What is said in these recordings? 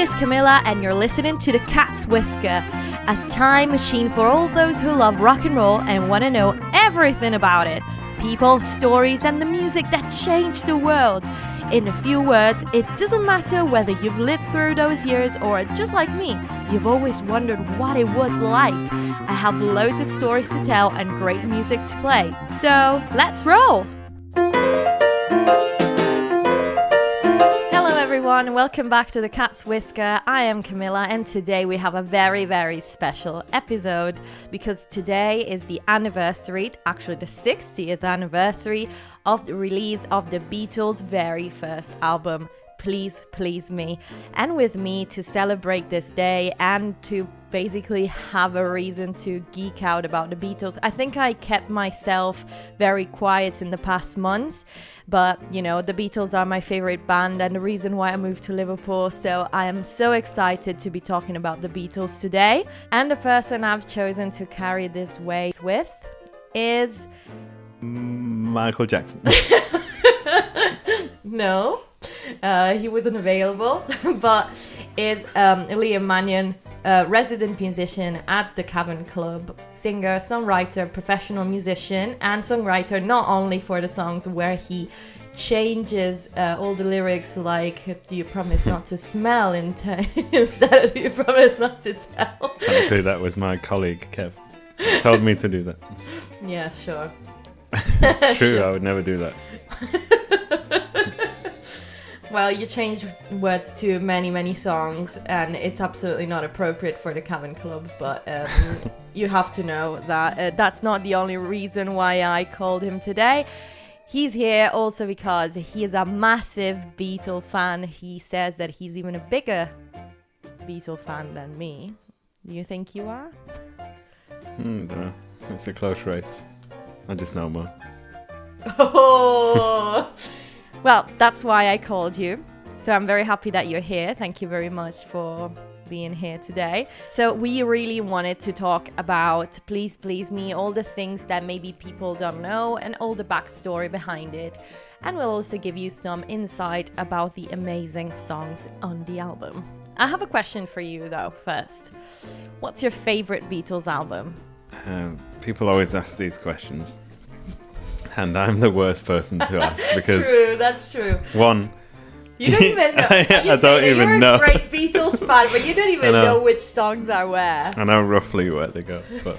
is Camilla, and you're listening to The Cat's Whisker, a time machine for all those who love rock and roll and want to know everything about it. People, stories, and the music that changed the world. In a few words, it doesn't matter whether you've lived through those years or, just like me, you've always wondered what it was like. I have loads of stories to tell and great music to play. So, let's roll! Hello everyone, welcome back to The Cat's Whisker. I am Camilla, and today we have a very, very special episode because today is the anniversary, actually the 60th anniversary of the release of the Beatles' very first album, Please Please Me. And with me to celebrate this day and to basically have a reason to geek out about the Beatles. I think I kept myself very quiet in the past months, but you know, the Beatles are my favorite band and the reason why I moved to Liverpool. So I am so excited to be talking about the Beatles today. And the person I've chosen to carry this weight with is Michael Jackson. No, he wasn't available, but is Liam Mannion, resident musician at the Cavern Club, singer, songwriter, professional musician, and songwriter not only for the songs where he changes all the lyrics, like "Do you promise not to smell?" instead of "Do you promise not to tell?" Technically, that was my colleague Kev. He told me to do that. Yeah, sure. It's true, I would never do that. Well, you change words to many, many songs, and it's absolutely not appropriate for the Cavern Club, but you have to know that that's not the only reason why I called him today. He's here also because he is a massive Beatle fan. He says that he's even a bigger Beatle fan than me. Do you think you are? Don't know. It's a close race. I just know more. Oh! Well, that's why I called you. So I'm very happy that you're here. Thank you very much for being here today. So we really wanted to talk about Please Please Me, all the things that maybe people don't know and all the backstory behind it. And we'll also give you some insight about the amazing songs on the album. I have a question for you though first. What's your favorite Beatles album? People always ask these questions. And I'm the worst person to ask because That's true. One, you don't even know. I don't even know. You're a great Beatles fan, but you don't even know which songs are where. I know roughly where they go, but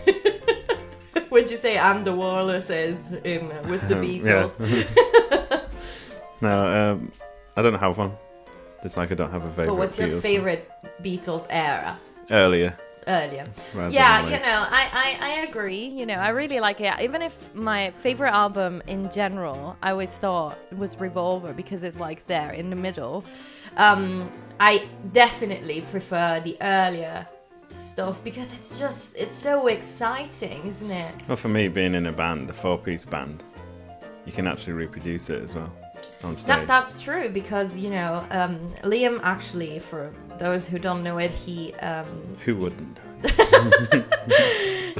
would you say "And the Walrus" is in with the Beatles? Yeah. No, I don't have one. Just like I don't have a favorite. But what's your Beatles favorite Beatles era? Earlier. Yeah, you know, I agree. You know, I really like it. Even if my favorite album in general, I always thought was Revolver because it's like there in the middle. I definitely prefer the earlier stuff because it's so exciting, isn't it? Well, for me, being in a band, a 4-piece band, you can actually reproduce it as well on stage. That's true because, you know, Liam actually, for those who don't know it, he... Who wouldn't?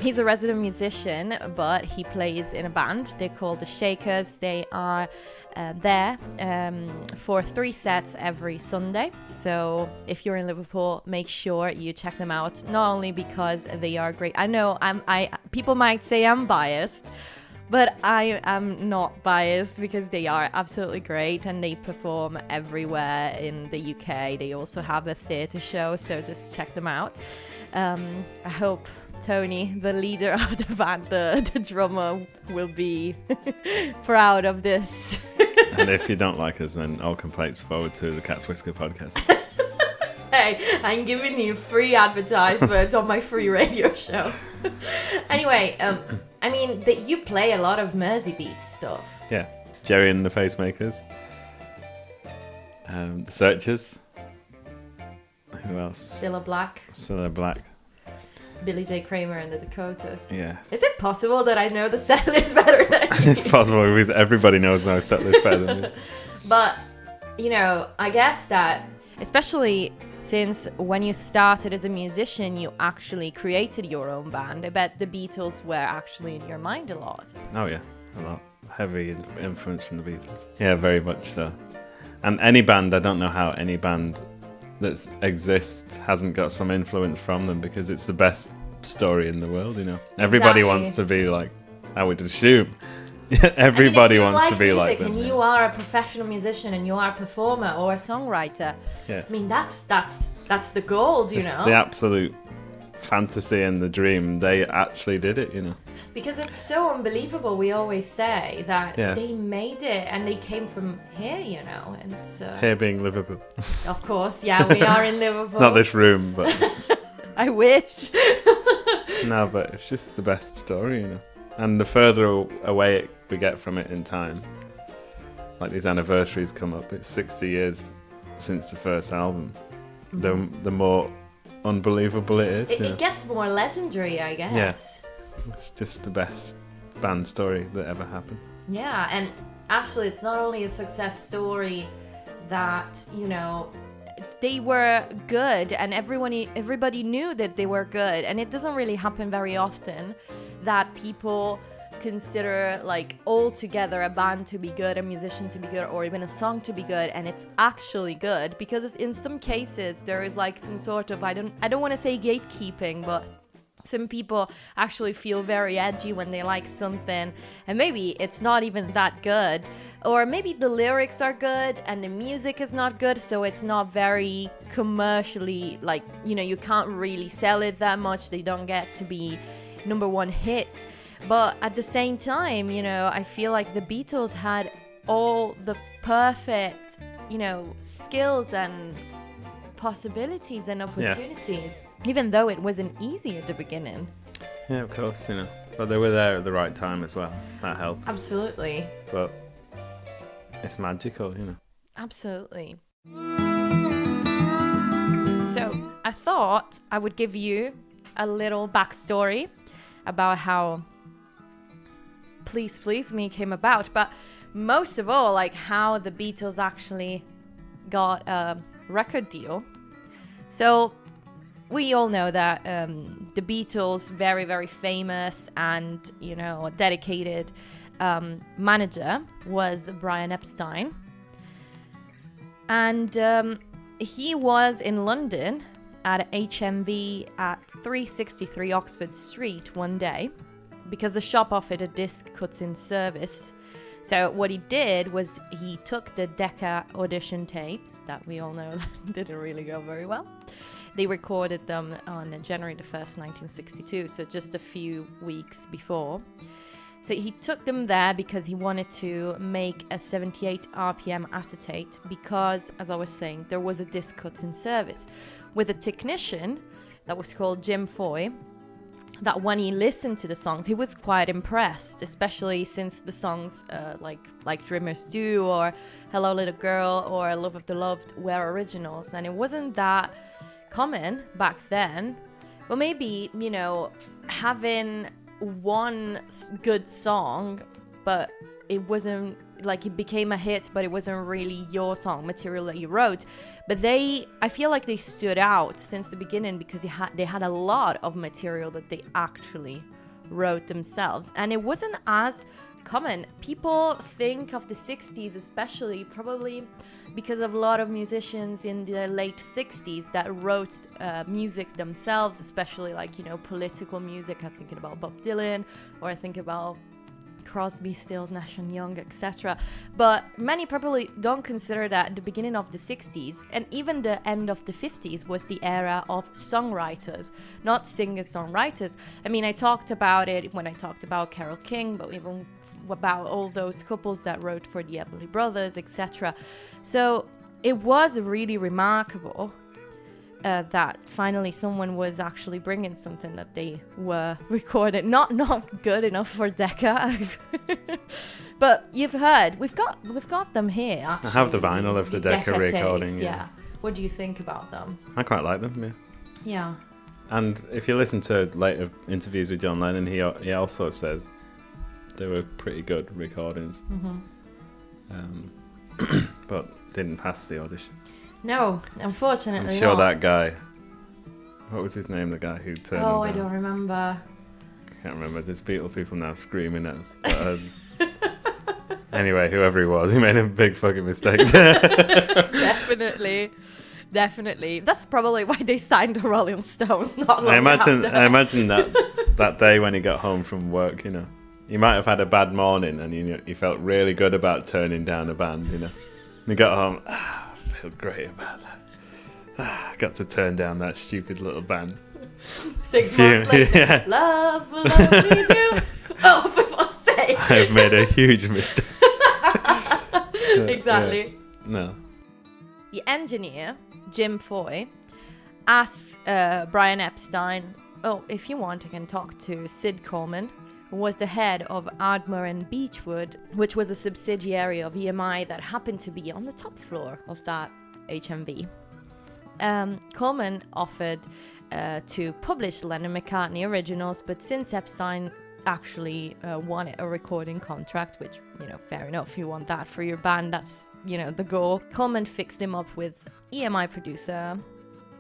He's a resident musician, but he plays in a band. They're called the Shakers. They are there for 3 sets every Sunday. So if you're in Liverpool, make sure you check them out. Not only because they are great. I know people might say I'm biased, but I am not biased because they are absolutely great and they perform everywhere in the UK. They also have a theatre show, so just check them out. I hope Tony, the leader of the band, the drummer, will be proud of this. And if you don't like us, then all complaints forward to the Cat's Whisker podcast. Hey, I'm giving you free advertisement on my free radio show. Anyway, I mean, you play a lot of Merseybeat stuff. Yeah. Jerry and the Pacemakers. The Searchers. Who else? Cilla Black. Billy J. Kramer and the Dakotas. Yes. Is it possible that I know the set list better than you? It's possible because everybody knows my set list better than me. But, you know, I guess that, especially since when you started as a musician, you actually created your own band. I bet the Beatles were actually in your mind a lot. Oh, yeah. A lot. Heavy influence from the Beatles. Yeah, very much so. And any band, I don't know how any band that exists hasn't got some influence from them, because it's the best story in the world, you know. Everybody wants to be like, I would assume. Everybody wants to be like them. And you are a professional musician and you are a performer or a songwriter. Yes. I mean, that's the gold, you know. The absolute fantasy and the dream. They actually did it, you know. Because it's so unbelievable. We always say that they made it and they came from here, you know. And it's, here being Liverpool. Of course, yeah, we are in Liverpool. Not this room, but... I wish. No, but it's just the best story, you know. And the further away we get from it in time, like these anniversaries come up, it's 60 years since the first album. Mm-hmm. The more unbelievable it is. It gets more legendary, I guess. Yeah. It's just the best band story that ever happened. Yeah, and actually it's not only a success story that, you know, they were good and everybody knew that they were good, and it doesn't really happen very often that people consider like altogether a band to be good, a musician to be good, or even a song to be good, and it's actually good, because in some cases there is like some sort of I don't want to say gatekeeping, but some people actually feel very edgy when they like something, and maybe it's not even that good, or maybe the lyrics are good and the music is not good, so it's not very commercially, like, you know, you can't really sell it that much. They don't get to be number one hits. But at the same time, you know, I feel like the Beatles had all the perfect, you know, skills and possibilities and opportunities, even though it wasn't easy at the beginning. Yeah, of course, you know. But they were there at the right time as well. That helps. Absolutely. But it's magical, you know. Absolutely. So I thought I would give you a little backstory about how Please Please Me came about, but most of all, like how the Beatles actually got a record deal. So we all know that the Beatles, very, very famous and, you know, dedicated manager was Brian Epstein. And he was in London at HMV at 363 Oxford Street one day, because the shop offered a disc cut-in service. So what he did was he took the Decca audition tapes that we all know didn't really go very well. They recorded them on January the 1st, 1962, so just a few weeks before. So he took them there because he wanted to make a 78 RPM acetate, because, as I was saying, there was a disc cut-in service with a technician that was called Jim Foy, that when he listened to the songs, he was quite impressed, especially since the songs like Dreamers Do or Hello Little Girl or Love of the Loved were originals, and it wasn't that common back then. Well, maybe, you know, having one good song, but it wasn't like it became a hit, but it wasn't really your song material that you wrote. But I feel like they stood out since the beginning because they had a lot of material that they actually wrote themselves, and it wasn't as common. People think of the 60s, especially probably because of a lot of musicians in the late 60s that wrote music themselves, especially like, you know, political music. I'm thinking about Bob Dylan, or I think about Crosby, Stills, Nash & Young, etc. But many probably don't consider that the beginning of the 60s and even the end of the 50s was the era of songwriters, not singer-songwriters. I mean, I talked about it when I talked about Carole King, but even about all those couples that wrote for the Everly Brothers, etc. So it was really remarkable that finally someone was actually bringing something that they were recording. Not good enough for Decca, but you've heard we've got them here. Actually, I have the vinyl of the Decca recording. Tapes, yeah. What do you think about them? I quite like them. Yeah. Yeah. And if you listen to later interviews with John Lennon, he also says they were pretty good recordings, but didn't pass the audition. No, unfortunately I'm sure not. that guy, what was his name, the guy who turned him down? I don't remember. I can't remember. There's Beatle people now screaming at us. But, anyway, whoever he was, he made a big fucking mistake. Definitely. Definitely. That's probably why they signed the Rolling Stones. Not long I imagine after. that day when he got home from work, you know, he might have had a bad morning and he felt really good about turning down a band, you know. And he got home, I feel great about that. I got to turn down that stupid little band. 6 months later, Yeah. love me do. Oh, for fuck's sake. I've made a huge mistake. Exactly. Yeah. No. The engineer, Jim Foy, asks Brian Epstein, oh, if you want, I can talk to Sid Coleman, who was the head of Ardmore and Beechwood, which was a subsidiary of EMI that happened to be on the top floor of that HMV. Coleman offered to publish Lennon-McCartney originals, but since Epstein actually won a recording contract, which, you know, fair enough, you want that for your band, that's, you know, the goal. Coleman fixed him up with EMI producer,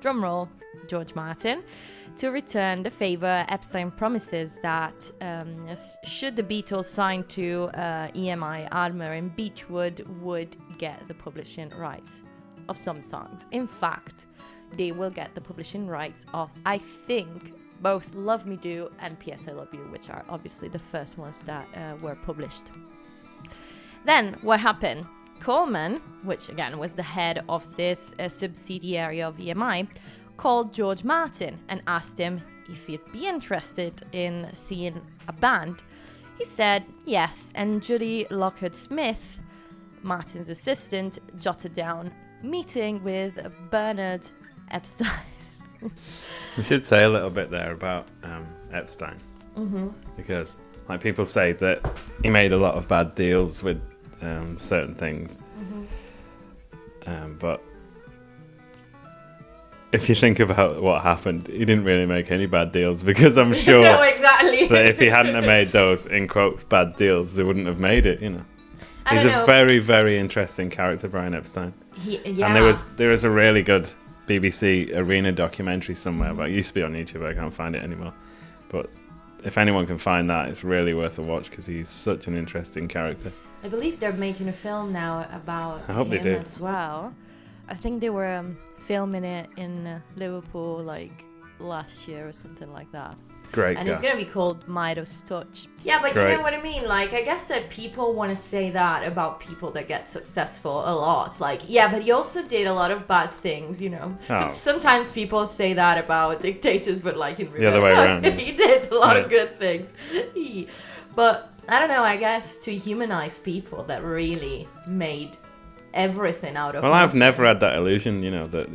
drumroll, George Martin, to return the favor. Epstein promises that should the Beatles sign to EMI, Ardmore and Beechwood would get the publishing rights of some songs. In fact, they will get the publishing rights of, I think, both Love Me Do and P.S. I Love You, which are obviously the first ones that were published. Then, what happened? Coleman, which again was the head of this subsidiary of EMI, called George Martin and asked him if he'd be interested in seeing a band. He said yes, and Judy Lockwood-Smith, Martin's assistant, jotted down meeting with Bernard Epstein. We should say a little bit there about Epstein. Mm-hmm. Because like people say that he made a lot of bad deals with certain things. Mm-hmm. But if you think about what happened, he didn't really make any bad deals, because I'm sure no, exactly. that if he hadn't have made those, in quotes, bad deals, they wouldn't have made it, you know. He's a very, very interesting character, Brian Epstein. Yeah. And there was a really good BBC Arena documentary somewhere, but it used to be on YouTube. I can't find it anymore. But if anyone can find that, it's really worth a watch, because he's such an interesting character. I believe they're making a film now about I hope him they do. as well. I think they were filming it in Liverpool like last year or something like that. Great And guy. it's going to be called Midas Touch. Yeah, but Great. you know what I mean? Like, I guess that people want to say that about people that get successful a lot. Like, yeah, but he also did a lot of bad things, you know. Oh. Sometimes people say that about dictators, but like in real The other way around, yeah. he did a lot Yeah. of good things. But, I don't know, I guess to humanize people that really made everything out of Well, I've nothing. never had that illusion, you know, that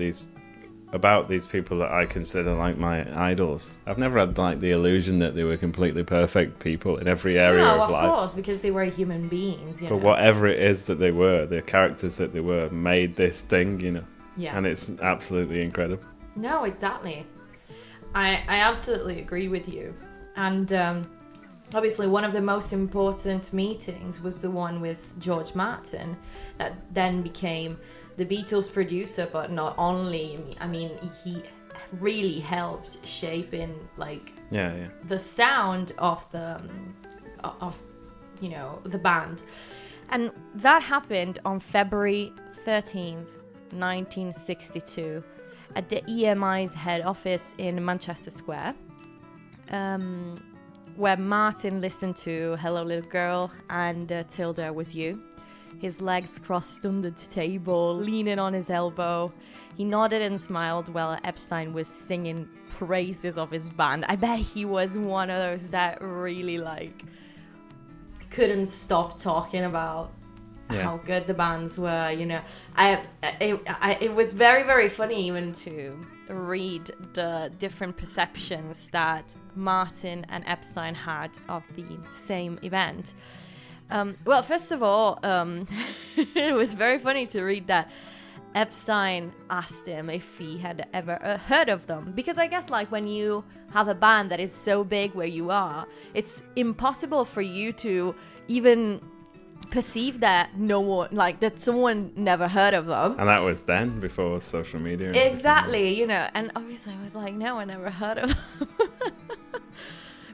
about these people that I consider like my idols. I've never had like the illusion that they were completely perfect people in every area No, of of life. course, because they were human beings, you But know. whatever it is that they were, the characters that they were, made this thing, you know. Yeah. And it's absolutely incredible. No, exactly. I absolutely agree with you. And obviously one of the most important meetings was the one with George Martin that then became the Beatles producer, but not only, I mean, he really helped shaping like the sound of the you know, the band. And that happened on February 13th, 1962 at the EMI's head office in Manchester Square, where Martin listened to Hello Little Girl and Till There Was You. His legs crossed under the table, leaning on his elbow. He nodded and smiled while Epstein was singing praises of his band. I bet he was one of those that really like couldn't stop talking about how good the bands were, you know. It was very, very funny even to read the different perceptions that Martin and Epstein had of the same event. Well, first of all, it was very funny to read that Epstein asked him if he had ever heard of them. Because I guess, like, when you have a band that is so big where you are, it's impossible for you to even perceive that that someone never heard of them. And that was then, before social media. And Exactly, you know. And obviously I was like, no, I never heard of them.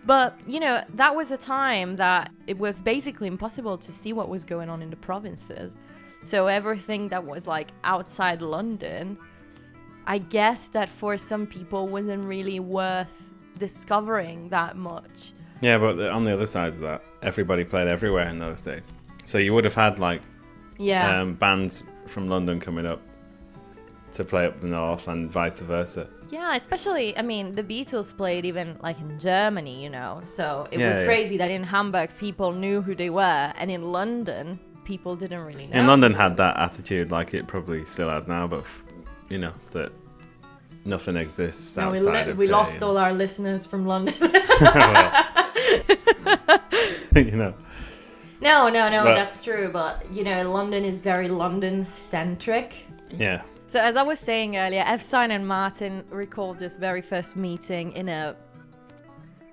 But, you know, that was a time that it was basically impossible to see what was going on in the provinces. So everything that was, like, outside London, I guess that for some people wasn't really worth discovering that much. Yeah, but on the other side of that, everybody played everywhere in those days. So you would have had like bands from London coming up to play up the north and vice versa. Yeah, especially, I mean, the Beatles played even like in Germany, you know. So it was crazy that in Hamburg people knew who they were, and in London people didn't really know. And London had that attitude, like it probably still has now, but you know that nothing exists outside of we lost all our listeners from London. You know. No, that's true. But, you know, London is very London-centric. Yeah. So as I was saying earlier, Epstein and Martin recalled this very first meeting in a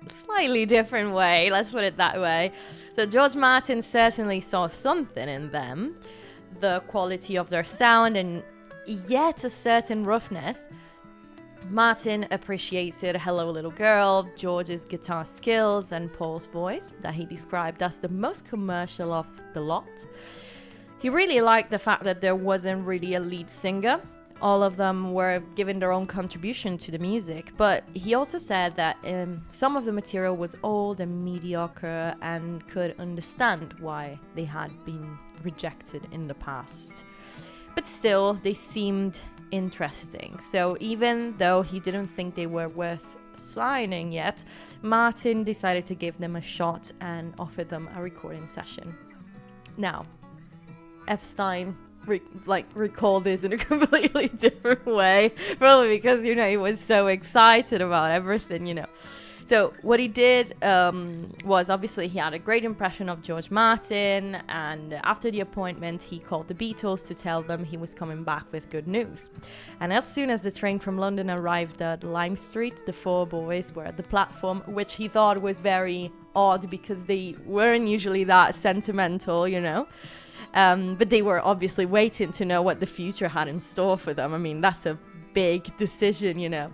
slightly different way. Let's put it that way. So George Martin certainly saw something in them. The quality of their sound and yet a certain roughness. Martin appreciated Hello Little Girl, George's guitar skills, and Paul's voice that he described as the most commercial of the lot. He really liked the fact that there wasn't really a lead singer. All of them were giving their own contribution to the music, but he also said that some of the material was old and mediocre and could understand why they had been rejected in the past. But still, they seemed interesting. So even though he didn't think they were worth signing yet, Martin decided to give them a shot and offered them a recording session. Now, Epstein recalled this in a completely different way, probably because, you know, he was so excited about everything, you know. So what he did was, obviously, he had a great impression of George Martin, and after the appointment, he called the Beatles to tell them he was coming back with good news. And as soon as the train from London arrived at Lime Street, the four boys were at the platform, which he thought was very odd because they weren't usually that sentimental, you know. But they were obviously waiting to know what the future had in store for them. I mean, that's a big decision, you know.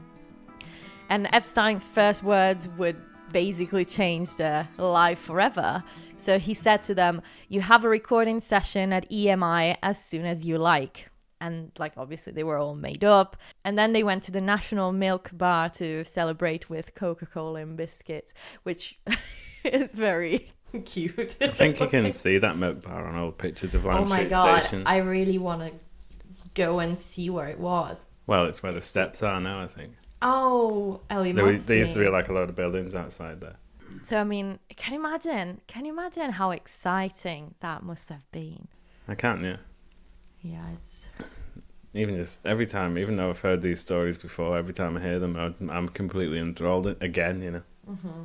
And Epstein's first words would basically change their life forever. So he said to them, "You have a recording session at EMI as soon as you like." And like, obviously they were all made up. And then they went to the National Milk Bar to celebrate with Coca-Cola and biscuits, which is very cute. I think you can see that milk bar on old pictures of Lime Street Station. I really want to go and see where it was. Well, it's where the steps are now, I think. Oh, there used to be like a load of buildings outside there. So, I mean, can you imagine how exciting that must have been? I can't, yeah. Yeah, it's... Even just every time, even though I've heard these stories before, every time I hear them, I'm completely enthralled again, you know. Mm-hmm.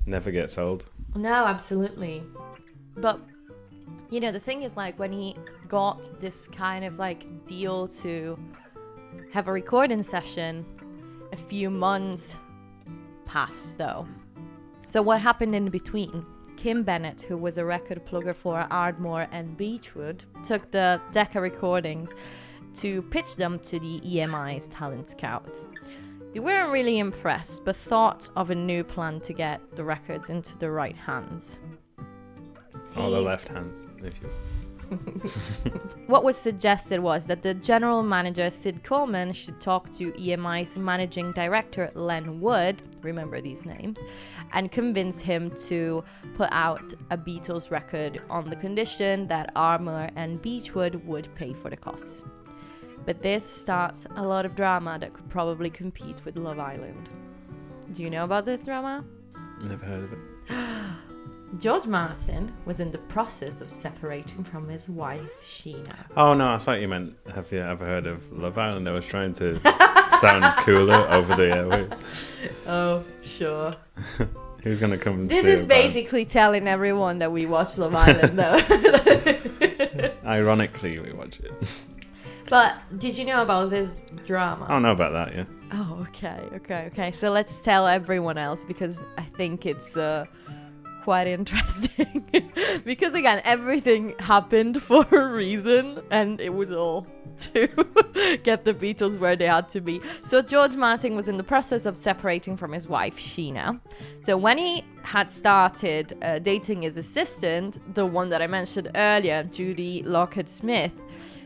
Never gets old. No, absolutely. But, you know, the thing is, like, when he got this kind of, like, deal to have a recording session, a few months passed, though. So what happened in between? Kim Bennett, who was a record plugger for Ardmore and Beechwood, took the Decca recordings to pitch them to the EMI's talent scouts. They weren't really impressed, but thought of a new plan to get the records into the right hands. Or the left hands, if you... What was suggested was that the general manager, Sid Coleman, should talk to EMI's managing director, Len Wood, remember these names, and convince him to put out a Beatles record on the condition that Armour and Beechwood would pay for the costs. But this starts a lot of drama that could probably compete with Love Island. Do you know about this drama? Never heard of it. George Martin was in the process of separating from his wife, Sheena. Oh, no, I thought you meant, have you ever heard of Love Island? I was trying to sound cooler over the airways. Oh, sure. Who's going to come and This see is basically telling everyone that we watch Love Island, though. Ironically, we watch it. But did you know about this drama? I don't know about that, yeah. Oh, okay. So let's tell everyone else, because I think it's... quite interesting. Because again, everything happened for a reason, and it was all to get the Beatles where they had to be. So George Martin was in the process of separating from his wife, Sheena. So when he had started dating his assistant, the one that I mentioned earlier, Judy Lockett Smith,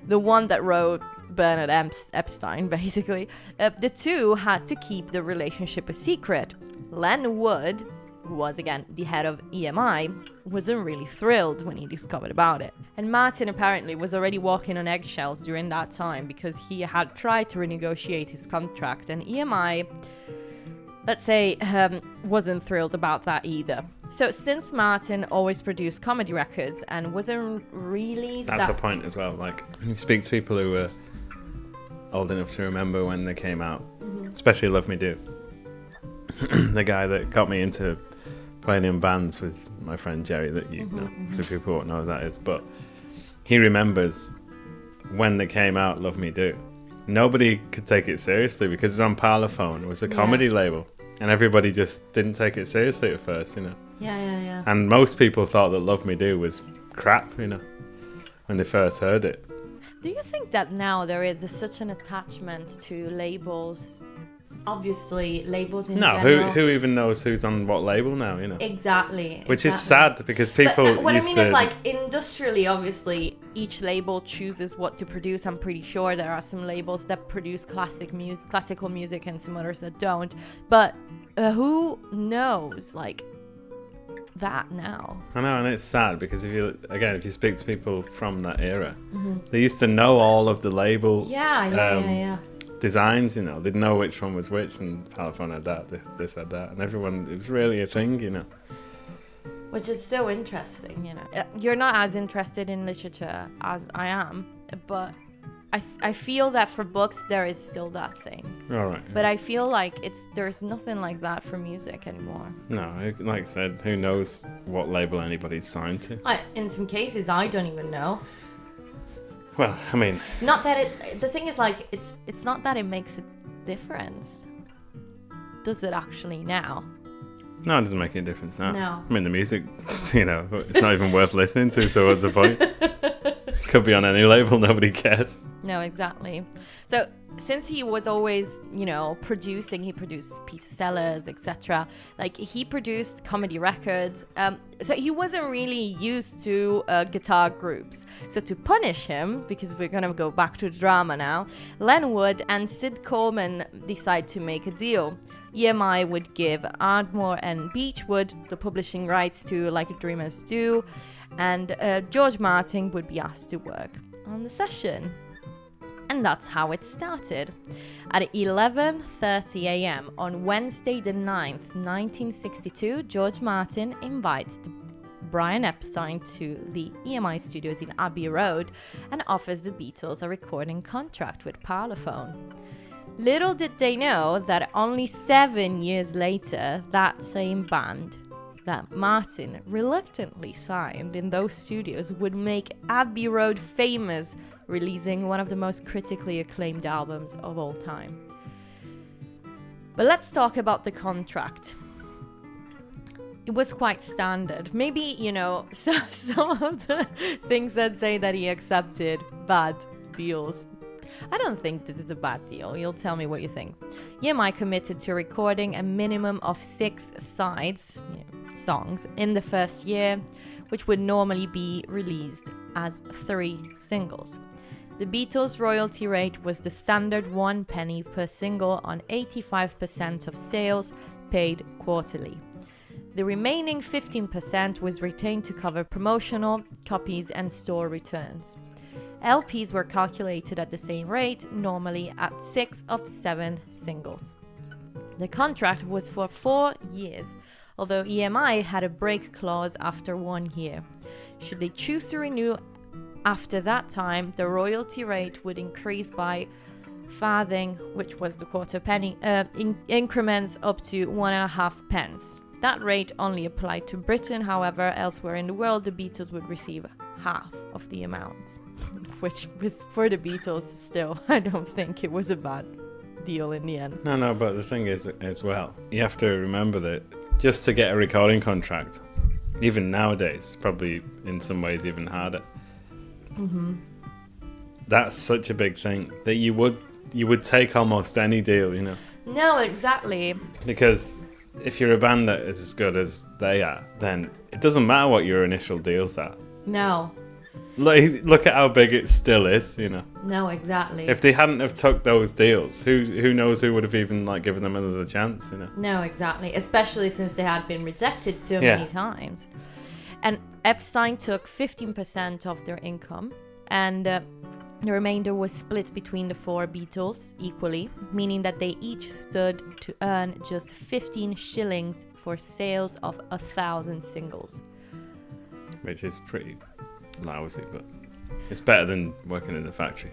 the one that wrote Bernard Epstein, basically, the two had to keep the relationship a secret. Len Wood, who was again the head of EMI, wasn't really thrilled when he discovered about it. And Martin apparently was already walking on eggshells during that time because he had tried to renegotiate his contract, and EMI, let's say, wasn't thrilled about that either. So since Martin always produced comedy records and wasn't really That's the point as well. Like, when you speak to people who were old enough to remember when they came out, especially Love Me Do. The guy that got me into playing in bands with my friend Jerry, that you know, so people won't know who that is, but he remembers when they came out, Love Me Do. Nobody could take it seriously because it was on Parlophone. It was a comedy label, and everybody just didn't take it seriously at first, you know. Yeah. And most people thought that Love Me Do was crap, you know, when they first heard it. Do you think that now there is such an attachment to labels? Obviously, labels in general. No, who even knows who's on what label now, you know? Exactly. Which is sad because people But what I used mean to... is, like, industrially, obviously, each label chooses what to produce. I'm pretty sure there are some labels that produce classical music and some others that don't. But who knows, like, that now? I know, and it's sad because if you speak to people from that era, they used to know all of the label designs, you know. They'd know which one was which, and Parlophone had that, this had that, and everyone, it was really a thing, you know. Which is so interesting, you know. You're not as interested in literature as I am, but I feel that for books there is still that thing. All right. But I feel like there's nothing like that for music anymore. No, like I said, who knows what label anybody's signed to? In some cases, I don't even know. Well, I mean... Not that the thing is, like, it's not that it makes a difference. Does it actually now? No, it doesn't make any difference now. No. I mean, the music, you know, it's not even worth listening to, so what's the point? Could be on any label, nobody cares. No, exactly. So, since he was always, you know, producing, he produced Peter Sellers, etc. Like, he produced comedy records. So he wasn't really used to guitar groups. So to punish him, because we're going to go back to the drama now, Len Wood and Sid Coleman decide to make a deal. EMI would give Ardmore and Beechwood the publishing rights to Like Dreamers Do, and George Martin would be asked to work on the session. And that's how it started. At 11:30 a.m. on Wednesday the 9th, 1962, George Martin invites Brian Epstein to the EMI studios in Abbey Road and offers the Beatles a recording contract with Parlophone. Little did they know that only 7 years later, that same band that Martin reluctantly signed in those studios would make Abbey Road famous, releasing one of the most critically acclaimed albums of all time. But let's talk about the contract. It was quite standard. Maybe, you know, some of the things that say that he accepted bad deals. I don't think this is a bad deal. You'll tell me what you think. EMI committed to recording a minimum of 6 songs in the first year, which would normally be released as 3 singles. The Beatles' royalty rate was the standard 1 penny per single on 85% of sales, paid quarterly. The remaining 15% was retained to cover promotional, copies, and store returns. LPs were calculated at the same rate, normally at 6 of 7 singles. The contract was for 4 years, although EMI had a break clause after 1 year. Should they choose to renew after that time, the royalty rate would increase by farthing, which was the quarter penny, in increments up to 1.5 pence. That rate only applied to Britain, however, elsewhere in the world, the Beatles would receive half of the amount. Which, for the Beatles, still, I don't think it was a bad deal in the end. No, but the thing is, as well, you have to remember that just to get a recording contract, even nowadays, probably in some ways even harder. Mm-hmm. That's such a big thing that you would take almost any deal, you know. No, exactly. Because if you're a band that is as good as they are, then it doesn't matter what your initial deals are. No. Look at how big it still is, you know. No, exactly. If they hadn't have took those deals, who knows who would have even like given them another chance, you know. No, exactly. Especially since they had been rejected so many times. And Epstein took 15% of their income, and the remainder was split between the 4 Beatles equally, meaning that they each stood to earn just 15 shillings for sales of 1,000 singles. Which is pretty lousy, but it's better than working in a factory.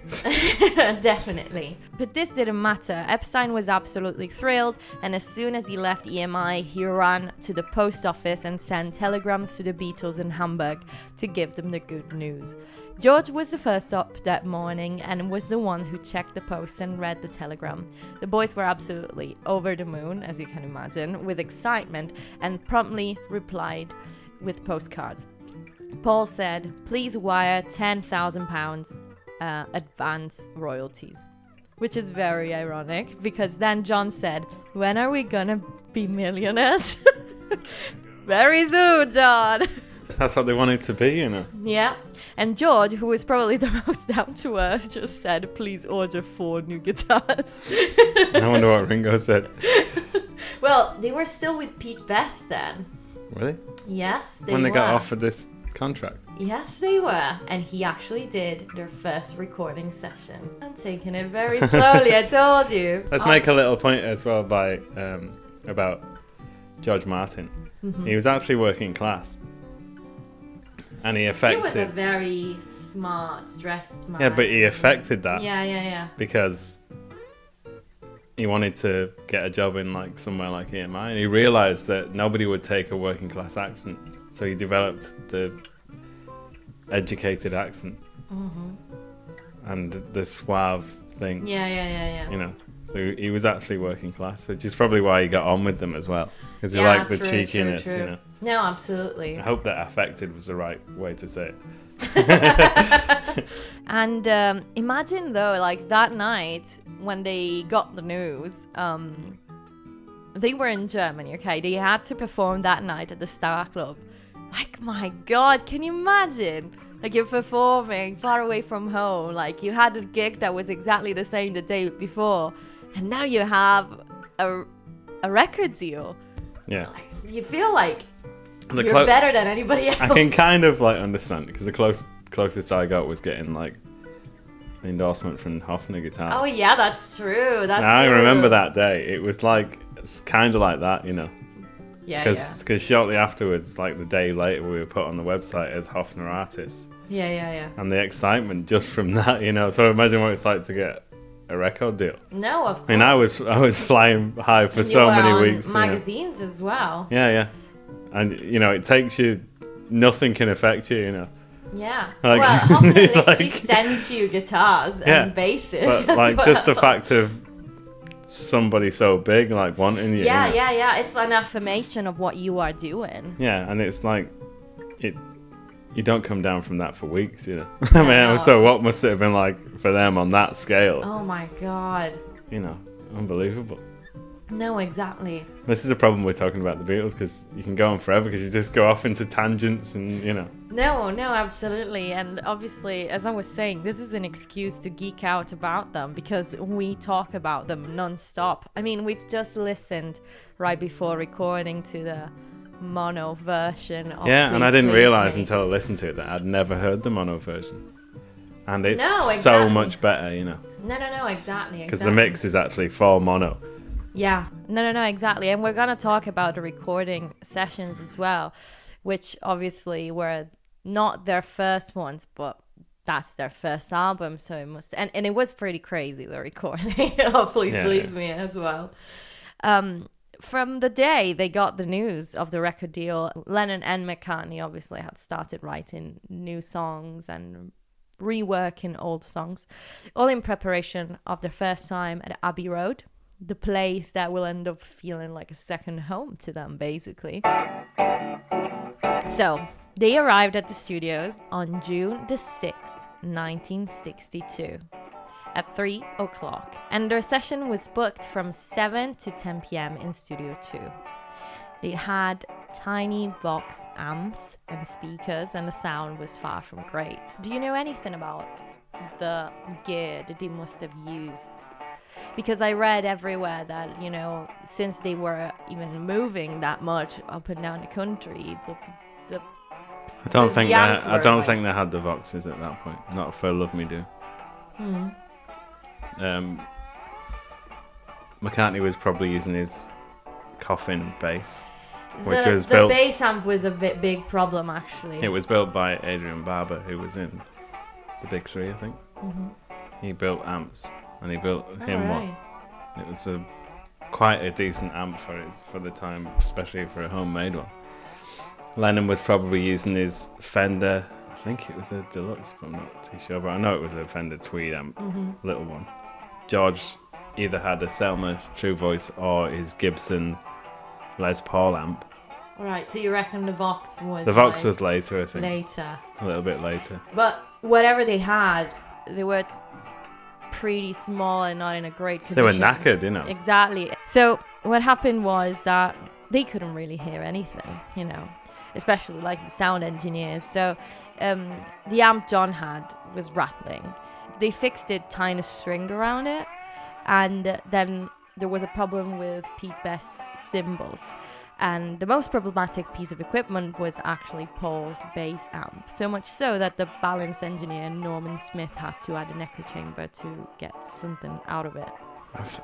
Definitely. But this didn't matter. Epstein was absolutely thrilled, and as soon as he left EMI, he ran to the post office and sent telegrams to the Beatles in Hamburg to give them the good news. George was the first up that morning and was the one who checked the post and read the telegram. The boys were absolutely over the moon, as you can imagine, with excitement, and promptly replied with postcards. Paul said, "Please wire £10,000 advance royalties," which is very ironic because then John said, "When are we gonna be millionaires?" Very soon, John. That's what they wanted to be, you know. Yeah. And George, who was probably the most down to earth, just said, "Please order 4 new guitars." I wonder what Ringo said. Well, they were still with Pete Best then. Really? Yes, they when they were. got offered this contract. Yes, they were. And he actually did their first recording session. I'm taking it very slowly, I told you. Let's make a little point as well about George Martin. Mm-hmm. He was actually working class. And he affected... He was a very smart, dressed man. Yeah, but he affected that. Yeah. Because he wanted to get a job in like somewhere like EMI, and he realised that nobody would take a working class accent. So he developed the educated accent. Mm-hmm. And the suave thing. Yeah. You know, so he was actually working class, which is probably why he got on with them as well. Because he liked the cheekiness, true. you know. No, absolutely. I hope that affected was the right way to say it. And imagine though, like that night when they got the news, they were in Germany, okay? They had to perform that night at the Star Club. Like, my God, can you imagine? Like, you're performing far away from home. Like, you had a gig that was exactly the same the day before. And now you have a record deal. Yeah. Like, you feel like you're better than anybody else. I can kind of, like, understand it. Because the closest I got was getting, like, the endorsement from Hofner Guitars. Oh, yeah, that's true. I remember that day. It was like, it's kind of like that, you know. Yeah, Because shortly afterwards, like the day later, we were put on the website as Hofner artists. Yeah. And the excitement just from that, you know. So imagine what it's like to get a record deal. No, of course. I mean, I was flying high for so many weeks. Magazines as well. Yeah. And, you know, it takes you... Nothing can affect you, you know. Yeah. Like, well, Hofner literally sends you guitars and basses. But, like, just the fact of somebody so big, like, wanting you. Yeah, you know? yeah. It's an affirmation of what you are doing. Yeah, and it's like... You don't come down from that for weeks, you know. I mean, so what must it have been like for them on that scale? Oh, my God. You know, unbelievable. No, exactly. This is a problem we're talking about the Beatles, because you can go on forever because you just go off into tangents and, you know. No, absolutely. And obviously, as I was saying, this is an excuse to geek out about them because we talk about them non-stop. I mean, we've just listened right before recording to the mono version of and I didn't realise until I listened to it that I'd never heard the mono version. And it's so much better, you know. No, exactly. Because the mix is actually for mono. Yeah, no, exactly. And we're going to talk about the recording sessions as well, which obviously were not their first ones, but that's their first album, so it must... And it was pretty crazy, the recording of Please Please Me as well. From the day they got the news of the record deal, Lennon and McCartney obviously had started writing new songs and reworking old songs, all in preparation of their first time at Abbey Road, the place that will end up feeling like a second home to them, basically. So, they arrived at the studios on June the 6th, 1962. At 3 o'clock, and their session was booked from 7 to 10 p.m. in Studio 2. They had tiny Vox amps and speakers, and the sound was far from great. Do you know anything about the gear that they must have used? Because I read everywhere that, you know, since they were even moving that much up and down the country, I don't think they they had the Voxes at that point. Not for Love Me Do. McCartney was probably using his coffin bass, which was built. The bass amp was a big problem, actually. It was built by Adrian Barber, who was in the Big Three, I think. He built amps, and he built him one. It was quite a decent amp for the time, especially for a homemade one. Lennon was probably using his Fender. I think it was a Deluxe, but I'm not too sure. But I know it was a Fender Tweed amp, little one. George either had a Selmer True Voice or his Gibson Les Paul amp. Right, so you reckon the Vox was... The Vox was later, I think. Later. A little bit later. But whatever they had, they were pretty small and not in a great condition. They were knackered, you know. Exactly. So what happened was that they couldn't really hear anything, you know, especially like the sound engineers. So the amp John had was rattling. They fixed it, tying a string around it, and then there was a problem with Pete Best's cymbals. And the most problematic piece of equipment was actually Paul's bass amp. So much so that the balance engineer Norman Smith had to add an echo chamber to get something out of it.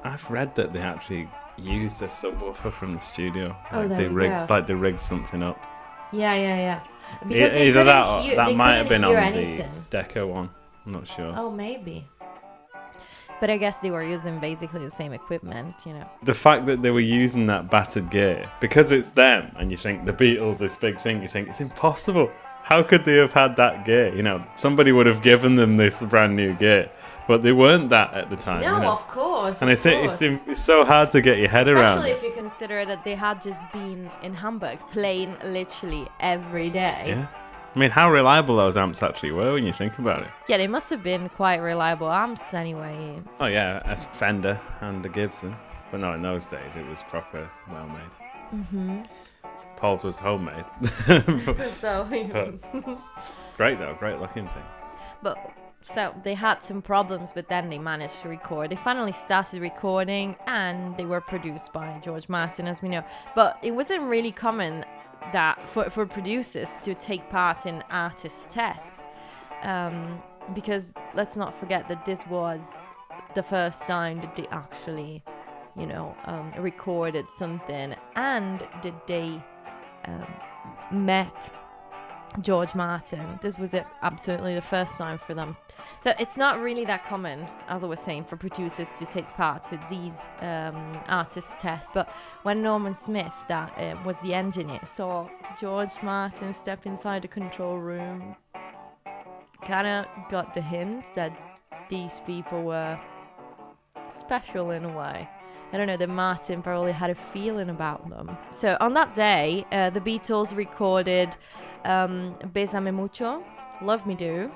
I've read that they actually used a subwoofer from the studio. Oh, they rigged something up. Yeah. Because Either that or that might have been on anything. The Deco one. I'm not sure. Oh, maybe. But I guess they were using basically the same equipment, you know. The fact that they were using that battered gear, because it's them, and you think the Beatles, this big thing, you think it's impossible. How could they have had that gear? You know, somebody would have given them this brand new gear, but they weren't that at the time. No, you know? of course. And it's so hard to get your head around. Especially if you consider that they had just been in Hamburg playing literally every day. Yeah. I mean, how reliable those amps actually were when you think about it. Yeah, they must have been quite reliable amps anyway. Oh yeah, a Fender and a Gibson. But no, in those days it was proper well-made. Paul's was homemade. but great though, great looking thing. But so they had some problems, but then they managed to record. They finally started recording, and they were produced by George Martin, as we know. But it wasn't really common that for producers to take part in artist tests, because let's not forget that this was the first time that they actually, you know, recorded something, and that they met George Martin. This was absolutely the first time for them. So it's not really that common, as I was saying, for producers to take part to these artist tests. But when Norman Smith, that was the engineer, saw George Martin step inside the control room, kind of got the hint that these people were special in a way. I don't know, that Martin probably had a feeling about them. So on that day, the Beatles recorded Bésame Mucho, Love Me Do,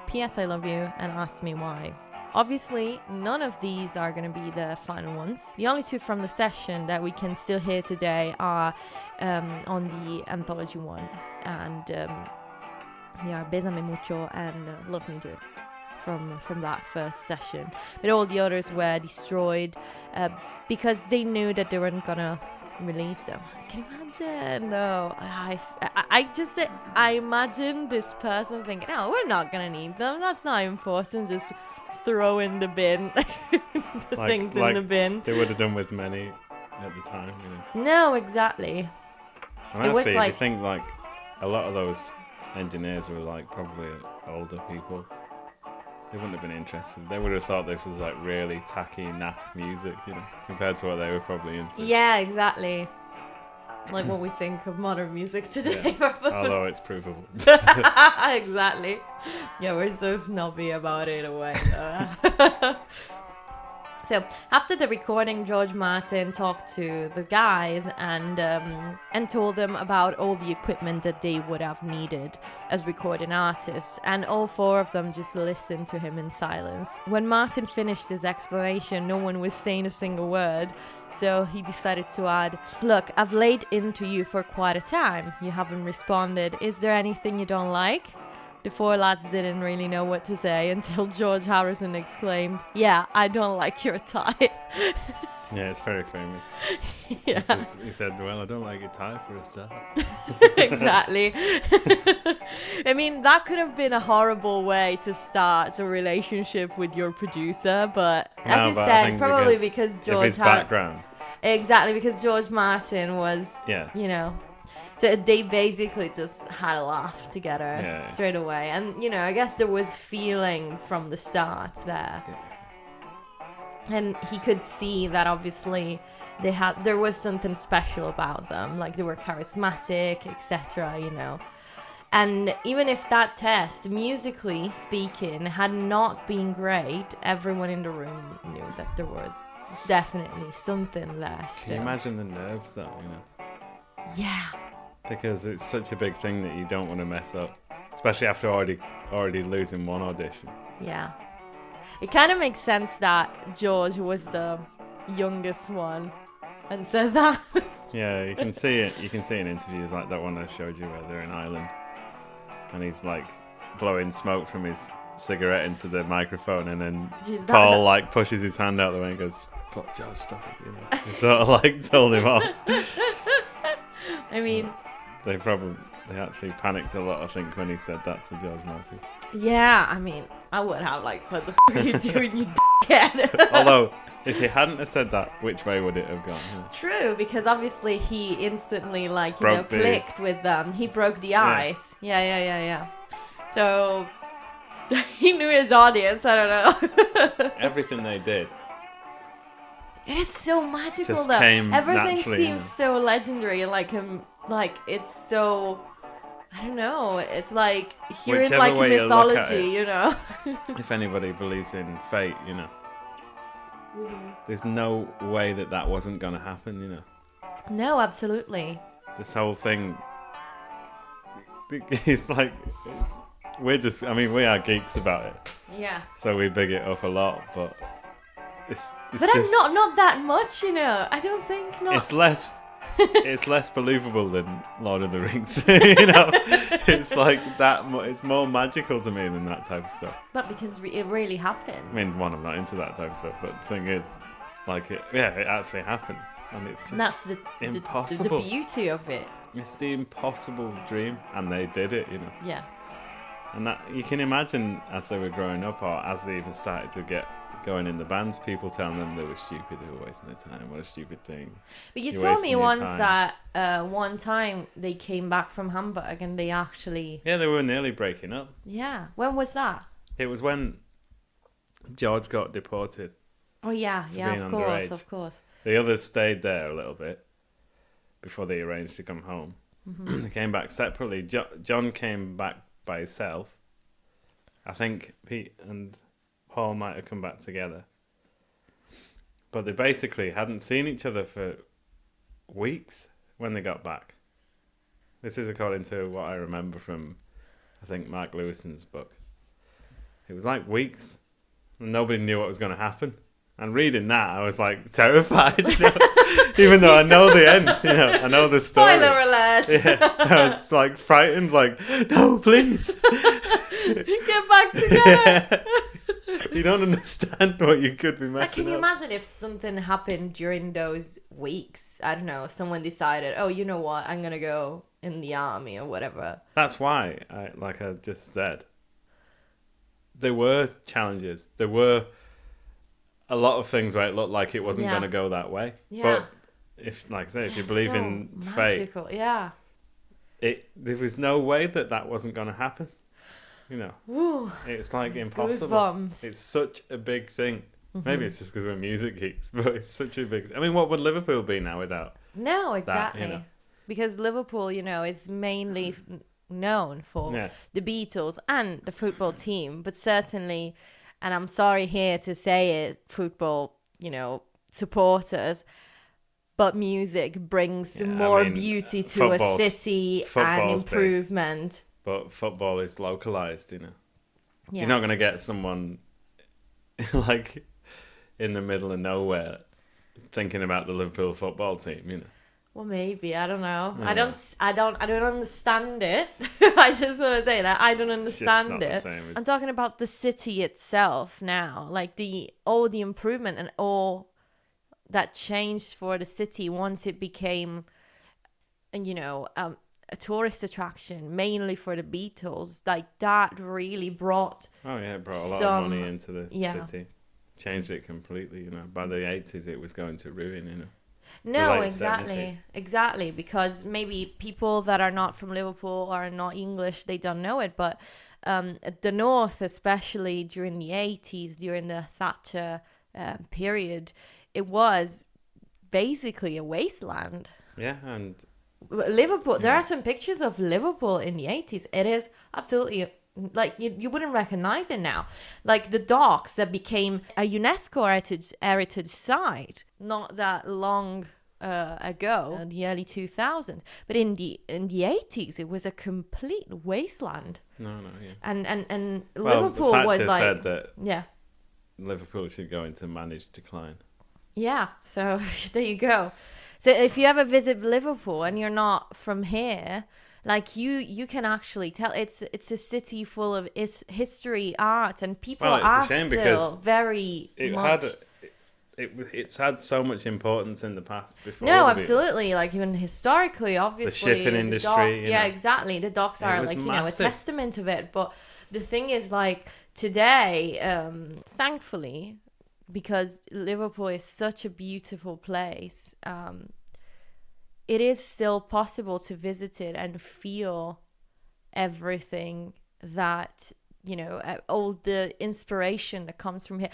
P.S. I Love You, and Ask Me Why. Obviously, none of these are going to be the final ones. The only two from the session that we can still hear today are on the anthology one, and they are Bésame Mucho and Love Me Do from that first session. But all the others were destroyed because they knew that they weren't going to release them. Can you imagine? No, I imagine this person thinking, "No, we're not gonna need them. That's not important. Just throw in the bin things in the bin." They would have done with many at the time, you know. No, exactly. And actually, if you think like a lot of those engineers were like probably older people, they wouldn't have been interested. They would have thought this was like really tacky, naff music, you know, compared to what they were probably into. Yeah, exactly. Like what we think of modern music today. Yeah. Although it's provable. Exactly. Yeah, we're so snobby about it away. So after the recording, George Martin talked to the guys and told them about all the equipment that they would have needed as recording artists, and all four of them just listened to him in silence. When Martin finished his explanation, no one was saying a single word. So he decided to add, "Look, I've laid into you for quite a time. You haven't responded. Is there anything you don't like?" The four lads didn't really know what to say until George Harrison exclaimed, "Yeah, I don't like your tie." Yeah, it's very famous. Yeah. He said, "Well, I don't like your tie for a start." Exactly. I mean, that could have been a horrible way to start a relationship with your producer, but as you said, probably because George his background. Exactly, because George Martin was, Yeah. you know, so they basically just had a laugh together straight away. And, you know, I guess there was feeling from the start there. Yeah. And he could see that obviously there was something special about them, like they were charismatic, etc., you know. And even if that test, musically speaking, had not been great, everyone in the room knew that there was definitely something there still. Can you imagine the nerves though, you know? Yeah. Because it's such a big thing that you don't want to mess up, especially after already losing one audition. Yeah. It kind of makes sense that George was the youngest one and said that. Yeah, you can see it. You can see in interviews like that one I showed you where they're in Ireland and he's like blowing smoke from his cigarette into the microphone, and then Paul like pushes his hand out the way and goes, "George, stop it!" You know, he sort of like told him off. I mean, they actually panicked a lot, I think, when he said that to George Martin. Yeah, I mean, I would have like, "What the f*** are you doing, you dickhead?" Although, if he hadn't have said that, which way would it have gone? Yeah. True, because obviously he instantly clicked with them. He broke the ice. Yeah. So he knew his audience. I don't know. Everything they did. It is so magical Just though. came Everything naturally, seems so legendary, like it's so. I don't know. It's like hearing Whichever like way you look at mythology, it. you know. If anybody believes in fate, you know, there's no way that wasn't going to happen, you know. No, absolutely. This whole thing, it's like, we are geeks about it. Yeah. So we big it up a lot, but it's but just, I'm not that much, you know. I don't think not. It's less believable than Lord of the Rings, you know. It's like that. It's more magical to me than that type of stuff. But because it really happened. I mean, I'm not into that type of stuff, but the thing is, like it actually happened, and it's just that's impossible. The beauty of it. It's the impossible dream, and they did it, you know. Yeah. And that you can imagine as they were growing up, or as they even started to get going in the bands, people telling them they were stupid, they were wasting their time, what a stupid thing. But you told me once that one time they came back from Hamburg and they actually... Yeah, they were nearly breaking up. Yeah. When was that? It was when George got deported. Oh, yeah. Yeah, of course. The others stayed there a little bit before they arranged to come home. Mm-hmm. They came back separately. John came back by himself. I think Pete and Paul might have come back together. But they basically hadn't seen each other for weeks when they got back. This is according to what I remember from, I think, Mark Lewison's book. It was like weeks, and nobody knew what was going to happen. And reading that, I was like terrified, you know? Even though I know the end, you know, I know the story. Spoiler alert! Yeah, I was like frightened, like, no, please. Get back together! You don't understand what you could be messing up. Can you imagine if something happened during those weeks? I don't know, someone decided, oh, you know what, I'm going to go in the army or whatever. That's why, like I just said, there were challenges. There were a lot of things where it looked like it wasn't going to go that way. Yeah. But if, like I say, if you believe in fate, there was no way that wasn't going to happen. You know, Woo. It's like impossible. Goosebumps. It's such a big thing. Mm-hmm. Maybe it's just because we're music geeks, but it's such a big. I mean, what would Liverpool be now without? No, exactly. That, you know? Because Liverpool, you know, is mainly known for the Beatles and the football team, but certainly, and I'm sorry here to say it, football, you know, supporters. But music brings more beauty to a city and improvement. Big. But football is localized, you know. Yeah. You're not going to get someone like in the middle of nowhere thinking about the Liverpool football team, you know. Well, maybe, I don't know. Yeah. I don't understand it. I just want to say that I don't It's just understand not the it. same. I'm talking about the city itself now, like all the improvement and all that changed for the city once it became, a tourist attraction, mainly for the Beatles. Like that really brought. Oh yeah, it brought a lot some of money into the yeah. city. Changed it completely, you know. By the 80s, it was going to ruin, you know. No, late exactly, 70s. exactly. Because maybe people that are not from Liverpool or not English, they don't know it. But the north, especially during the 80s, during the Thatcher period, it was basically a wasteland. Yeah, and Liverpool, there Yeah. are some pictures of Liverpool in the 80s. It is absolutely like you wouldn't recognize it now. Like the docks that became a UNESCO heritage site not that long ago, the early 2000s. But in the 80s, it was a complete wasteland. yeah. And Well, Liverpool Thatcher was like, said that yeah. Liverpool should go into managed decline. Yeah, so there you go. So if you ever visit Liverpool and you're not from here, like you can actually tell it's a city full of history, art, and people Well, it's a are shame still because very It much. had it's had so much importance in the past before. No, the Beatles. absolutely. Like even historically, obviously, shipping industry, docks, you yeah, know. exactly. The docks are was like massive. a testament of it. But the thing is, like today, thankfully, because Liverpool is such a beautiful place, it is still possible to visit it and feel everything that all the inspiration that comes from here.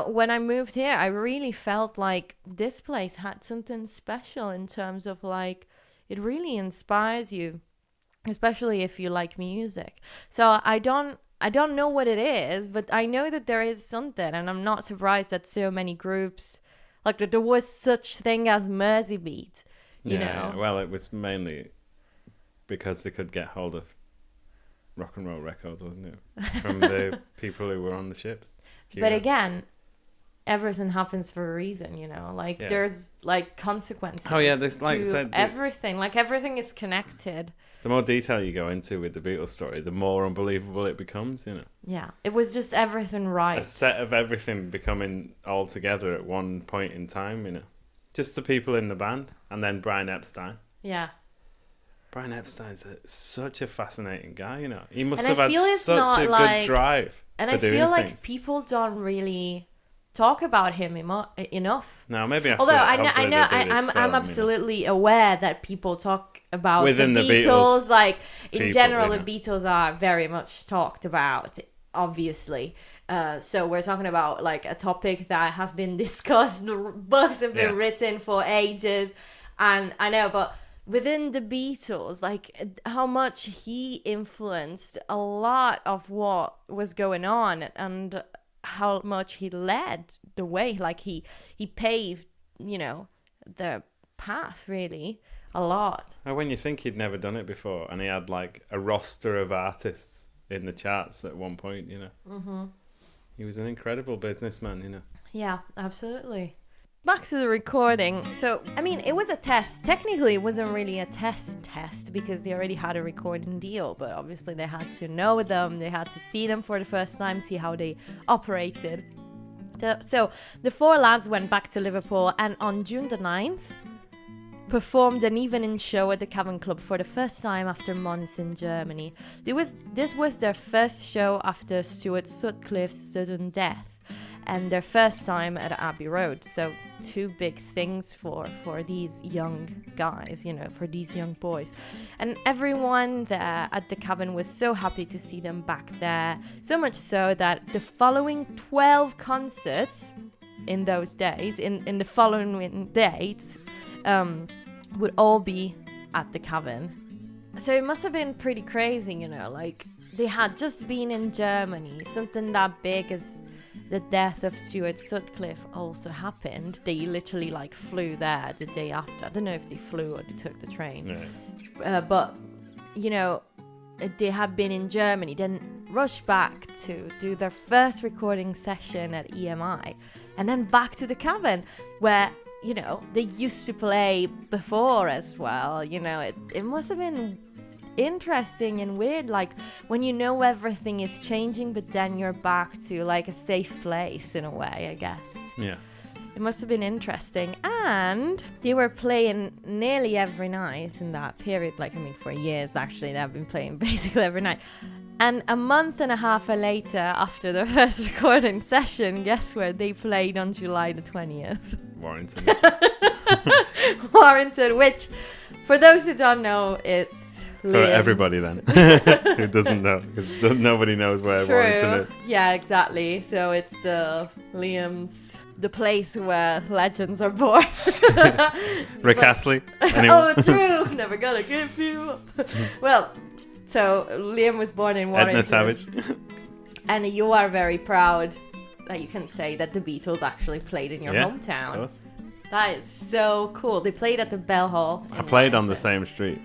When I moved here, I really felt like this place had something special in terms of like it really inspires you, especially if you like music. So I don't know what it is, but I know that there is something, and I'm not surprised that so many groups, like that there was such thing as Merseybeat. Yeah, well, it was mainly because they could get hold of rock and roll records, wasn't it? From the people who were on the ships. But again, everything happens for a reason, like Yeah. there's like consequences. Oh yeah, there's like I to said, everything. Like everything is connected. the more detail you go into with the Beatles story, the more unbelievable it becomes, Yeah, it was just everything right. A set of everything becoming all together at one point in time, Just the people in the band, and then Brian Epstein. Yeah. Brian Epstein's such a fascinating guy, He must And have I had feel it's such not a like- good drive And for I doing feel like things. people don't really talk about him enough. Now, maybe after, Although I hopefully know, they do this I'm film, absolutely aware that people talk about Within the the Beatles. Beatles Like in people, general, you the Beatles are very much talked about, obviously. So we're talking about like a topic that has been discussed. The books have been written for ages, and I know, but within the Beatles, like how much he influenced a lot of what was going on, and how much he led the way. Like he paved, the path really a lot. And when you think he'd never done it before, and he had like a roster of artists in the charts at one point, Mm-hmm. He was an incredible businessman, Yeah, absolutely. Back to the recording. So, I mean, it was a test. Technically, it wasn't really a test because they already had a recording deal, but obviously they had to know them. They had to see them for the first time, see how they operated. So the four lads went back to Liverpool, and on June the 9th, performed an evening show at the Cavern Club for the first time after months in Germany. This was their first show after Stuart Sutcliffe's sudden death, and their first time at Abbey Road. So two big things for these young guys, for these young boys. And everyone there at the Cavern was so happy to see them back there, so much so that the following 12 concerts in those days, in the following dates, would all be at the Cavern. So it must have been pretty crazy, like they had just been in Germany. Something that big as the death of Stuart Sutcliffe also happened. They literally like flew there the day after. I don't know if they flew or they took the train. Yeah. But, they had been in Germany, then rushed back to do their first recording session at EMI. and then back to the Cavern, where, you know, they used to play before as well. You know, it must have been interesting and weird, like when you know everything is changing, but then you're back to like a safe place in a way, I guess. Yeah. It must have been interesting. And they were playing nearly every night in that period. Like, I mean, for years, actually, they've been playing basically every night. And a month and a half later, after the first recording session, guess where they played on July the 20th? Warrington. Warrington, which, for those who don't know, it's For Liam's. everybody then, who doesn't know, because nobody knows where True. Warrington is. Yeah, exactly. So it's Liam's, the place where legends are born. Rick Astley. Oh, true. Never gonna give you up. Well, so Liam was born in Warrington. Edna Savage. And you are very proud that you can say that the Beatles actually played in your hometown. Of course. That is so cool. They played at the Bell Hall. I played on the same street.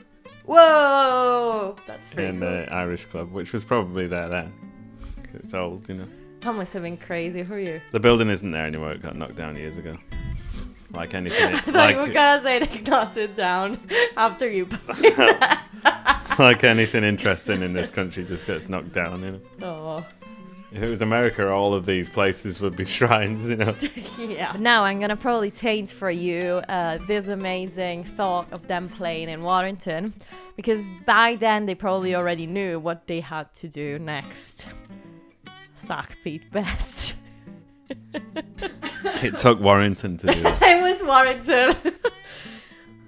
Whoa! That's pretty in cool. the Irish club, which was probably there then. 'Cause it's old, you know. That must have been crazy for you. The building isn't there anymore. It got knocked down years ago. Like anything. Like, you were gonna say they knocked it down after you played that. Like anything interesting in this country just gets knocked down, you know. Oh. If it was America, all of these places would be shrines, you know. Yeah. Now I'm gonna probably change for you this amazing thought of them playing in Warrington, because by then they probably already knew what they had to do next. Sack Pete Best. It took Warrington to do that. It was Warrington.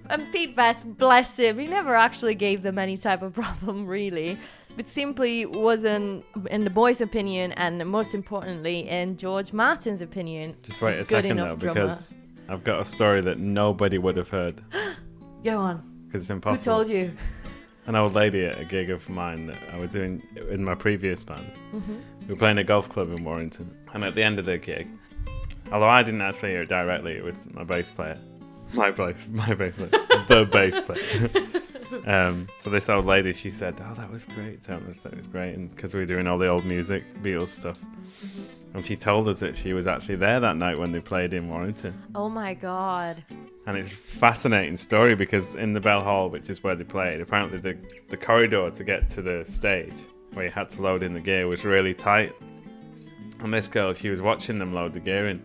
And Pete Best, bless him, he never actually gave them any type of problem, really. But simply wasn't, in the boys' opinion, and most importantly, in George Martin's opinion, Just wait a good second though, enough drummer. because I've got a story that nobody would have heard. Go on. Because it's Who impossible. told you? An old lady at a gig of mine that I was doing in my previous band. Mm-hmm. We were playing a golf club in Warrington. And at the end of the gig, although I didn't actually hear it directly, it was my bass player. My bass player. The bass player. So this old lady, she said, "Oh, that was great, Thomas, that was great." And because we were doing all the old music, Beatles stuff. And she told us that she was actually there that night when they played in Warrington. Oh my God. And it's a fascinating story because in the Bell Hall, which is where they played, apparently the corridor to get to the stage where you had to load in the gear was really tight. And this girl, she was watching them load the gear in.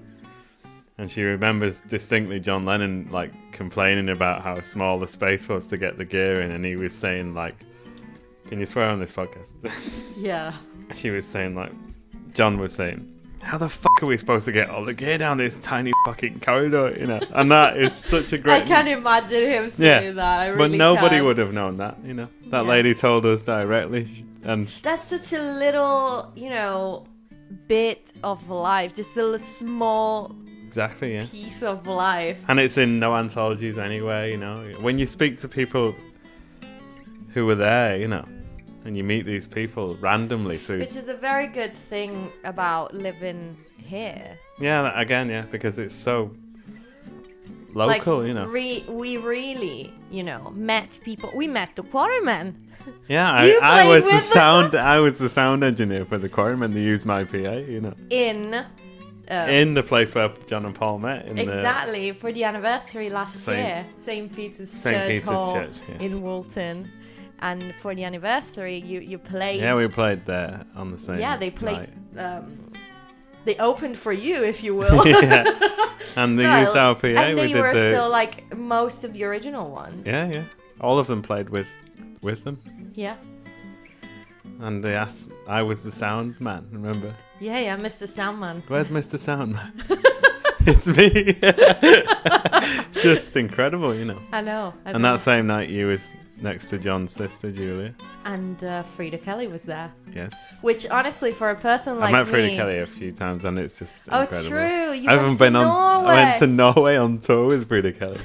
And she remembers distinctly John Lennon like complaining about how small the space was to get the gear in, and he was saying like, "Can you swear on this podcast?" Yeah. She was saying like, John was saying, "How the fuck are we supposed to get all the gear down this tiny fucking corridor?" You know, and that is such a great. I can imagine him saying that. I really but nobody can. would have known that. You know, that Yeah. lady told us directly, and That's such a little, you know, bit of life, just a small exactly, yeah. piece of life. And it's in no anthologies anyway, you know. When you speak to people who were there, you know, and you meet these people randomly through... Which is a very good thing about living here. Yeah, again, yeah, because it's so local, like, you know. We really, you know, met people. We met the Quarrymen. Yeah, You I played was the with sound. I was the sound engineer for the Quarrymen. They used my PA, you know, in the place where John and Paul met. Exactly, for the anniversary last year. St. Peter's Church Hall in Woolton. And for the anniversary, you played... Yeah, we played there on the same Yeah, they played... night. They opened for you, if you will. Yeah. And they used our PA. And they we did were still like most of the original ones. Yeah, yeah. All of them played with them. Yeah. And they asked... I was the sound man, remember? Yeah, Mr. Soundman. Where's Mr. Soundman? It's me. Just incredible, you know. I know. And that same night you was next to John's sister, Julia. And Frida Kelly was there. Yes. Which, honestly, for a person like I met me... Frida Kelly a few times and it's just incredible. Oh, true. You I went to Norway. I went to Norway on tour with Frida Kelly.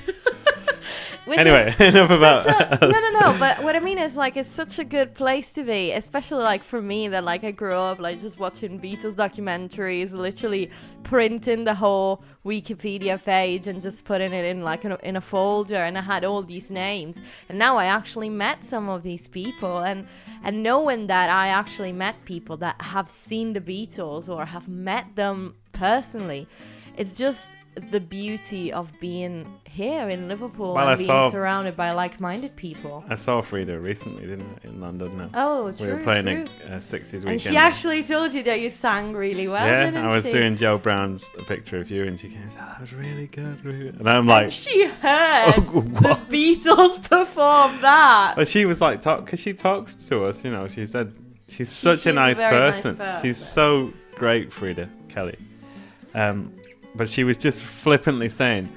Which Anyway, enough about us. No, but what I mean is, like, it's such a good place to be, especially, like, for me, that, like, I grew up, like, just watching Beatles documentaries, literally printing the whole Wikipedia page and just putting it in, like, in a folder, and I had all these names, and now I actually met some of these people, and knowing that I actually met people that have seen the Beatles or have met them personally, it's just the beauty of being here in Liverpool Well, and being surrounded by like-minded people. I saw Frida recently, didn't I, in London? No. Oh, true. We were playing true. a 60s weekend. And she actually told you that you sang really well. Yeah, didn't I was she? doing Joe Brown's A Picture of You, and she goes, "Oh, that was really good, really good." And I'm like, And she heard what? the Beatles perform that. But she was like, because she talks to us, you know. She said she's such a nice very nice person. person. She's so great, Frida Kelly. But she was just flippantly saying,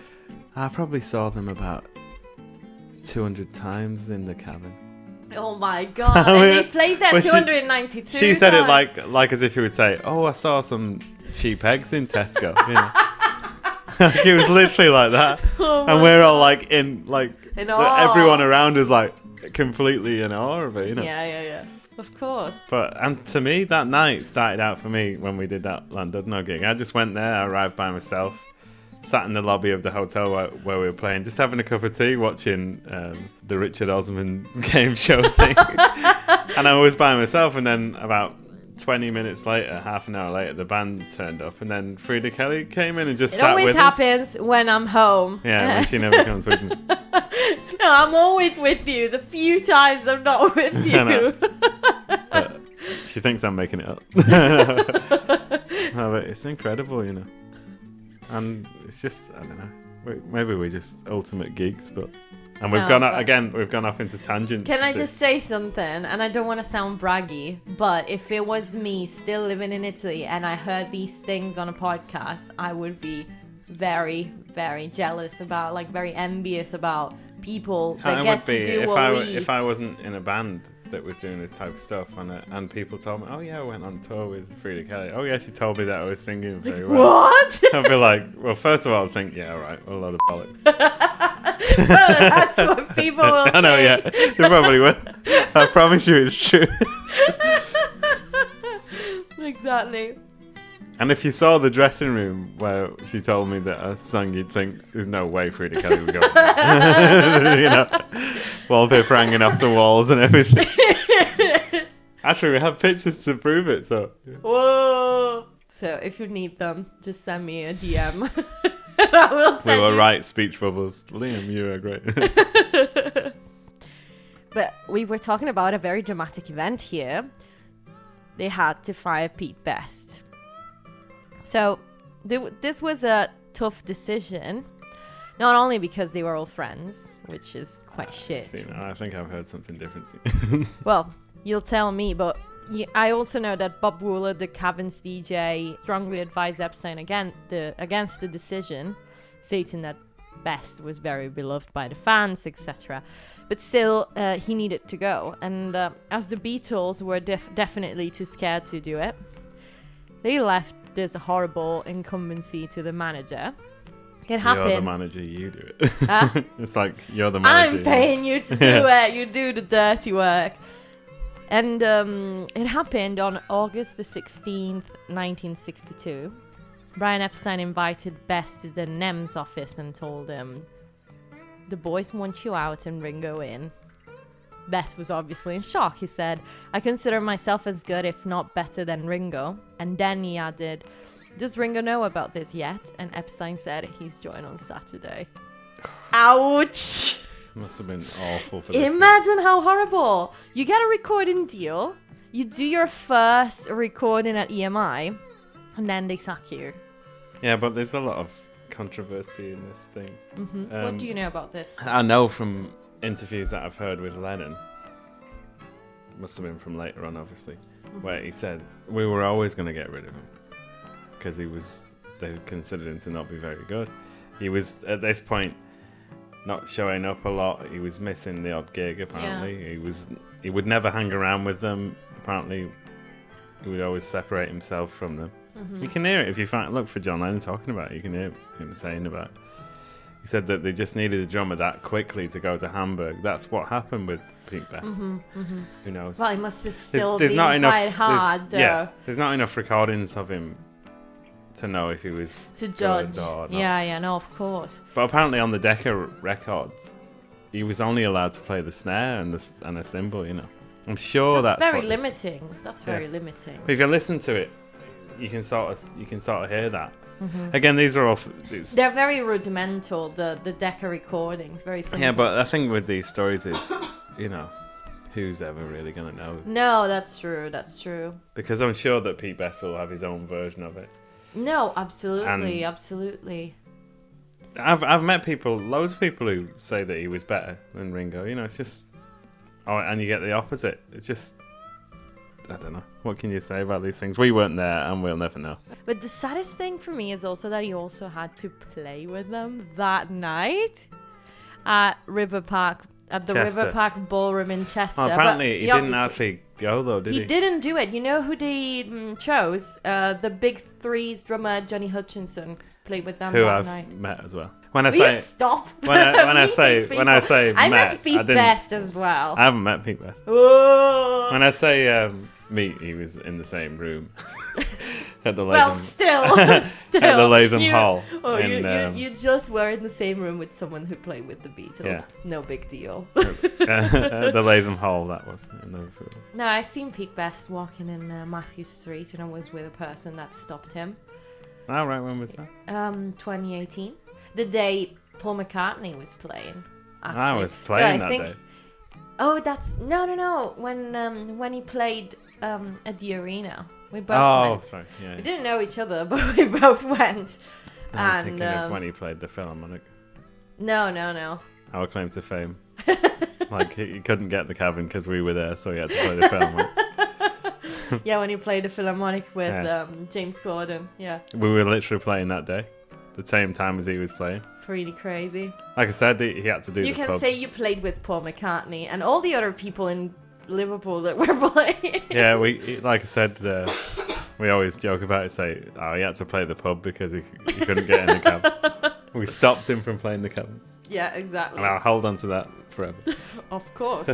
"I probably saw them about 200 times in the Cavern." Oh my god! And they played that 292 She said it times. like as if you would say, "Oh, I saw some cheap eggs in Tesco." You know? Like, it was literally like that. Oh And we're all like in awe. everyone around is like completely in awe of it, you know. Yeah. Of course. And to me, that night started out for me when we did that Llandudno gig. I just went there, I arrived by myself, sat in the lobby of the hotel where we were playing, just having a cup of tea, watching the Richard Osman game show thing. And I was by myself, and then about 20 minutes later, half an hour later, the band turned up, and then Frida Kelly came in and just sat with us. It always happens when I'm home. Yeah, when she never comes with me. No, I'm always with you. The few times I'm not with you. But she thinks I'm making it up. No, but it's incredible, you know. And it's just, I don't know. Maybe we're just ultimate geeks, but... And we've gone off into tangents. Can I just say something? And I don't want to sound braggy, but if it was me still living in Italy and I heard these things on a podcast, I would be very, very jealous about, like, very envious about people that get to do what we... If I wasn't in a band that was doing this type of stuff, and people told me, "Oh yeah, I went on tour with Frida Kelly. Oh yeah, she told me that I was singing very well." What? I'd be like, well, first of all, I'd think, yeah, all right, a lot of bollocks. Well, that's what people will I know, say. yeah, they probably will. I promise you, it's true. Exactly. And if you saw the dressing room where she told me that I sang, you'd think, there's no way Frida Kelly would go. You know, wallpaper hanging off the walls and everything. Actually, we have pictures to prove it, so... Whoa! So, if you need them, just send me a DM. I will send We will you. write speech bubbles. Liam, you are great. But we were talking about a very dramatic event here. They had to fire Pete Best. So, this was a tough decision. Not only because they were all friends, which is quite shit. See, no, I think I've heard something different. Well, you'll tell me, but I also know that Bob Wooler, the Cavern's DJ, strongly advised Epstein against the decision, stating that Best was very beloved by the fans, etc. But still, he needed to go. And as the Beatles were definitely too scared to do it, they left this horrible incumbency to the manager. It happened. You're the manager, you do it. It's like, you're the manager. I'm paying you to do it. You do the dirty work. And it happened on August the 16th, 1962. Brian Epstein invited Best to the NEMS office and told him, "The boys want you out and Ringo in." Best was obviously in shock. He said, "I consider myself as good, if not better than Ringo." And then he added, "Does Ringo know about this yet?" And Epstein said, "He's joined on Saturday." Ouch! Must have been awful for this. Imagine how horrible. You get a recording deal, you do your first recording at EMI, and then they sack you. Yeah, but there's a lot of controversy in this thing. Mm-hmm. What do you know about this? I know from interviews that I've heard with Lennon, must have been from later on, obviously, where he said, we were always going to get rid of him because they considered him to not be very good. He was, at this point, not showing up a lot. He was missing the odd gig, apparently. Yeah. He would never hang around with them. Apparently, he would always separate himself from them. Mm-hmm. You can hear it if you look for John Lennon talking about it. You can hear him saying about it. He said that they just needed a drummer that quickly to go to Hamburg. That's what happened with Pete Best. Mm-hmm, mm-hmm. Who knows? Well, it must have still been quite hard. There's not enough recordings of him to know if he was to judge. Or not. Yeah, no, of course. But apparently on the Decca records, he was only allowed to play the snare and a cymbal. You know, I'm sure that's very limiting. That's very limiting. But if you listen to it, you can sort of hear that. Again, these are all... They're very rudimental, the Decca recordings, very simple. Yeah, but I think with these stories is, who's ever really going to know? No, that's true. Because I'm sure that Pete Best will have his own version of it. No, absolutely, And absolutely. I've met loads of people who say that he was better than Ringo. It's just... Oh, and you get the opposite. It's just... I don't know. What can you say about these things? We weren't there and we'll never know. But the saddest thing for me is also that he also had to play with them that night at the River Park Ballroom in Chester. Oh, apparently he didn't actually go though, did he? He didn't do it. You know who they chose? The Big Three's drummer Johnny Hutchinson played with them who that I've night. met as well. When I say stop. when I say I met Pete Best as well. I haven't met Pete Best. Whoa. When I say meet, he was in the same room at the Latham. Well, still, at the Latham Hall. You just were in the same room with someone who played with the Beatles. Yeah. No big deal. At the Latham Hall, that was in Liverpool. No, I seen Pete Best walking in Matthew Street, and I was with a person that stopped him. Oh, right, when was that? 2018. The day Paul McCartney was playing. Actually. I was playing so that day. Oh, that's... No. When he played at the arena. We both went. Sorry. Yeah. We didn't know each other, but we both went. I'm thinking of when he played the Philharmonic. No. Our claim to fame. Like, he couldn't get the Cavern because we were there, so he had to play the Philharmonic. Yeah, when he played the Philharmonic with James Corden. Yeah. We were literally playing that day. The same time as he was playing. Pretty crazy. Like I said, he had to do You the can pub. say you played with Paul McCartney and all the other people in Liverpool that were playing. Yeah, like I said, we always joke about it, say, he had to play the pub because he couldn't get in the cab. We stopped him from playing the cab. Yeah, exactly. And I'll hold on to that forever. Of course.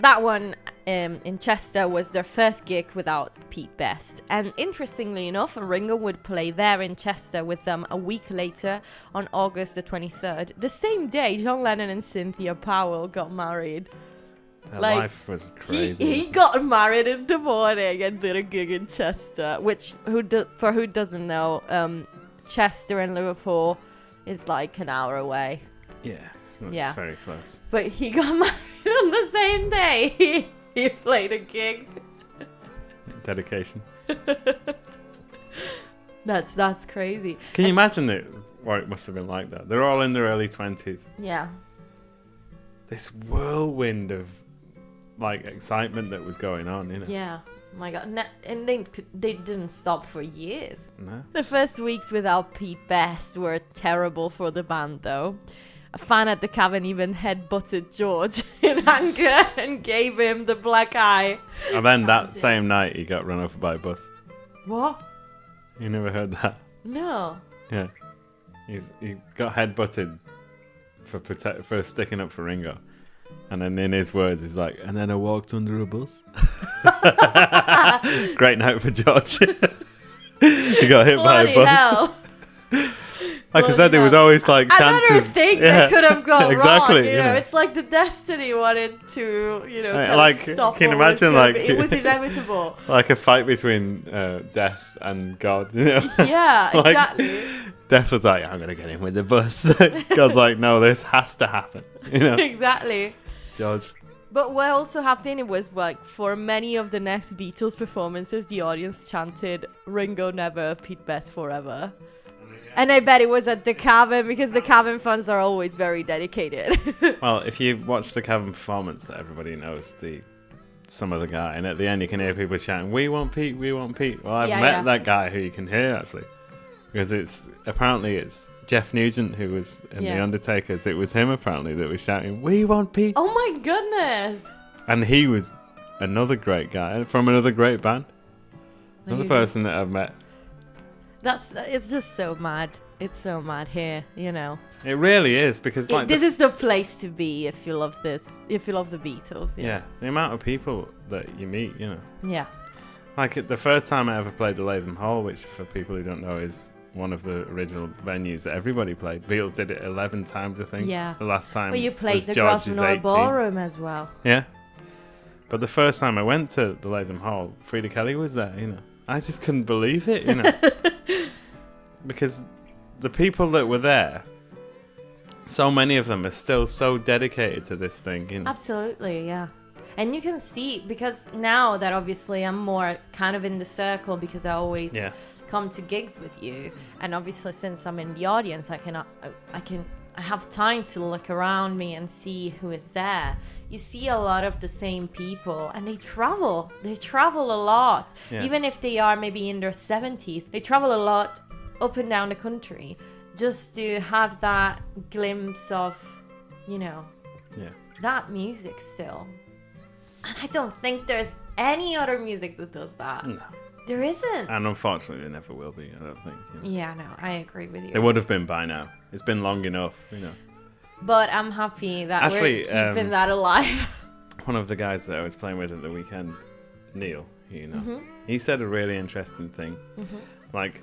That one in Chester was their first gig without Pete Best. And interestingly enough, Ringo would play there in Chester with them a week later on August the 23rd. The same day John Lennon and Cynthia Powell got married. Their life was crazy. He got married in the morning and did a gig in Chester, which, for who doesn't know, Chester and Liverpool is like an hour away. Yeah, very close. But he got married on the same day. He played a gig. Dedication. That's crazy. Can you imagine what it must have been like that? They're all in their early 20s. Yeah. This whirlwind of excitement that was going on, Yeah. Oh my God. And they didn't stop for years. No. The first weeks without Pete Best were terrible for the band, though. A fan at the Cavern even headbutted George in anger and gave him the black eye. And then that same night, he got run over by a bus. What? You never heard that? No. Yeah. He got headbutted for sticking up for Ringo. And then in his words, he's like, and then I walked under a bus. Great night for George. He got hit by a bus. Hell. Like I said, there was always chances. Another thing that could have gone exactly, wrong. It's like the destiny wanted to, stop. Can you imagine, it was inevitable. Like a fight between death and God. Yeah, exactly. Death was like, I'm gonna get him with the bus. God's like, no, this has to happen. Exactly. George. But what also happened, it was for many of the next Beatles performances, the audience chanted Ringo never, Pete Best forever. And I bet it was at the Cavern because the Cavern fans are always very dedicated. Well, if you watch the Cavern performance, everybody knows some of the guy, and at the end you can hear people shouting, "We want Pete, we want Pete." Well, I've met that guy who you can hear actually, because it's Jeff Nugent who was in The Undertakers. It was him apparently that was shouting, "We want Pete." Oh my goodness! And he was another great guy from another great band. Another person that I've met. It's just so mad. It's so mad here, It really is, because this is the place to be if you love this. If you love the Beatles. Yeah, the amount of people that you meet, Yeah. Like the first time I ever played the Latham Hall, which for people who don't know is one of the original venues that everybody played. Beatles did it 11 times, I think. Yeah. The last time. Well, you played was the George's Grosvenor 18. Ballroom as well. Yeah. But the first time I went to the Latham Hall, Frida Kelly was there, I just couldn't believe it, because the people that were there, so many of them are still so dedicated to this thing. You know? Absolutely, yeah. And you can see, because now that obviously I'm more kind of in the circle, because I always come to gigs with you, and obviously since I'm in the audience, I have time to look around me and see who is there. You see a lot of the same people, and they travel a lot. Even if they are maybe in their 70s, they travel a lot up and down the country just to have that glimpse of, that music still. And I don't think there's any other music that does that. No. There isn't. And unfortunately, there never will be, I don't think. Yeah, no, I agree with you. There would have been by now. It's been long enough, But I'm happy that we're keeping that alive. One of the guys that I was playing with at the weekend, Neil, he said a really interesting thing. Like,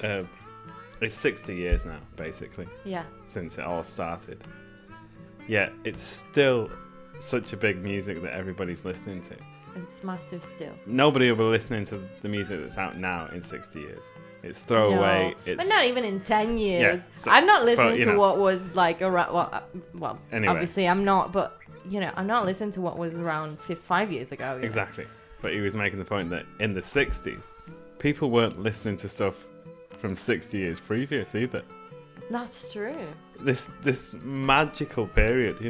it's 60 years now, basically. Yeah. Since it all started. Yet, it's still such a big music that everybody's listening to. It's massive still. Nobody will be listening to the music that's out now in 60 years. It's throwaway. No. But not even in 10 years. Yeah, so, I'm not listening to what was like around. Well, anyway. Obviously I'm not, but I'm not listening to what was around 5 years ago. Exactly. But he was making the point that in the 60s, people weren't listening to stuff from 60 years previous either. That's true. This magical period,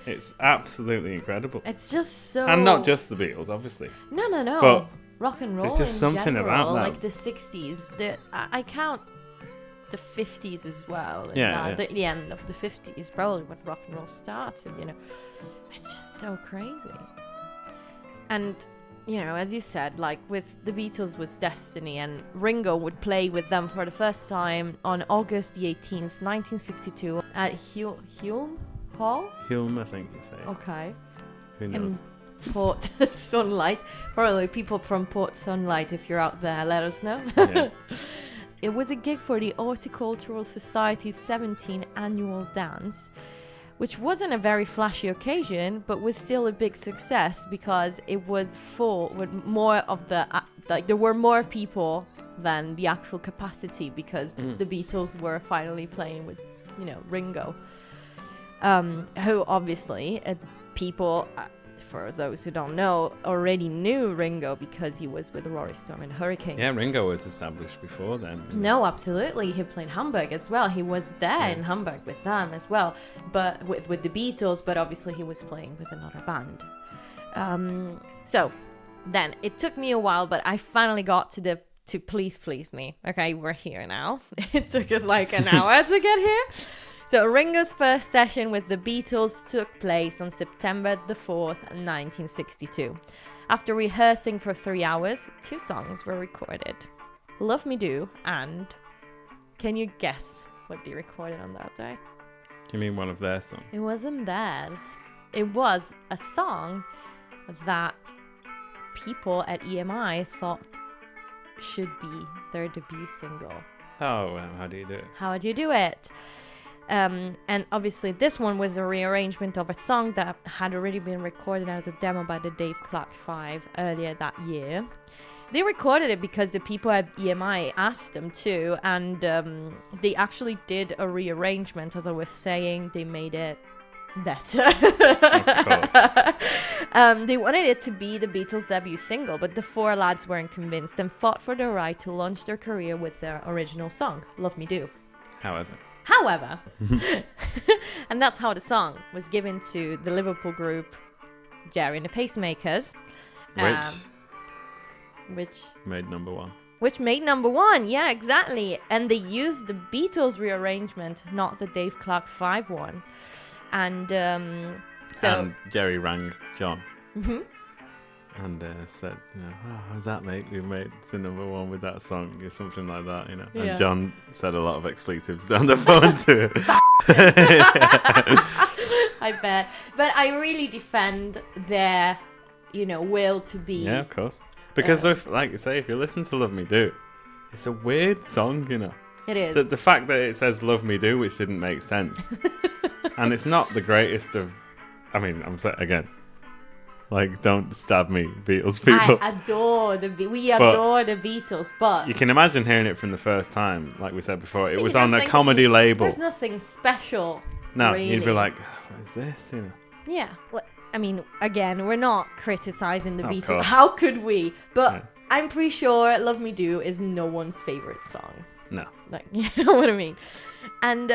It's absolutely incredible. It's just so... And not just the Beatles, obviously. No. But rock and roll there's just something general, about that. Like the 60s. I count the 50s as well. The end of the 50s, probably when rock and roll started, It's just so crazy. And, as you said, like with the Beatles was Destiny, and Ringo would play with them for the first time on August the 18th, 1962 at Hulme Hall? Hulme, I think you say. Okay. Who knows? In Port Sunlight. Probably people from Port Sunlight, if you're out there, let us know. Yeah. It was a gig for the Horticultural Society's 17th annual dance, which wasn't a very flashy occasion, but was still a big success because it was full with more of the... there were more people than the actual capacity because the Beatles were finally playing with, Ringo. Who obviously people, for those who don't know, already knew Ringo because he was with Rory Storm and Hurricane. Yeah, Ringo was established before then. No, absolutely. He played Hamburg as well. He was there in Hamburg with them as well, but with the Beatles, but obviously he was playing with another band. So then it took me a while, but I finally got to Please Please Me. Okay, we're here now. It took us like an hour to get here. So Ringo's first session with the Beatles took place on September the 4th, 1962. After rehearsing for 3 hours, 2 songs were recorded. Love Me Do and... Can you guess what they recorded on that day? Do you mean one of their songs? It wasn't theirs. It was a song that people at EMI thought should be their debut single. Oh, how do you do it? How do you do it? And obviously this one was a rearrangement of a song that had already been recorded as a demo by the Dave Clark 5 earlier that year. They recorded it because the people at EMI asked them to, and they actually did a rearrangement. As I was saying, they made it better. Of course. They wanted it to be the Beatles' debut single, but the 4 lads weren't convinced and fought for the right to launch their career with their original song, Love Me Do. However, and that's how the song was given to the Liverpool group Jerry and the Pacemakers. Which made number 1. Which made number 1, yeah, exactly. And they used the Beatles rearrangement, not the Dave Clark 5 one. And and Jerry rang John. Mm-hmm. And said, how's that, mate? We've made the number 1 with that song, or something like that, Yeah. And John said a lot of expletives down the phone too. I bet. But I really defend their, will to be. Yeah, of course. Because, like you say, if you listen to Love Me Do, it's a weird song, It is. The fact that it says Love Me Do, which didn't make sense. And it's not the greatest of... I mean, again... Like, don't stab me, Beatles people. I adore we adore the Beatles, but you can imagine hearing it from the first time, like we said before. It was you on a think comedy label. There's nothing special. No, really. you'd be like, what is this? You know. Yeah. Well, I mean, again, we're not criticizing the Of Beatles. course. How could we? But Yeah. I'm pretty sure Love Me Do is no one's favorite song. No. Like, you know what I mean? And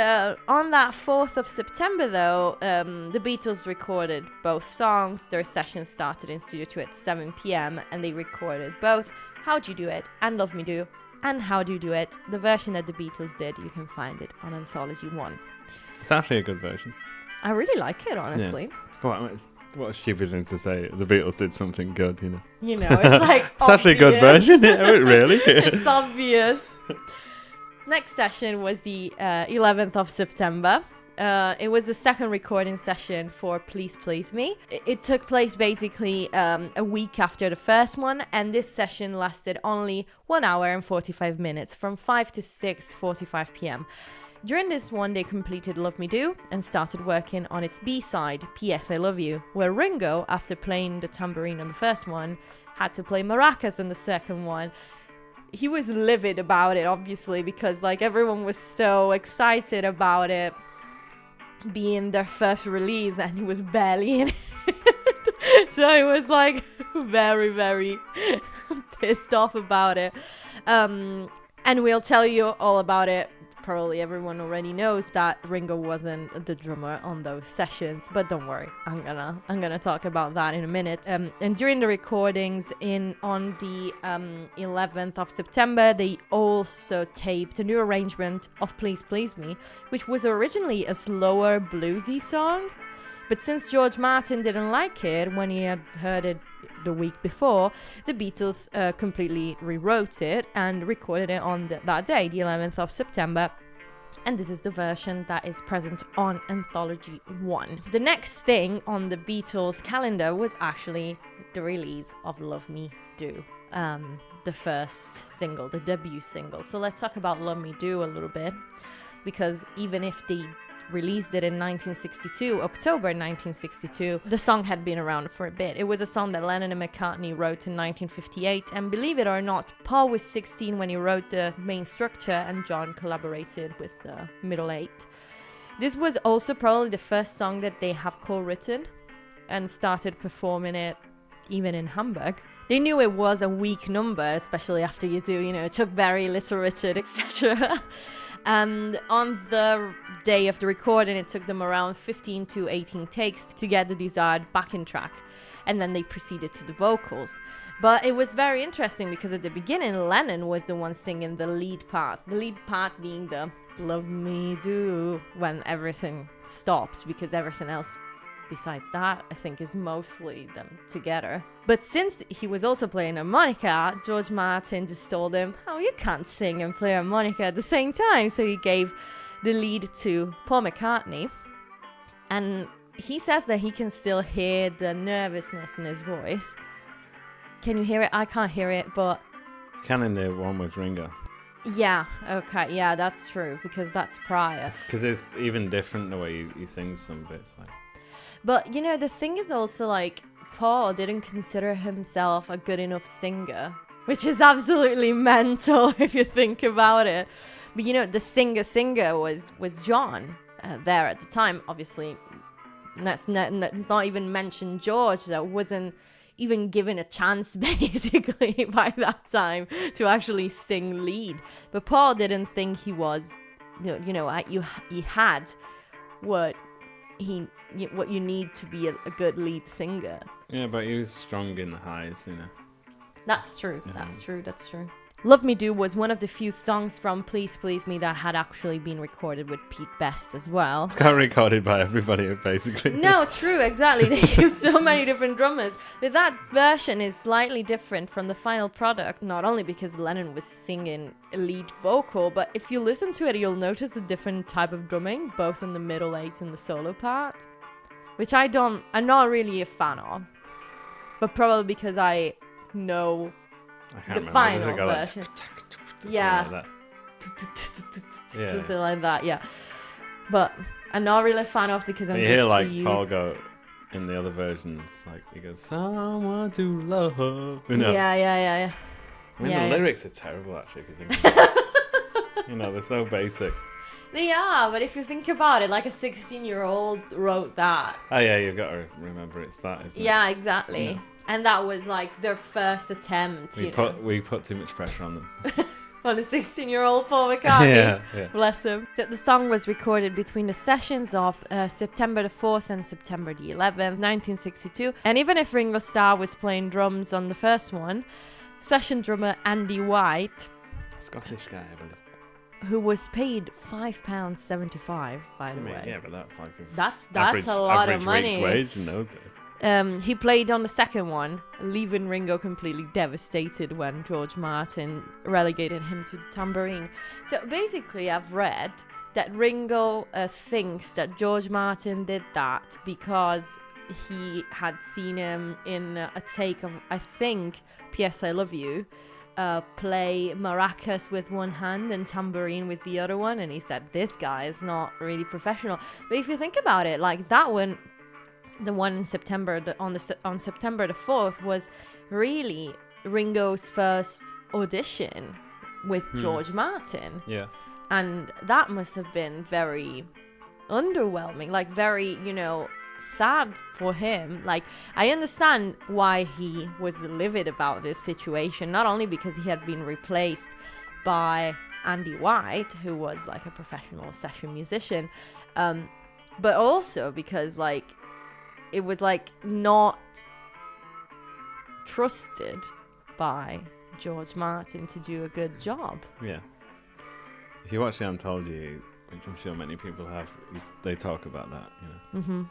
on that 4th of September, though, the Beatles recorded both songs. Their session started in Studio 2 at 7 p.m. and they recorded both How'd You Do It and Love Me Do and How Do You Do It. The version that the Beatles did, you can find it on Anthology 1. It's actually a good version. I really like it, honestly. Yeah. What a stupid thing to say. The Beatles did something good, you know. You know, it's like It's actually a good version. Really? It's obvious. Next session was the 11th of September. It was the second recording session for Please Please Me. It took place basically a week after the first one, and this session lasted only 1 hour and 45 minutes from 5 to 6:45 p.m. During this one, they completed Love Me Do and started working on its B-side, P.S. I Love You, where Ringo, after playing the tambourine on the first one, had to play maracas on the second one. He was livid about it, obviously, because like everyone was so excited about it being their first release, and he was barely in it. So he was like very, very pissed off about it. And we'll tell you all about it. Probably everyone already knows that Ringo wasn't the drummer on those sessions, but don't worry, I'm gonna talk about that in a minute. And during the recordings on the 11th of September, they also taped a new arrangement of Please Please Me, which was originally a slower bluesy song, but since George Martin didn't like it when he had heard it the week before, the Beatles completely rewrote it and recorded it on that day, the 11th of September. And this is the version that is present on Anthology 1. The next thing on the Beatles calendar was actually the release of Love Me Do, the first single, the debut single. So let's talk about Love Me Do a little bit, because even if they released it in 1962, October 1962, the song had been around for a bit. It was a song that Lennon and McCartney wrote in 1958, and believe it or not, Paul was 16 when he wrote the main structure, and John collaborated with the middle eight. This was also probably the first song that they have co-written and started performing it even in Hamburg. They knew it was a weak number, especially after you do, you know, Chuck Berry, Little Richard, etc. And on the day of the recording, it took them around 15 to 18 takes to get the desired backing track. And then they proceeded to the vocals. But it was very interesting because at the beginning, Lennon was the one singing the lead part. The lead part being the Love Me Do, when everything stops, because everything else besides that, I think, is mostly them together. But since he was also playing harmonica, George Martin just told him, oh, you can't sing and play harmonica at the same time. So he gave the lead to Paul McCartney. And he says that he can still hear the nervousness in his voice. Can you hear it? I can't hear it, but... Can in the one with Ringo. Yeah, okay, yeah, that's true, because that's prior. Because it's even different the way he sings some bits. Like. But, you know, the thing is also, like, Paul didn't consider himself a good enough singer, which is absolutely mental if you think about it. But, you know, the singer was John there at the time. Obviously, let's not even mention George, that wasn't even given a chance, basically, by that time to actually sing lead. But Paul didn't think he was, he had what you need to be a good lead singer. Yeah, but he was strong in the highs, you know. That's true. That's true. Love Me Do was one of the few songs from Please Please Me that had actually been recorded with Pete Best as well. It's got recorded by everybody, basically. No, true, exactly. They use so many different drummers. But that version is slightly different from the final product, not only because Lennon was singing a lead vocal, but if you listen to it, you'll notice a different type of drumming, both in the middle eights and the solo part, which I'm not really a fan of. But probably because I know... I can't the remember. final version. Yeah. Like something like that, yeah. But I'm not really a fan of because I'm you just hear like used... Paul go in the other versions, like he goes, "Someone to love." You know? Yeah. I mean, the lyrics are terrible, actually, if you think about it. You know, they're so basic. They are, but if you think about it, like a 16-year-old wrote that. Oh, yeah, you've got to remember it's that, isn't it? Yeah, exactly. Yeah. And that was like their first attempt. We put too much pressure on them. On a 16-year-old Paul McCartney. Yeah. Bless him. So the song was recorded between the sessions of September the 4th and September the 11th, 1962. And even if Ringo Starr was playing drums on the first one, session drummer Andy White, Scottish guy, I believe. who was paid £5.75, by the way. Yeah, but that's like That's a lot of money. Average wage in those days. He played on the second one, leaving Ringo completely devastated when George Martin relegated him to the tambourine. So basically, I've read that Ringo thinks that George Martin did that because he had seen him in a take of, I think, P.S. I Love You, play maracas with one hand and tambourine with the other one, and he said, this guy is not really professional. But if you think about it, like that one, the one in September, on September the 4th, was really Ringo's first audition with George Martin. Yeah. And that must have been very underwhelming, like very, sad for him. Like, I understand why he was livid about this situation, not only because he had been replaced by Andy White, who was like a professional session musician, but also because like it was like not trusted by George Martin to do a good job. Yeah. If you watch the Anthology, which I'm sure many people have, they talk about that, Mm-hmm.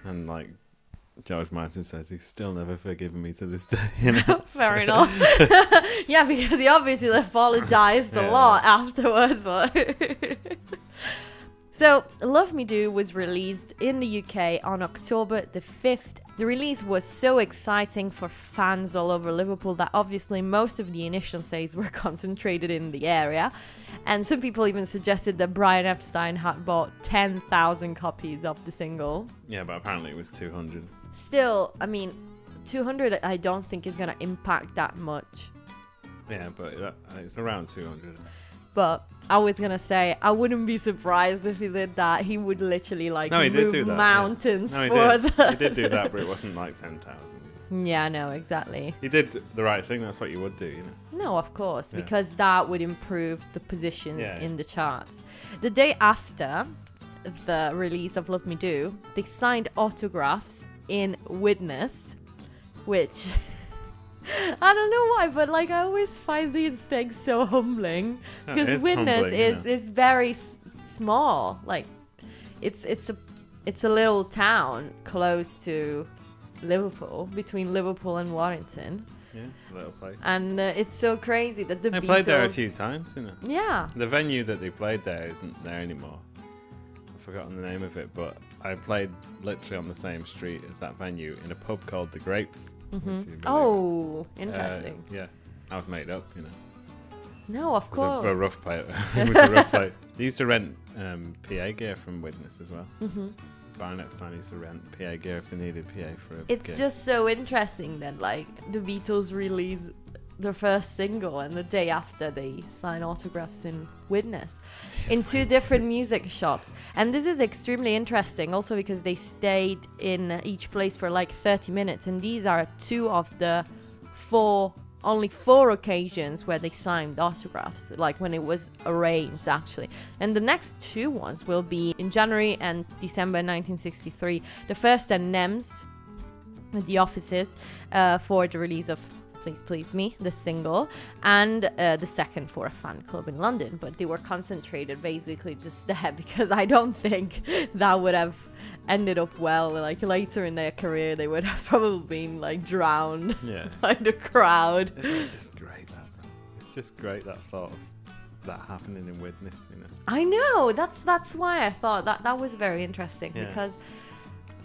And like George Martin says, he's still never forgiven me to this day. Fair enough. Yeah, because he obviously apologized a lot afterwards. But so, Love Me Do was released in the UK on October the 5th. The release was so exciting for fans all over Liverpool that obviously most of the initial sales were concentrated in the area. And some people even suggested that Brian Epstein had bought 10,000 copies of the single. Yeah, but apparently it was 200. Still, I mean, 200 I don't think is going to impact that much. Yeah, but it's around 200. But I was going to say, I wouldn't be surprised if he did that. He would literally move mountains He did do that, but it wasn't like 10,000. Yeah, no, exactly. He did the right thing. That's what you would do, No, of course, because that would improve the position in the charts. The day after the release of Love Me Do, they signed autographs in Witness, which I don't know why, but I always find these things so humbling, because Witness is very small. Like it's a little town close to Liverpool, between Liverpool and Warrington. Yeah, it's a little place. And it's so crazy that the Beatles... played there a few times, Yeah. The venue that they played there isn't there anymore. I've forgotten the name of it, but I played literally on the same street as that venue in a pub called The Grapes. Mm-hmm. Oh, interesting. Yeah, I was made up, No, of course. It was a rough play. It was a rough play. They used to rent PA gear from Witness as well. Mm-hmm. Brian Epstein used to rent PA gear if they needed PA for a It's gig. just so interesting that the Beatles release their first single and the day after they sign autographs in Witness in two different music shops. And this is extremely interesting also because they stayed in each place for 30 minutes, and these are two of the only four occasions where they signed autographs, when it was arranged actually. And the next two ones will be in January and December 1963. The first at NEMS at the offices for the release of Please Please Me, the single, and the second for a fan club in London. But they were concentrated basically just there because I don't think that would have ended up well. Later in their career, they would have probably been drowned by the crowd. Isn't it just great that though? It's just great that thought of that happening in Witness, I know. That's why I thought that was very interesting because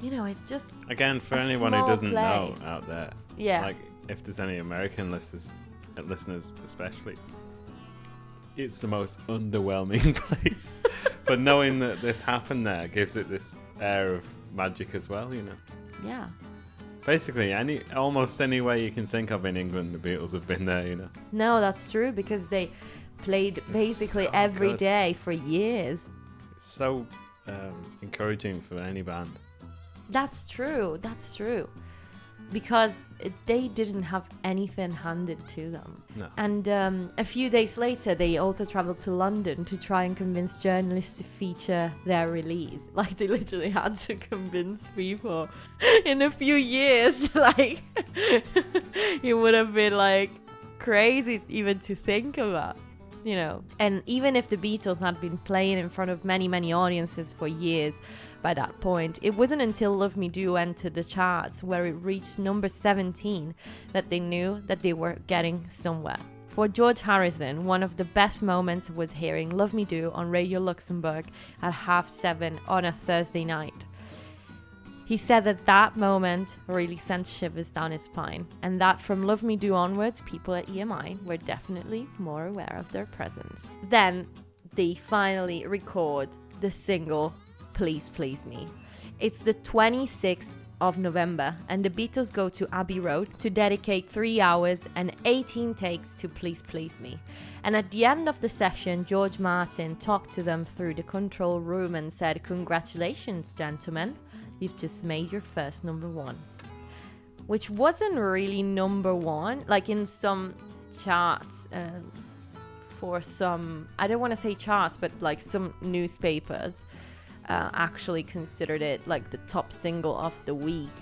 it's just again for anyone who doesn't know out there. Yeah. If there's any American listeners especially, it's the most underwhelming place. But knowing that this happened there gives it this air of magic as well, Yeah. Basically, almost any way you can think of in England, the Beatles have been there, you know. No, that's true, because they played basically so every good. day for years. It's so encouraging for any band. That's true. Because they didn't have anything handed to them. No. And a few days later, they also traveled to London to try and convince journalists to feature their release. Like, they literally had to convince people in a few years. Like, it would have been, like, crazy even to think about, you know. And even if the Beatles had been playing in front of many, many audiences for years, by that point, it wasn't until Love Me Do entered the charts, where it reached number 17, that they knew that they were getting somewhere. For George Harrison, one of the best moments was hearing Love Me Do on Radio Luxembourg at 7:30 on a Thursday night. He said that moment really sent shivers down his spine, and that from Love Me Do onwards, people at EMI were definitely more aware of their presence. Then they finally record the single Please Please Me. It's the 26th of November, and the Beatles go to Abbey Road to dedicate 3 hours and 18 takes to Please Please Me. And at the end of the session, George Martin talked to them through the control room and said, "Congratulations, gentlemen, you've just made your first number one." Which wasn't really number one, like in some charts, for some, I don't want to say charts, but like some newspapers actually considered it like the top single of the week.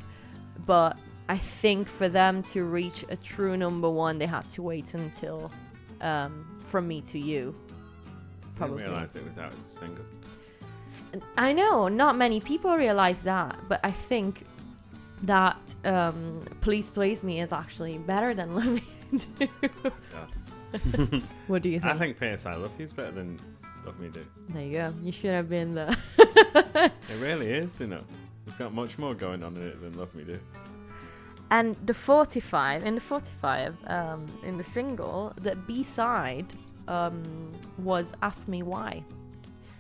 But I think for them to reach a true number one, they had to wait until From Me to You. Probably. I didn't realise it was out as a single. I know, not many people realize that, but I think that Please Please Me is actually better than Love Me Do. God. What do you think? I think P.S. I Love You is better than Love Me Do. There you go. You should have been the... It really is, you know. It's got much more going on in it than Love Me Do. And in the 45, in the single, the B-side was Ask Me Why.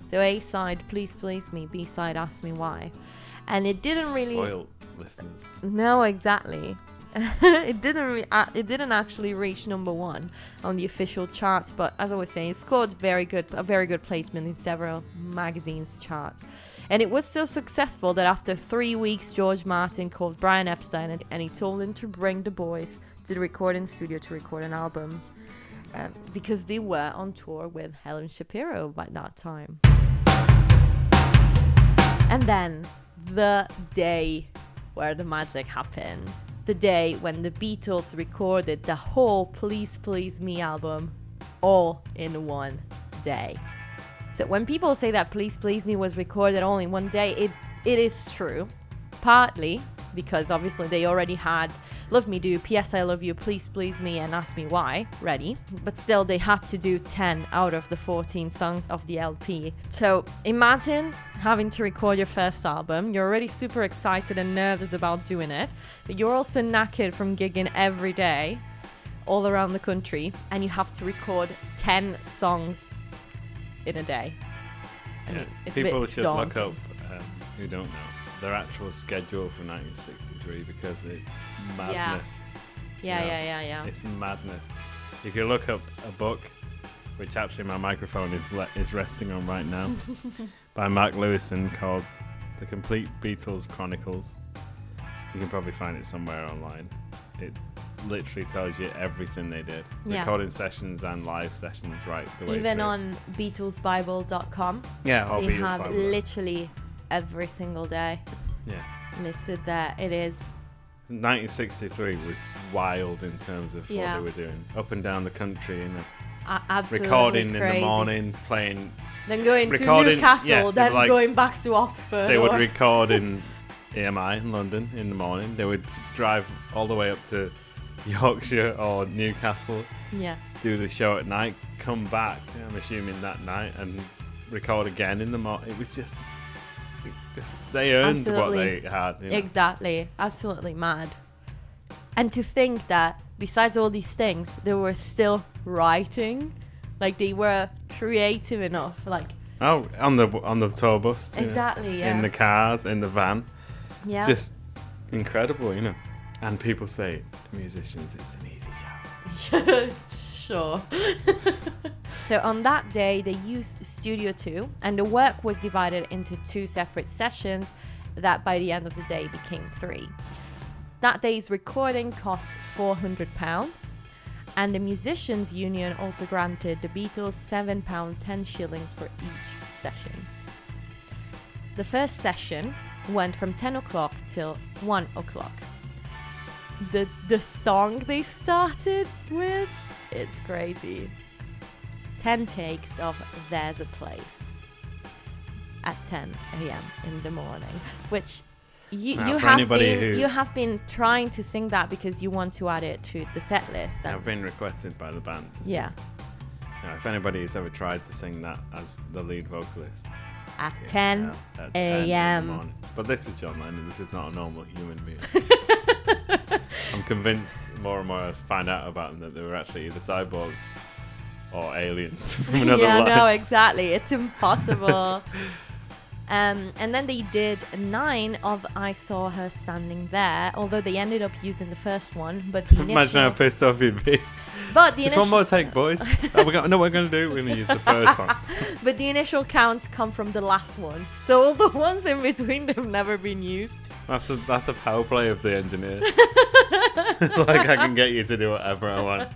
So A-side, Please Please Me, B-side, Ask Me Why. And it didn't really... Spoiled listeners. No, exactly. It didn't actually reach number one on the official charts, but as I was saying, it scored a very good placement in several magazines' charts. And it was so successful that after 3 weeks, George Martin called Brian Epstein and he told him to bring the boys to the recording studio to record an album, because they were on tour with Helen Shapiro by that time. And then the day where the magic happened. The day when the Beatles recorded the whole Please Please Me album all in one day. So when people say that Please Please Me was recorded all in one day, it is true. Partly because obviously they already had Love Me Do, P.S. I Love You, Please Please Me, and Ask Me Why ready. But still, they had to do 10 out of the 14 songs of the LP. So imagine having to record your first album. You're already super excited and nervous about doing it, but you're also knackered from gigging every day all around the country, and you have to record 10 songs in a day. I mean, it's people should daunting. look up, who don't know, their actual schedule for 1963, because it's madness. Yeah. It's madness. You can look up a book, which actually my microphone is resting on right now, by Mark Lewison, called The Complete Beatles Chronicles. You can probably find it somewhere online. It literally tells you everything they did. Yeah. Recording sessions and live sessions, right the way Even through. on BeatlesBible.com, Yeah, or they Beatles have Bible. literally every single day Yeah. listed there. It is 1963 was wild in terms of what they were doing. Up and down the country, and absolutely recording crazy. in the morning, playing. Then going to recording- Newcastle, yeah, then like- going back to Oxford. They would or- record in EMI in London in the morning. They would drive all the way up to Yorkshire or Newcastle, Yeah. do the show at night, come back, I'm assuming that night, and record again in the morning. It was just they earned Absolutely. what they had. You know? Exactly. Absolutely mad. And to think that besides all these things, they were still writing. Like, they were creative enough. Like, Oh, on the tour bus. exactly, yeah. In the cars, in the van. Yeah. Just incredible, you know. And people say, musicians, it's an easy job. Sure. So on that day, they used Studio 2, and the work was divided into 2 separate sessions that by the end of the day became 3. That day's recording cost £400, and the Musicians' Union also granted the Beatles £7 10 shillings for each session. The first session went from 10 o'clock till 1 o'clock. The song they started with, it's crazy. 10 takes of There's a Place at 10 a.m. in the morning, which you have been trying to sing that because you want to add it to the set list. I've been requested by the band to sing. Yeah. Now, if anybody has ever tried to sing that as the lead vocalist at 10 a.m. But this is John Lennon. This is not a normal human being. I'm convinced more and more I find out about them that they were actually either cyborgs or aliens from another life. No, exactly. It's impossible. And then they did 9 of I Saw Her Standing There, although they ended up using the first one. But the imagine how pissed off you'd be. But the just one more take, boys. We're going to do. We're going to use the first one. But the initial counts come from the last one, so all the ones in between them have never been used. That's a power play of the engineer. Like, I can get you to do whatever I want.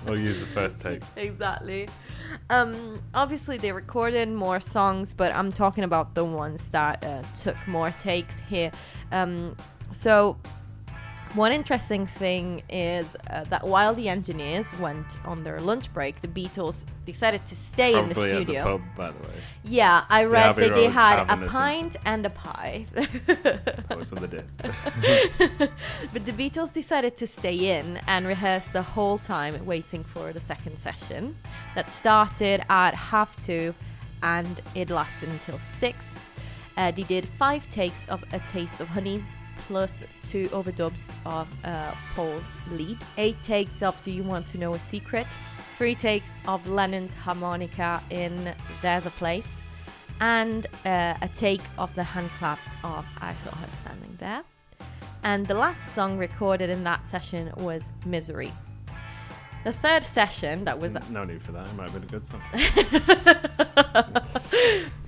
We'll use the first take. Exactly. Obviously they recorded more songs, but I'm talking about the ones that took more takes here. So one interesting thing is that while the engineers went on their lunch break, the Beatles decided to stay in the studio. At the pub, by the way. Yeah, I read that they had a pint and a pie. That was on the disc. But the Beatles decided to stay in and rehearse the whole time, waiting for the second session that started at 2:30 and it lasted until 6. They did 5 takes of A Taste of Honey, plus 2 overdubs of Paul's lead, 8 takes of Do You Want to Know a Secret, 3 takes of Lennon's harmonica in There's a Place, and a take of the hand claps of I Saw Her Standing There. And the last song recorded in that session was Misery. The third session that was... No need for that, it might have been a good song.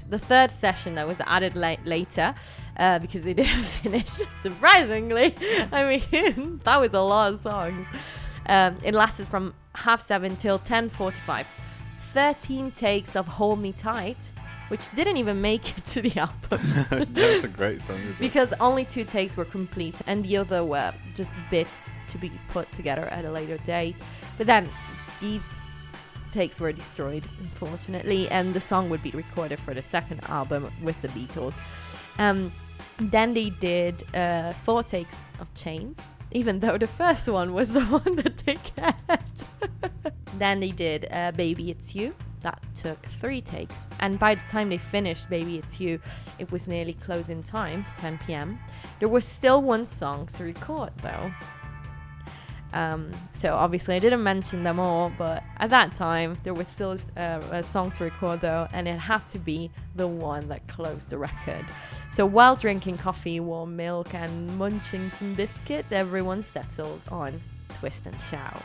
The third session that was added later because they didn't finish, surprisingly. I mean, that was a lot of songs. It lasted from 7:30 till 10:45. 13 takes of Hold Me Tight, which didn't even make it to the album. That's a great song, isn't it? Because only 2 takes were complete and the other were just bits to be put together at a later date. But then these takes were destroyed, unfortunately, and the song would be recorded for the second album with the Beatles. Then they did 4 takes of Chains, even though the first one was the one that they kept. Then they did Baby It's You. That took 3 takes, and by the time they finished Baby It's You, it was nearly closing time, 10 p.m. There was still 1 song to record though. So obviously I didn't mention them all, but at that time there was still a song to record though, and it had to be the one that closed the record. So while drinking coffee, warm milk and munching some biscuits, everyone settled on Twist and Shout.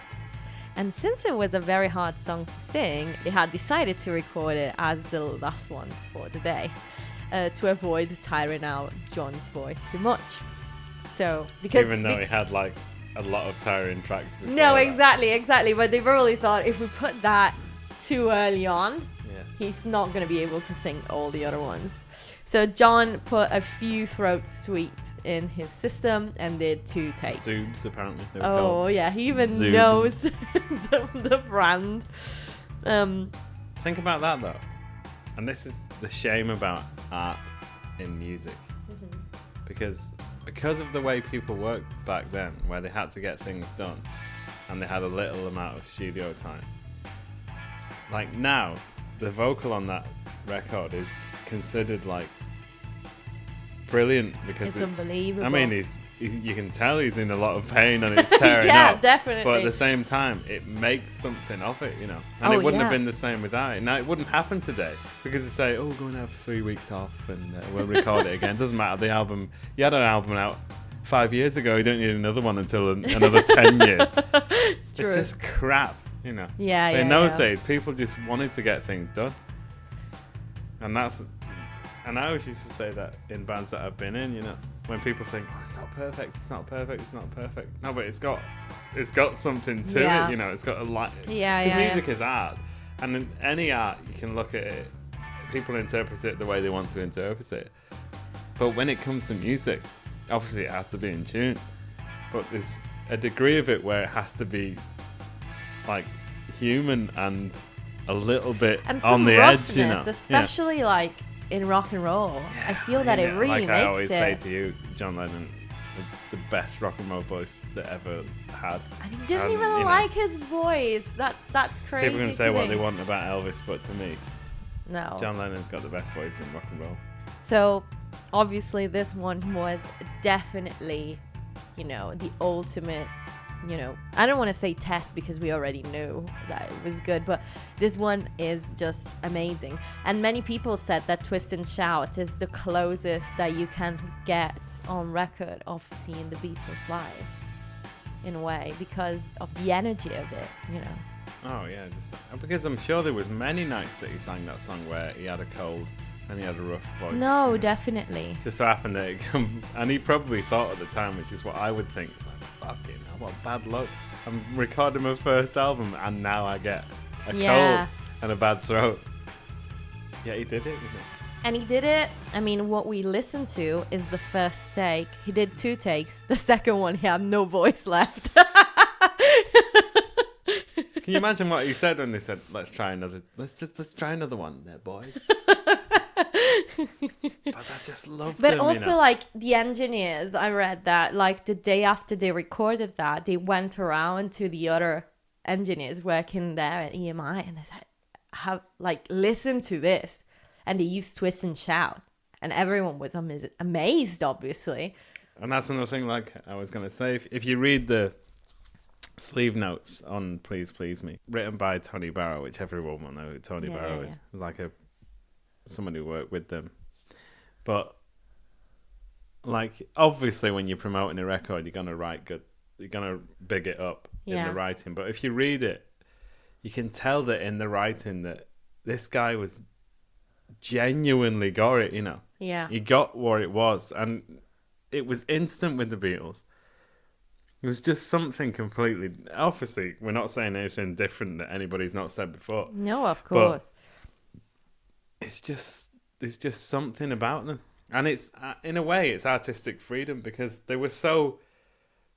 And since it was a very hard song to sing, they had decided to record it as the last one for the day to avoid tiring out John's voice too much. So because even though he had like a lot of tiring tracks before no, that. exactly. But they probably thought if we put that too early on, he's not going to be able to sing all the other ones. So John put a few throat sweets in his system and did 2 takes. Zoobs, apparently. Oh, yeah, he even Zoobs. knows the brand. Think about that, though. And this is the shame about art in music. Mm-hmm. Because of the way people worked back then, where they had to get things done, and they had a little amount of studio time. Like now, the vocal on that record is considered like brilliant because it's unbelievable. I mean, you can tell he's in a lot of pain and it's tearing yeah, up. Definitely. But at the same time, it makes something of it, you know. And it wouldn't have been the same without it. Now, it wouldn't happen today because they say, "Oh, we're going to have 3 weeks off and we'll record it again." It doesn't matter. The album, you had an album out 5 years ago. You don't need another one until another 10 years. True. It's just crap, you know. Yeah, But yeah. in those yeah. days, people just wanted to get things done. And I always used to say that in bands that I've been in, you know, when people think, oh, it's not perfect, it's not perfect, it's not perfect. No, but it's got something to Yeah. it, you know, it's got a lot. Yeah, Because yeah, music is art. And in any art, you can look at it, people interpret it the way they want to interpret it. But when it comes to music, obviously it has to be in tune. But there's a degree of it where it has to be, like, human and a little bit And on the edge, you know. especially like in rock and roll. I feel that it really like makes I always it. say to you, John Lennon, the best rock and roll voice that ever had. And he didn't And, even you know, like his voice. That's crazy. People can say to what me. they want about Elvis, but to me, No. John Lennon's got the best voice in rock and roll. So obviously this one was definitely, you know, the ultimate, you know, I don't want to say test because we already knew that it was good, but this one is just amazing. And many people said that Twist and Shout is the closest that you can get on record of seeing the Beatles live, in a way, because of the energy of it, you know. Oh yeah, because I'm sure there was many nights that he sang that song where he had a cold and he had a rough voice. No, you know. definitely. Just so happened that and he probably thought at the time, which is what I would think, it's like, fucking hell, what bad luck. I'm recording my first album and now I get a cold and a bad throat. Yeah, he did it, didn't he? And he did it. I mean, what we listened to is the first take. He did 2 takes. The second one, he had no voice left. Can you imagine what he said when they said, let's try another one there, boys? But I just loved But them, also, you know? like, the engineers, I read that, like, the day after they recorded that, they went around to the other engineers working there at EMI and they said, listen to this. And they used Twist and Shout. And everyone was amazed, obviously. And that's another thing, like I was going to say, if you read the sleeve notes on Please Please Me, written by Tony Barrow, which everyone will know who Tony Barrow is, like someone who worked with them. But, like, obviously when you're promoting a record, you're going to write good, you're going to big it up in the writing. But if you read it, you can tell that in the writing that this guy was genuinely got it, you know. Yeah. He got what it was, and it was instant with the Beatles. It was just something completely... Obviously, we're not saying anything different that anybody's not said before. No, of course. There's just something about them. And it's, in a way, it's artistic freedom because they were so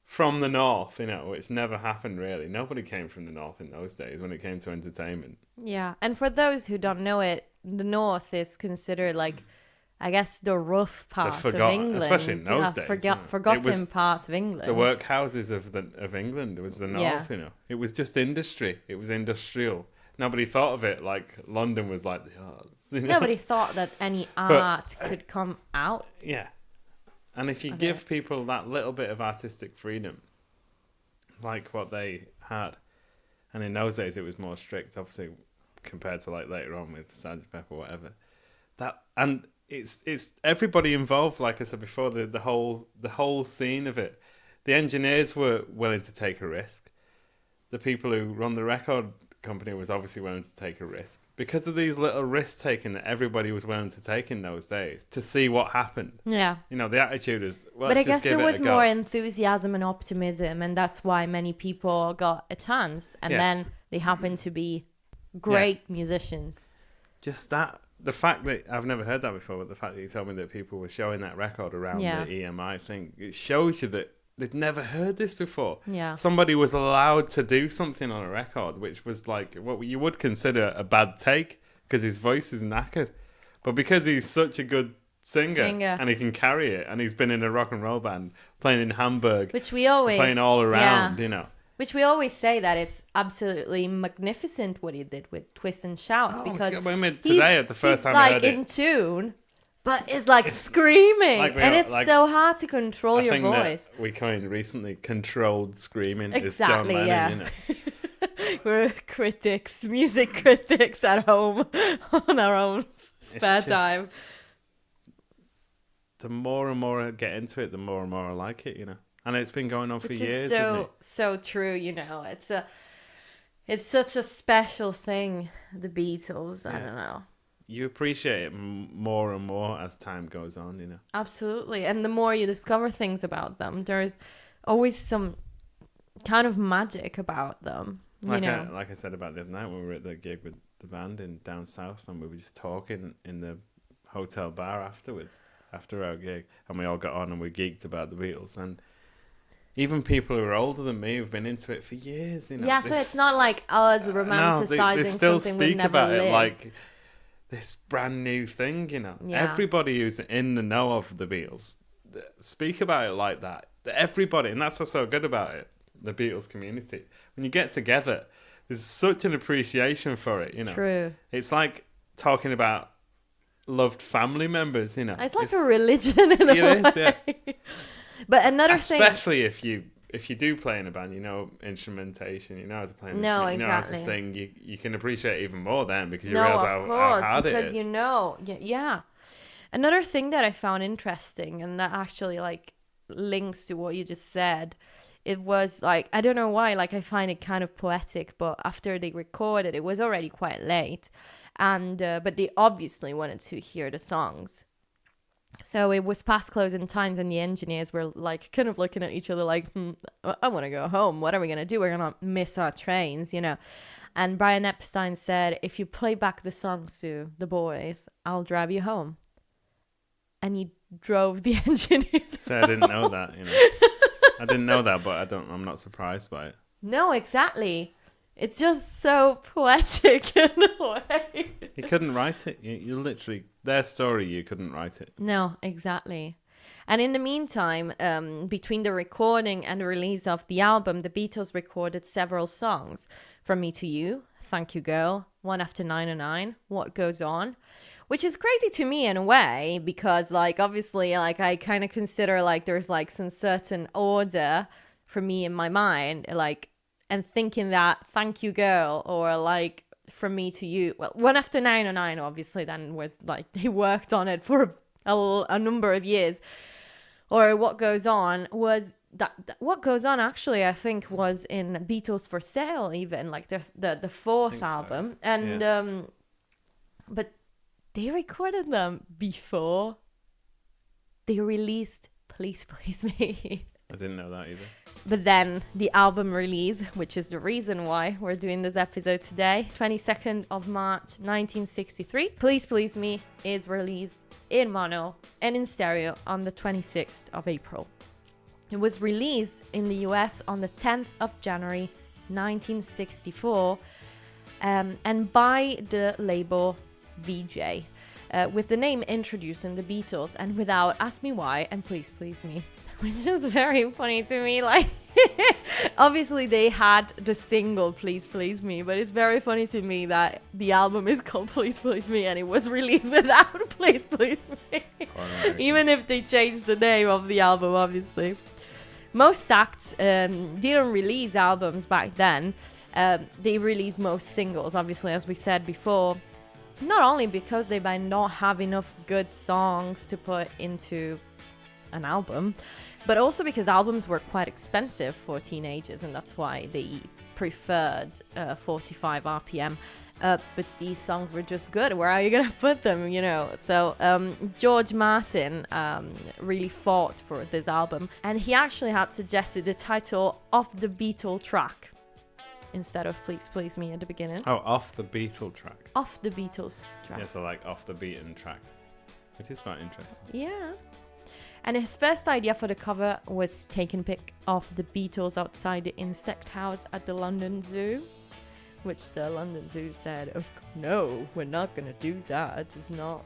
from the North, you know, it's never happened really. Nobody came from the North in those days when it came to entertainment. Yeah, and for those who don't know it, the North is considered like, I guess, the rough part of England. Especially in those days. Forgotten part of England. The workhouses of England was the North, you know. It was just industry. It was industrial. Nobody thought of it like London was like the arts. You know? Nobody thought that any art could come out. Yeah. And if you give people that little bit of artistic freedom, like what they had, and in those days it was more strict, obviously, compared to like later on with Sgt. Pepper or whatever. And it's everybody involved, like I said before, the whole scene of it. The engineers were willing to take a risk. The people who run the record company was obviously willing to take a risk because of these little risk taking that everybody was willing to take in those days to see what happened. Yeah, you know, the attitude is, well, but I let's guess just give there it was a go. more enthusiasm and optimism, and that's why many people got a chance, and then they happened to be great musicians. Just that, the fact that I've never heard that before, but the fact that you told me that people were showing that record around the EMI thing, it shows you that they'd never heard this before. Yeah. Somebody was allowed to do something on a record, which was like what you would consider a bad take because his voice is knackered. But because he's such a good singer and he can carry it, and he's been in a rock and roll band playing in Hamburg, which we always playing all around, you know. Which we always say that it's absolutely magnificent what he did with Twist and Shout because today at the first time I heard it, he's like in tune. But it's like screaming, and it's so hard to control your voice. That we coined recently controlled screaming. Exactly, is John Lennon, you know. We're critics, music critics at home on our own spare time. the more and more I get into it, the more and more I like it, And it's been going on for years. So true, It's such a special thing, the Beatles. I don't know. You appreciate it more and more as time goes on, Absolutely. And the more you discover things about them, there's always some kind of magic about them. Like I said about the other night when we were at the gig with the band in down south, and we were just talking in the hotel bar afterwards, after our gig, and we all got on and we geeked about the Beatles. And even people who are older than me who've been into it for years, Yeah, so it's not like us romanticizing they still something speak we've never about lived. it like this brand new thing, Yeah. Everybody who's in the know of the Beatles speak about it like that. Everybody, and that's what's so good about it, the Beatles community. When you get together, there's such an appreciation for it, True. It's like talking about loved family members, It's like a religion in a way. It is, yeah. But another thing... Especially if you do play in a band, instrumentation, how to play an instrument, you know how to sing, you can appreciate it even more then because you realise how hard it is. Because yeah. Another thing that I found interesting, and that actually links to what you just said, it was I don't know why, I find it kind of poetic, but after they recorded, it was already quite late, and but they obviously wanted to hear the songs. So it was past closing times, and the engineers were kind of looking at each other I want to go home. What are we going to do? We're going to miss our trains, And Brian Epstein said, if you play back the songs to the boys, I'll drive you home. And he drove the engineers So I didn't know that, I didn't know that, but I'm not surprised by it. No, exactly. It's just so poetic in a way. You couldn't write it. You literally, their story, you couldn't write it. No, exactly. And in the meantime, between the recording and the release of the album, the Beatles recorded several songs. From Me to You, Thank You Girl, One After 909, What Goes On, which is crazy to me in a way, because obviously I kind of consider there's some certain order for me in my mind, and thinking that Thank You Girl or From Me to You, well, One After 909 obviously then was they worked on it for a number of years, or What Goes On was that What Goes On actually I think was in Beatles for Sale, even the fourth album. So. And but they recorded them before they released Please Please Me. I didn't know that either. But then the album release, which is the reason why we're doing this episode today, 22nd of March 1963, Please Please Me is released in mono and in stereo on the 26th of April. It was released in the US on the 10th of January 1964 and by the label VJ, with the name introducing the Beatles and without Ask Me Why and Please Please Me. Which is very funny to me. Obviously they had the single Please Please Me, but it's very funny to me that the album is called Please Please Me and it was released without Please Please Me. Even if they changed the name of the album, obviously. Most acts didn't release albums back then. They released most singles, obviously, as we said before. Not only because they might not have enough good songs to put into an album, but also because albums were quite expensive for teenagers, and that's why they preferred 45 RPM. But these songs were just good. Where are you gonna put them, So George Martin really fought for this album, and he actually had suggested the title Off the Beatle Track instead of Please Please Me at the beginning. Oh, Off the Beatle Track. Off the Beatles track. Yeah, so Off the Beaten Track, which is quite interesting. Yeah. And his first idea for the cover was taking pic of the Beatles outside the insect house at the London Zoo, which the London Zoo said, no, we're not going to do that. It's not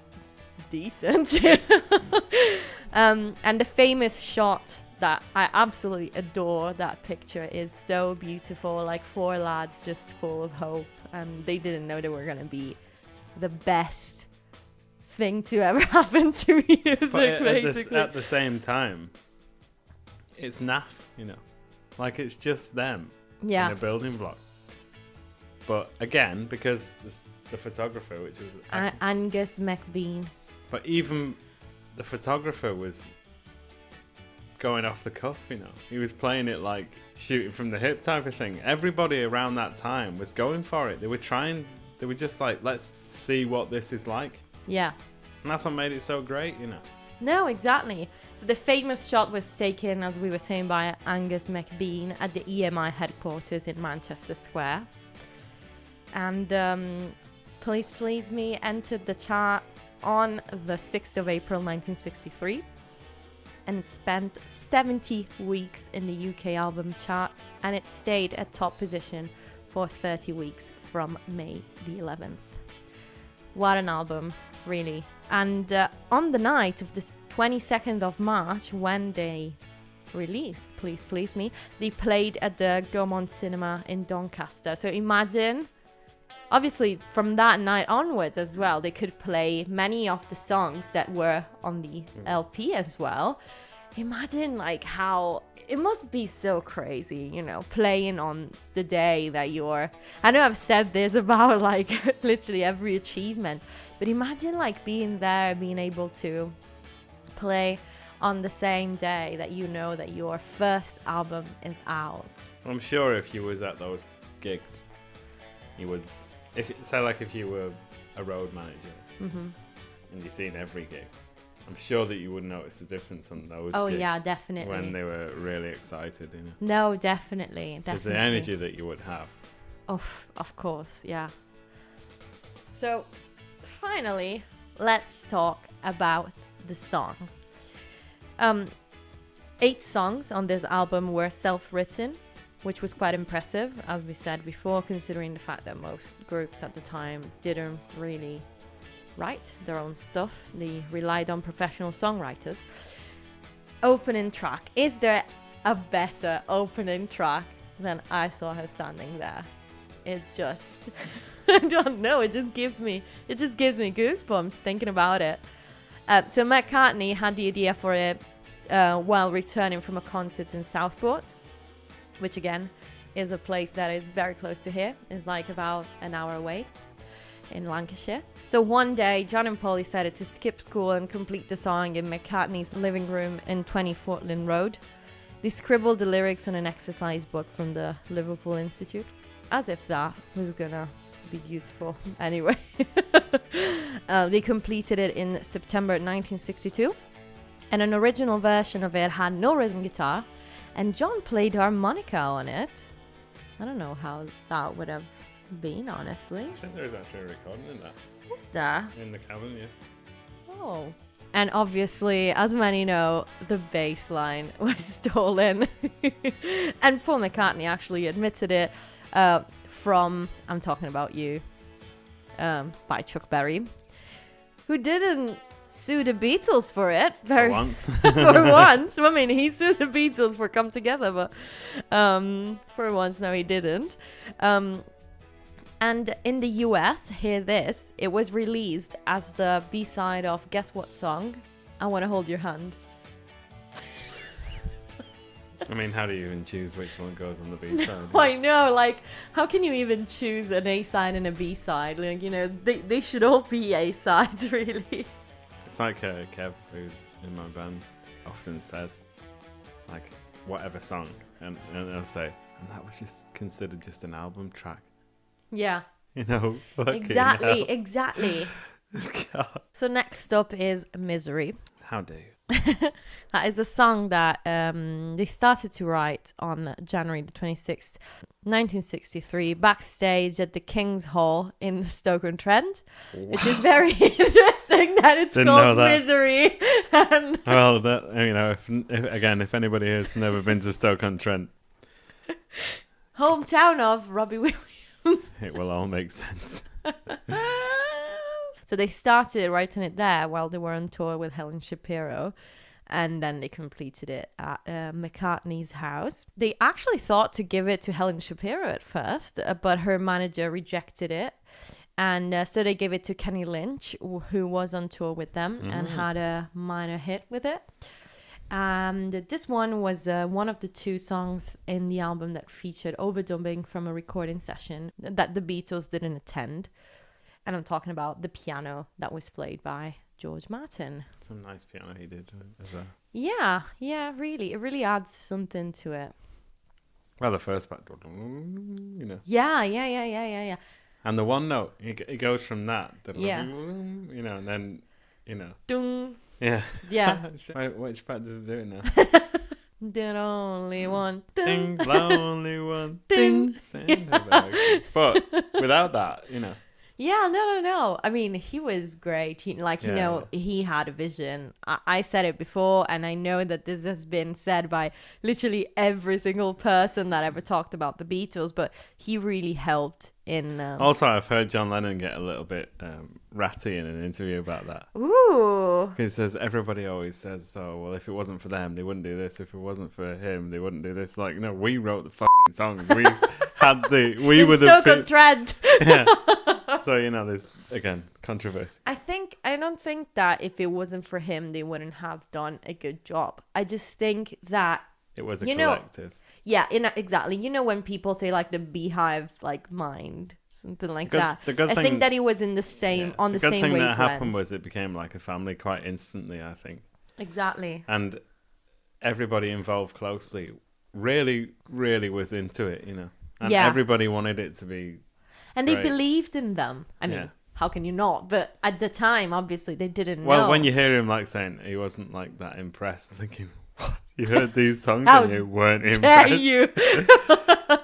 decent. And the famous shot that I absolutely adore, that picture, is so beautiful. Four lads just full of hope, and they didn't know they were going to be the best thing to ever happen to music, basically. At the same time, it's naff, it's just them in a building block. But again, because the photographer, which was Angus MacBean. But even the photographer was going off the cuff, you know. He was playing it like shooting from the hip type of thing. Everybody around that time was going for it. They were just like, let's see what this is like. Yeah. And that's what made it so great, you know. No, exactly. So the famous shot was taken, as we were saying, by Angus MacBean at the EMI headquarters in Manchester Square. And Please Please Me entered the charts on the 6th of April 1963. And it spent 70 weeks in the UK album charts, and it stayed at top position for 30 weeks from May the 11th. What an album, really. And on the night of the 22nd of March, when they released Please Please Me, they played at the Gaumont Cinema in Doncaster. So imagine, obviously from that night onwards as well, they could play many of the songs that were on the LP as well. Imagine like how it must be so crazy, you know, playing on the day that you're, I know I've said this about like literally every achievement, but imagine like being there, being able to play on the same day that you know that your first album is out. I'm sure if you was at those gigs, you would, if you were a road manager and you've seen every gig, I'm sure that you would notice the difference on those gigs. Oh yeah, definitely. When they were really excited, you know. No, definitely. There's the energy that you would have. Of course, yeah. So, finally, let's talk about the songs. 8 songs on this album were self-written, which was quite impressive, as we said before, considering the fact that most groups at the time didn't really write their own stuff. They relied on professional songwriters. Opening track. Is there a better opening track than I Saw Her Standing There? It's just, I don't know, it just gives me goosebumps thinking about it. So McCartney had the idea for it while returning from a concert in Southport, which again is a place that is very close to here. It's like about an hour away in Lancashire. So one day, John and Paul decided to skip school and complete the song in McCartney's living room in 20 Fortland Road. They scribbled the lyrics on an exercise book from the Liverpool Institute, as if that was gonna be useful anyway. They completed it in September 1962, and an original version of it had no rhythm guitar, and John played harmonica on it. I don't know how that would have been, honestly. I think there is actually a recording in that. Is there? In the Cavern, yeah. Oh. And obviously, as many know, the bass line was stolen. And Paul McCartney actually admitted it from I'm Talking About You by Chuck Berry, who didn't sue the Beatles for it. For once. For once. I mean, he sued the Beatles for Come Together, but for once, no, he didn't. And in the US, hear this, it was released as the B-side of guess what song? I Want to Hold Your Hand. I mean, how do you even choose which one goes on the B-side? No, I know, like, how can you even choose an A-side and a B-side? Like, you know, they should all be A-sides, really. It's like Kev, who's in my band, often says, like, whatever song, and they'll say, and that was just considered just an album track. Yeah. You know, exactly. God. So next up is Misery. How dare you? That is a song that they started to write on January the 26th, 1963, backstage at the King's Hall in Stoke-on-Trent, which is very interesting that it's called Misery. And well, that, you know, if anybody has never been to Stoke-on-Trent, hometown of Robbie Williams. It will all make sense. So they started writing it there while they were on tour with Helen Shapiro, and then they completed it at McCartney's house. They actually thought to give it to Helen Shapiro at first, but her manager rejected it, and so they gave it to Kenny Lynch, who was on tour with them and had a minor hit with it. And this one was one of the 2 songs in the album that featured overdubbing from a recording session that the Beatles didn't attend. And I'm talking about the piano that was played by George Martin. Some nice piano he did as well. Yeah, really. It really adds something to it. Well, the first part, you know. Yeah. And the one note, it goes from that, Yeah. you know, and then, you know. Dung. Yeah. Yeah. Which part does it do it now? The only one. Ding, lonely one. Ding. But without that, you know. Yeah, no. I mean, he was great. He had a vision. I said it before, and I know that this has been said by literally every single person that ever talked about the Beatles, but he really helped in... Also, I've heard John Lennon get a little bit ratty in an interview about that. Ooh. He says, everybody always says, oh, well, if it wasn't for them, they wouldn't do this. If it wasn't for him, they wouldn't do this. Like, no, we wrote the fucking songs. We had we were the... So dread. Yeah. So, you know, there's, again, controversy. I don't think that if it wasn't for him, they wouldn't have done a good job. I just think that... It was a collective. Exactly. You know, when people say, like, the beehive, like, mind, something like that. I think that he was in the same, on the same wavelength. The good thing that happened was it became like a family quite instantly, I think. Exactly. And everybody involved closely really, really was into it, you know. And everybody wanted it to be... And they believed in them. I mean, how can you not? But at the time, obviously, they didn't know. Well, when you hear him like saying he wasn't like that impressed, thinking, what? You heard these songs and you weren't impressed? You?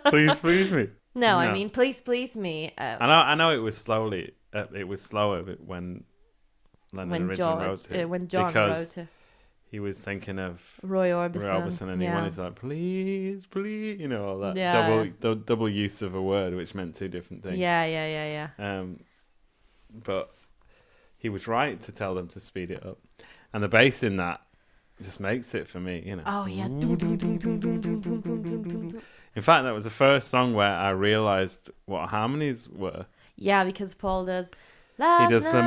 Please me. No, I mean, please me. I know it was slower when Lennon originally wrote it. When John wrote it. He was thinking of Roy Orbison, and he wanted to like, please, you know, all that double use of a word, which meant two different things. Yeah. But he was right to tell them to speed it up, and the bass in that just makes it for me, you know. Oh yeah. In fact, that was the first song where I realized what harmonies were. Yeah, because Paul does. He does the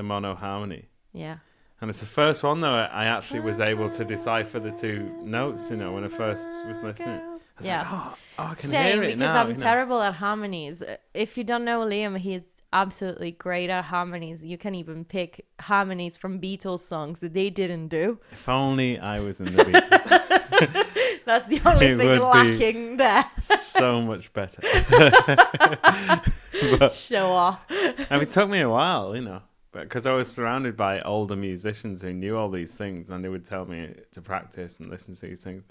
mono harmony. Yeah. And it's the first one, though, I actually was able to decipher the two notes, you know, when I first was listening. I was like, I can hear it now. Because I'm terrible at harmonies. If you don't know Liam, he's absolutely great at harmonies. You can even pick harmonies from Beatles songs that they didn't do. If only I was in the Beatles. That's the only thing lacking there. So much better. Show off. And it took me a while, you know. Because I was surrounded by older musicians who knew all these things, and they would tell me to practice and listen to these things.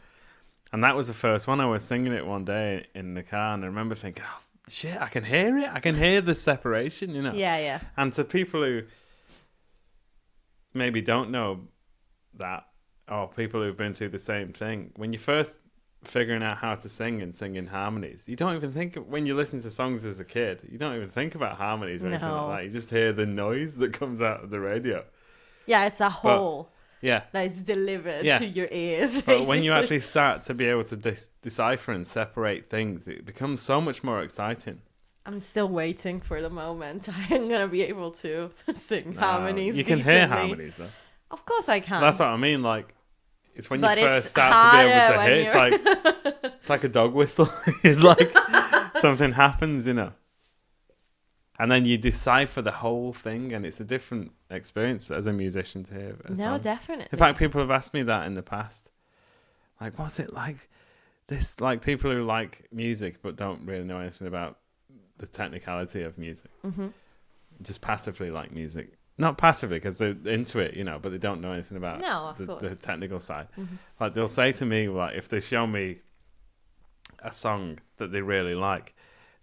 And that was the first one. I was singing it one day in the car, and I remember thinking, oh, shit, I can hear it. I can hear the separation, you know. Yeah. And to people who maybe don't know that, or people who've been through the same thing, when you first figuring out how to sing and sing in harmonies, you don't even think, when you listen to songs as a kid, you don't even think about harmonies or anything like that. You just hear the noise that comes out of the radio. Yeah, it's a whole that is delivered to your ears, basically. But when you actually start to be able to decipher and separate things, it becomes so much more exciting. I'm still waiting for the moment I'm gonna be able to sing harmonies. You can hear harmonies, though. Of course I can. That's what I mean, like, it's when you first start to be able to hear. It's like a dog whistle. It's like something happens, you know. And then you decipher the whole thing, and it's a different experience as a musician to hear a song. Definitely. In fact, people have asked me that in the past. Like, what's it like? This, like, people who like music but don't really know anything about the technicality of music. Mm-hmm. Just passively like music. Not passively, because they're into it, you know, but they don't know anything about the technical side. Mm-hmm. Like, they'll say to me, like, if they show me a song that they really like,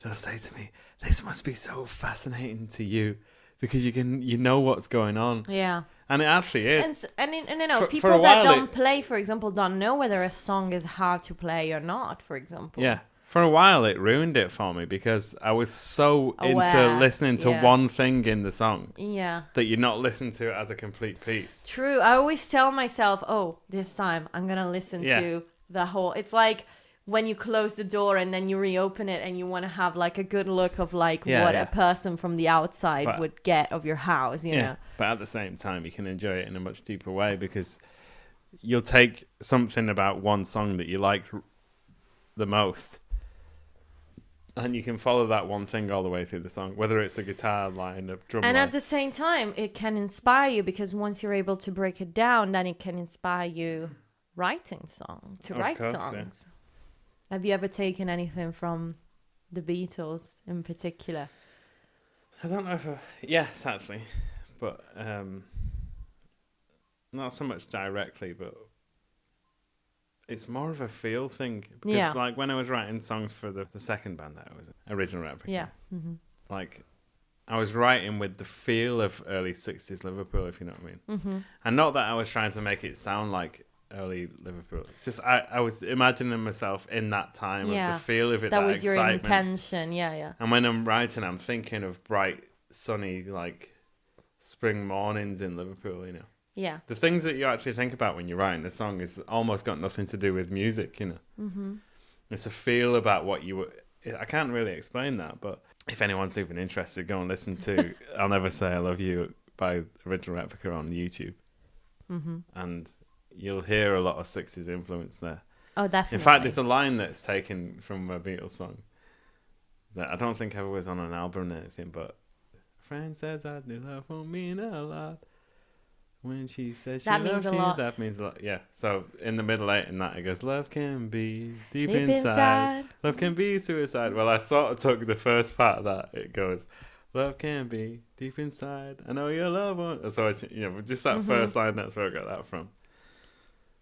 they'll say to me, this must be so fascinating to you because you know what's going on. Yeah. And it actually is. And you know, people that don't play, for example, don't know whether a song is hard to play or not, for example. Yeah. For a while, it ruined it for me because I was so into listening to one thing in the song that you're not listening to it as a complete piece. True. I always tell myself, oh, this time I'm going to listen to the whole... It's like when you close the door and then you reopen it and you want to have like a good look of like what a person from the outside would get of your house, you know. But at the same time, you can enjoy it in a much deeper way because you'll take something about one song that you like the most And you can follow that one thing all the way through the song, whether it's a guitar line, a drum And line. at the same time, it can inspire you because once you're able to break it down, then it can inspire you write songs. Yeah. Have you ever taken anything from the Beatles in particular? I don't know if yes, actually, but not so much directly, but it's more of a feel thing. Because like when I was writing songs for the second band that I was in, Original Replica, Yeah. Mm-hmm. like I was writing with the feel of early 60s Liverpool, if you know what I mean. Mm-hmm. And not that I was trying to make it sound like early Liverpool. It's just I was imagining myself in that time of the feel of it, that was your excitement. intention. Yeah. And when I'm writing, I'm thinking of bright, sunny, like spring mornings in Liverpool, you know. Yeah. The things that you actually think about when you're writing a song is almost got nothing to do with music, you know. Mm-hmm. It's a feel about what you... I can't really explain that, but if anyone's even interested, go and listen to I'll Never Say I Love You by Original Replica on YouTube. Mm-hmm. And you'll hear a lot of 60s influence there. Oh, definitely. In fact, there's a line that's taken from a Beatles song that I don't think ever was on an album or anything, but a friend says I do love won't mean a lot. When she says she loves you, that means a lot. Yeah. So in the middle eight in that, it goes, love can be deep inside. Love can be suicide. Well, I sort of took the first part of that. It goes, love can be deep inside. I know your love won't. So, just that first line, that's where I got that from.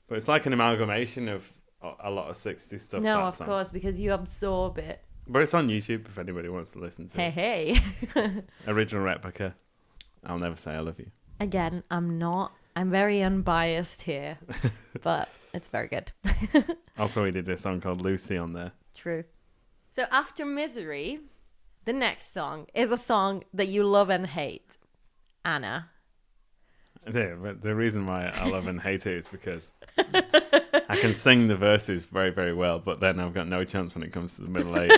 But it's like an amalgamation of a lot of 60s stuff. No, of course, because you absorb it. But it's on YouTube if anybody wants to listen to it. Hey. Original Replica. I'll Never Say I Love You. Again, I'm very unbiased here, but it's very good. Also, we did a song called Lucy on there. True. So after Misery, the next song is a song that you love and hate. Anna. Yeah, but the reason why I love and hate it is because I can sing the verses very, very well, but then I've got no chance when it comes to the middle eight.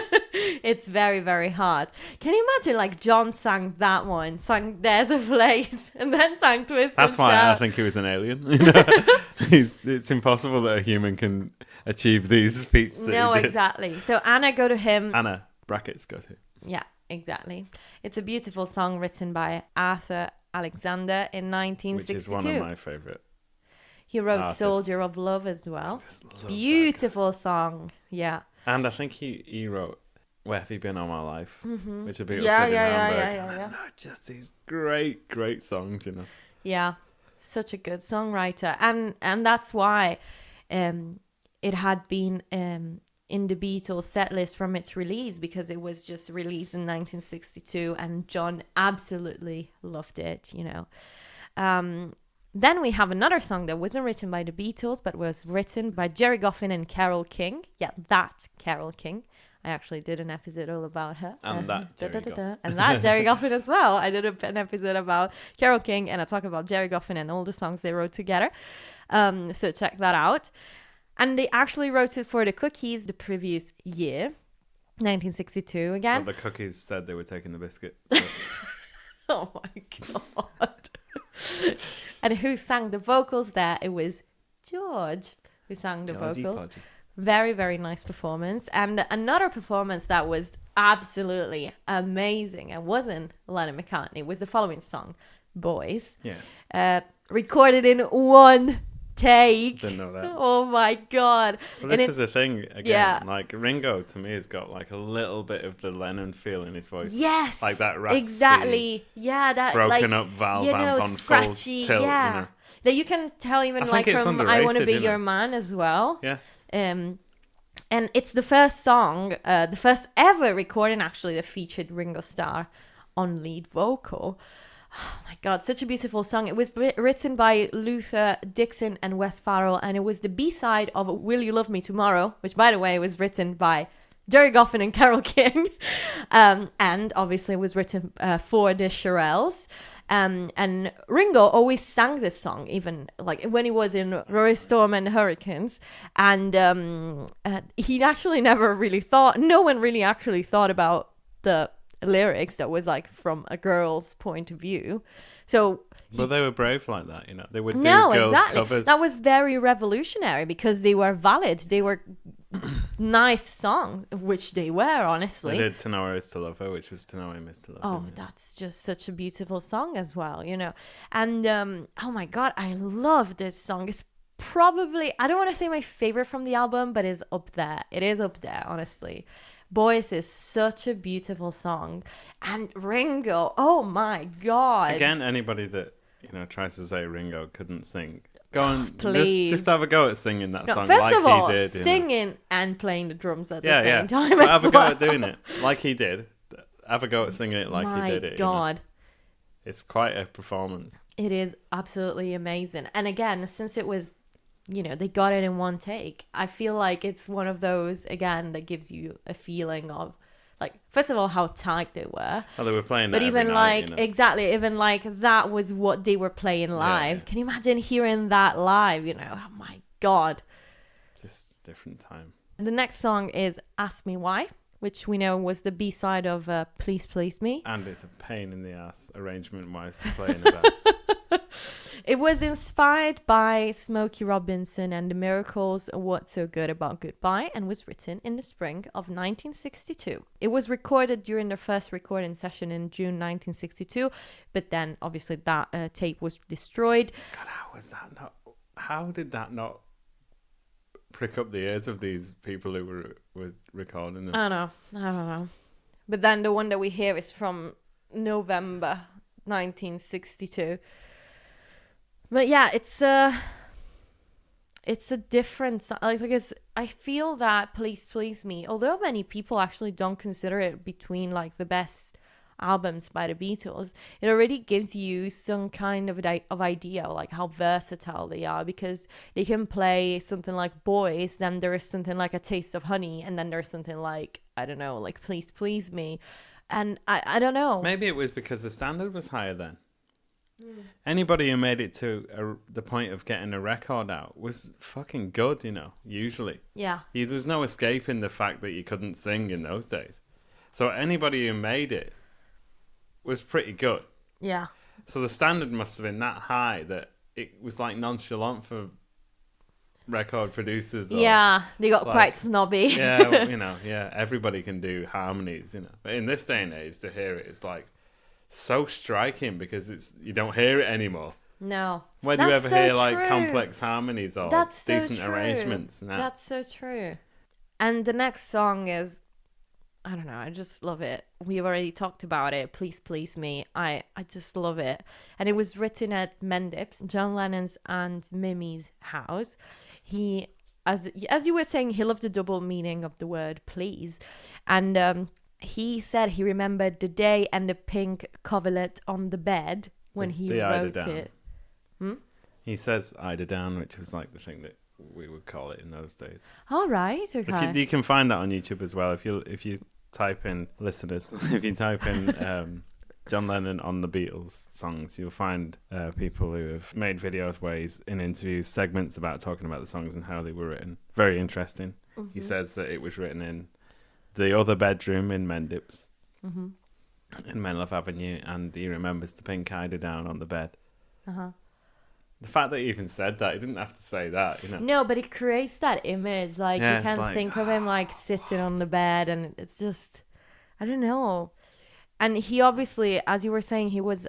It's very, very hard. Can you imagine, like, John sang that one, sang There's a Place, and then sang Twist That's and why Shout. I think he was an alien. It's impossible that a human can achieve these feats that No, he did. exactly. So Anna, go to him. Anna, brackets, go to. Yeah, exactly. It's a beautiful song written by Arthur Alexander in 1962. Which is one of my favourite. He wrote artists. Soldier of Love as well. Love Beautiful song. Yeah. And I think he wrote Where Have You Been All My Life, which a Beatles Yeah, did in Hamburg. yeah. And just these great, great songs, you know. Yeah, such a good songwriter. And that's why it had been in the Beatles set list from its release, because it was just released in 1962 and John absolutely loved it, you know. Then we have another song that wasn't written by the Beatles, but was written by Jerry Goffin and Carole King. Yeah, that Carole King. I actually did an episode all about her. And that Jerry Goffin. And that Jerry Goffin as well. I did an episode about Carole King, and I talk about Jerry Goffin and all the songs they wrote together. So check that out. And they actually wrote it for the Cookies the previous year, 1962 again. Well, the Cookies said they were taking the biscuit. So. Oh my God. And who sang the vocals there? It was George who sang the vocals. Podgy. Very, very nice performance. And another performance that was absolutely amazing and wasn't Lennon McCartney was the following song, Boys. Yes. Recorded in one take. Didn't know that. Oh my God. Well, And this is the thing, again, yeah. like Ringo to me has got like a little bit of the Lennon feel in his voice. Yes. Like that raspy, exactly. Yeah, that broken like, up valve you know, amp on scratchy, full tilt. Yeah. You know? That you can tell even I like think it's from I Want to underrated, Be isn't Your it? Man as well. Yeah. And it's the first song, the first ever recording actually that featured Ringo Starr on lead vocal. Oh my God, such a beautiful song. It was written by Luther Dixon and Wes Farrell, and it was the B-side of Will You Love Me Tomorrow, which, by the way, was written by Jerry Goffin and Carole King. And obviously was written for the Shirelles. And Ringo always sang this song, even like when he was in Rory Storm and Hurricanes. And he actually never really thought, no one really actually thought about the lyrics that was like from a girl's point of view. So But they were brave like that, you know. They would do no, girls' exactly. covers. That was very revolutionary because they were valid. They were nice song, which they were, honestly. They did To Know Her Is To Love Her, which was To Know Him Is To Love Him. Oh, that's just such a beautiful song as well, you know. And oh my God, I love this song. It's probably, I don't want to say my favorite from the album, but it's up there. It is up there, honestly. Boys is such a beautiful song. And Ringo, oh my God. Again, anybody that, tries to say Ringo couldn't sing, go and Please. just have a go at singing that song First like of all, he did. singing and playing the drums at the same time. But have as a go well. at doing it like he did. Have a go at singing it like he did it. My God. It's quite a performance. It is absolutely amazing. And again, since it was, they got it in one take, I feel like it's one of those, again, that gives you a feeling of, like, first of all, how tight they were. Oh, they were playing that But even every like, night, exactly, even like that was what they were playing live. Yeah. Can you imagine hearing that live, Oh my God. Just different time. The next song is Ask Me Why, which we know was the B-side of Please Please Me. And it's a pain in the ass, arrangement-wise, to play in a band. It was inspired by Smokey Robinson and the Miracles' What's So Good About Goodbye, and was written in the spring of 1962. It was recorded during the first recording session in June 1962, but then obviously that tape was destroyed. God, how did that not prick up the ears of these people who were recording them? I don't know. But then the one that we hear is from November 1962. But yeah, it's a different, like I feel that Please Please Me, although many people actually don't consider it between like the best albums by the Beatles, it already gives you some kind of idea like how versatile they are, because they can play something like Boys, then there is something like A Taste of Honey, and then there's something like, I don't know, like Please Please Me. And I don't know. Maybe it was because the standard was higher then. Anybody who made it to the point of getting a record out was fucking good, usually. Yeah. There was no escaping the fact that you couldn't sing in those days. So anybody who made it was pretty good. Yeah. So the standard must have been that high that it was like nonchalant for record producers. Yeah, they got quite snobby. Yeah, everybody can do harmonies, But in this day and age, to hear it is like so striking because you don't hear it anymore. No. Where do you ever hear like complex harmonies or decent arrangements? No. That's so true. And the next song is, I don't know, I just love it. We've already talked about it. Please Please Me. I just love it. And it was written at Mendip's, John Lennon's and Mimi's house. He, as you were saying, he loved the double meaning of the word please. And he said he remembered the day and the pink coverlet on the bed when he wrote it. He says eider down, which was like the thing that we would call it in those days. All right, okay. You can find that on YouTube as well. If you type in, listeners, if you type in John Lennon on the Beatles songs, you'll find people who have made videos where he's in interviews, segments about talking about the songs and how they were written. Very interesting. Mm-hmm. He says that it was written in the other bedroom in Mendip's in Menlove Avenue, and he remembers the pink eider down on the bed. The fact that he even said that, he didn't have to say that, No, but it creates that image. Like, you can think of him like sitting on the bed, and it's just, I don't know. And he obviously, as you were saying, he was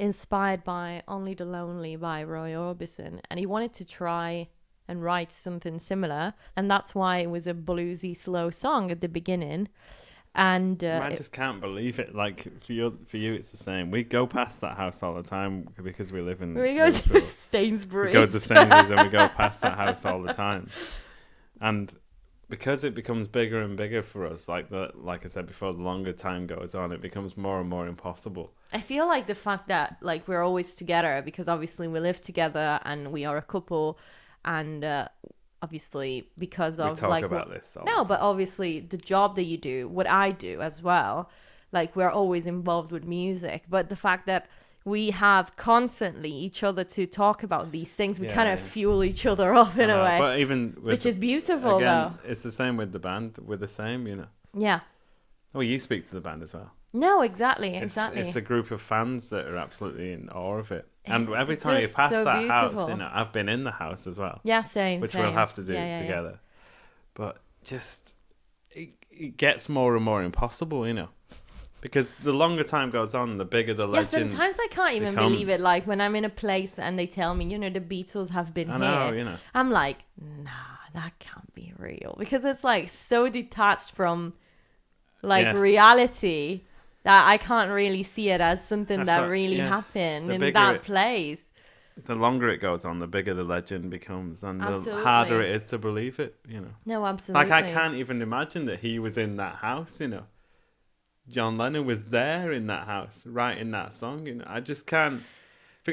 inspired by Only the Lonely by Roy Orbison, and he wanted to try and write something similar, and that's why it was a bluesy, slow song at the beginning. And I just can't believe it. Like for you, it's the same. We go past that house all the time because we live in. We go to Sainsbury's. We go to Sainsbury's and we go past that house all the time, and because it becomes bigger and bigger for us, like I said before, the longer time goes on, it becomes more and more impossible. I feel like the fact that like we're always together, because obviously we live together and we are a couple, and obviously because of we talk about this but obviously the job that you do, what I do as well, like we're always involved with music, but the fact that we have constantly each other to talk about these things, we kind of fuel each other up in a way, but even which is beautiful. Again, though it's the same with the band. We're the same, yeah. Oh, you speak to the band as well. No, exactly. It's a group of fans that are absolutely in awe of it. And every time you pass that house, I've been in the house as well. Yeah, same. Which same. we'll have to do together. but just it gets more and more impossible, you know. Because the longer time goes on, the bigger the legend. Sometimes I can't even believe it. Like when I'm in a place and they tell me, the Beatles have been here. I'm like, nah, that can't be real. Because it's like so detached from reality that I can't really see it as something that really happened in that place. The longer it goes on, the bigger the legend becomes, and the harder it is to believe it, No, absolutely. Like I can't even imagine that he was in that house, John Lennon was there in that house, writing that song. I just can't.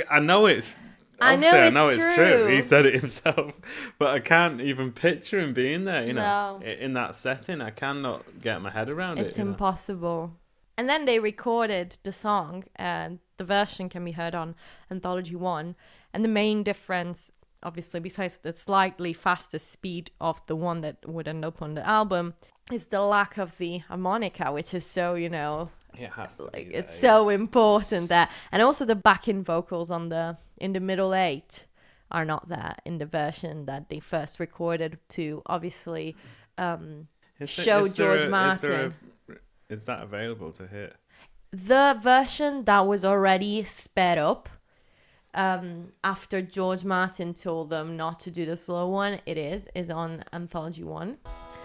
I know it's. Obviously, I know it's true. He said it himself, but I can't even picture him being there. In that setting, I cannot get my head around it. It's impossible. And then they recorded the song, and the version can be heard on Anthology 1. And the main difference, obviously, besides the slightly faster speed of the one that would end up on the album, is the lack of the harmonica, which is so, it has to be it's so important there. And also the backing vocals in the middle 8 are not there in the version that they first recorded to obviously show George Martin. Is that available to hear? The version that was already sped up after George Martin told them not to do the slow one, is on Anthology 1.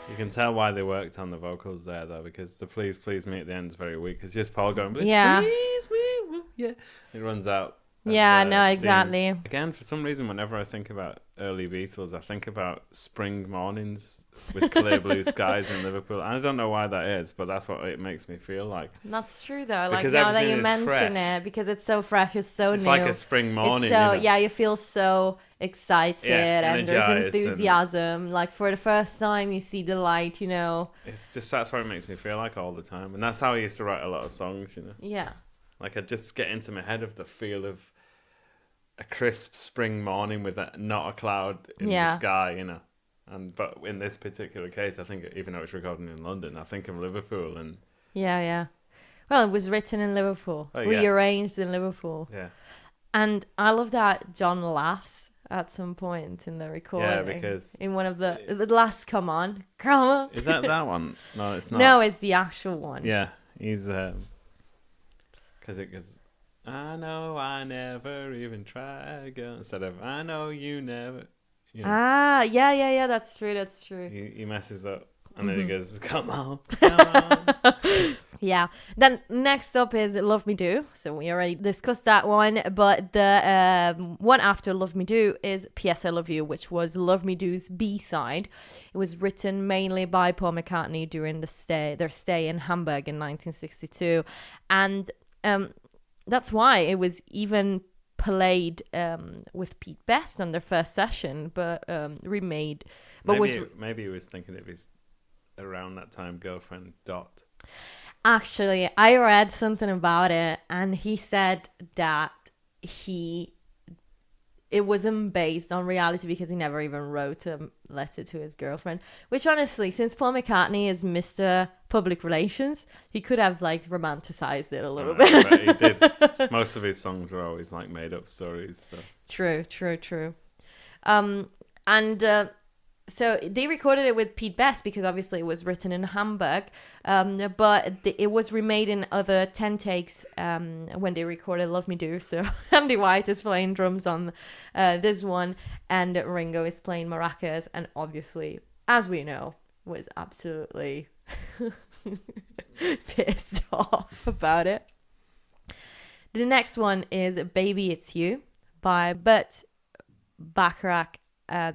You can tell why they worked on the vocals there, though, because the Please, Please Me at the end is very weak. It's just Paul going, Please, Please Me, yeah. It runs out. Yeah, no, exactly. Again, for some reason, whenever I think about early Beatles, I think about spring mornings with clear blue skies in Liverpool. I don't know why that is, but that's what it makes me feel like. That's true, though. Like, now that you mention it, because it's so fresh, it's so new. It's like a spring morning. Yeah, you feel so excited and there's enthusiasm. Like, for the first time, you see the light, It's just, that's what it makes me feel like all the time. And that's how I used to write a lot of songs, Yeah. Like, I just get into my head of the feel of a crisp spring morning with not a cloud in the sky, But in this particular case, I think, even though it's recorded in London, I think of Liverpool and... Yeah. Well, it was written in Liverpool, rearranged in Liverpool. Yeah. And I love that John laughs at some point in the recording. Yeah, because... In one of the last Come On. Is that one? No, it's not. No, it's the actual one. Yeah, he's... Because it goes... I know I never even tried, girl. Instead of I know you never. Yeah. That's true. He messes up, and then he goes, "Come on." Yeah. Then next up is Love Me Do. So we already discussed that one, but the one after Love Me Do is P.S. I Love You, which was Love Me Do's B-side. It was written mainly by Paul McCartney during their stay in Hamburg in 1962, and that's why it was even played with Pete Best on their first session, but remade. But maybe he was thinking of his around that time girlfriend Dot. Actually, I read something about it, and he said that it wasn't based on reality because he never even wrote a letter to his girlfriend. Which honestly, since Paul McCartney is Mr. Public Relations, he could have like romanticized it a little bit. But he did. Most of his songs were always like made up stories. So. True. So they recorded it with Pete Best because obviously it was written in Hamburg, but it was remade in other 10 takes when they recorded Love Me Do. So Andy White is playing drums on this one, and Ringo is playing maracas, and obviously, as we know, was absolutely pissed off about it. The next one is Baby It's You by Burt Bacharach,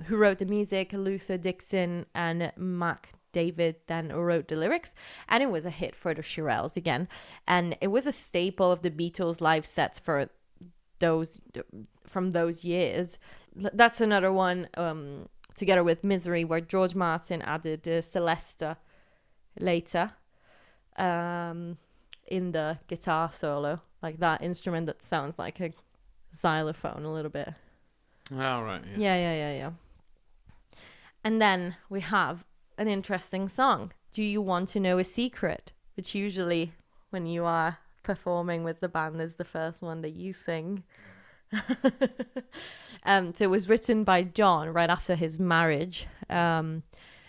who wrote the music. Luther Dixon and Mac David then wrote the lyrics, and it was a hit for the Shirelles again, and it was a staple of the Beatles live sets from those years. That's another one together with Misery, where George Martin added Celesta later in the guitar solo, like that instrument that sounds like a xylophone a little bit. Oh, right. Yeah. And then we have an interesting song, Do You Want to Know a Secret? Which usually, when you are performing with the band, is the first one that you sing. So it was written by John right after his marriage. And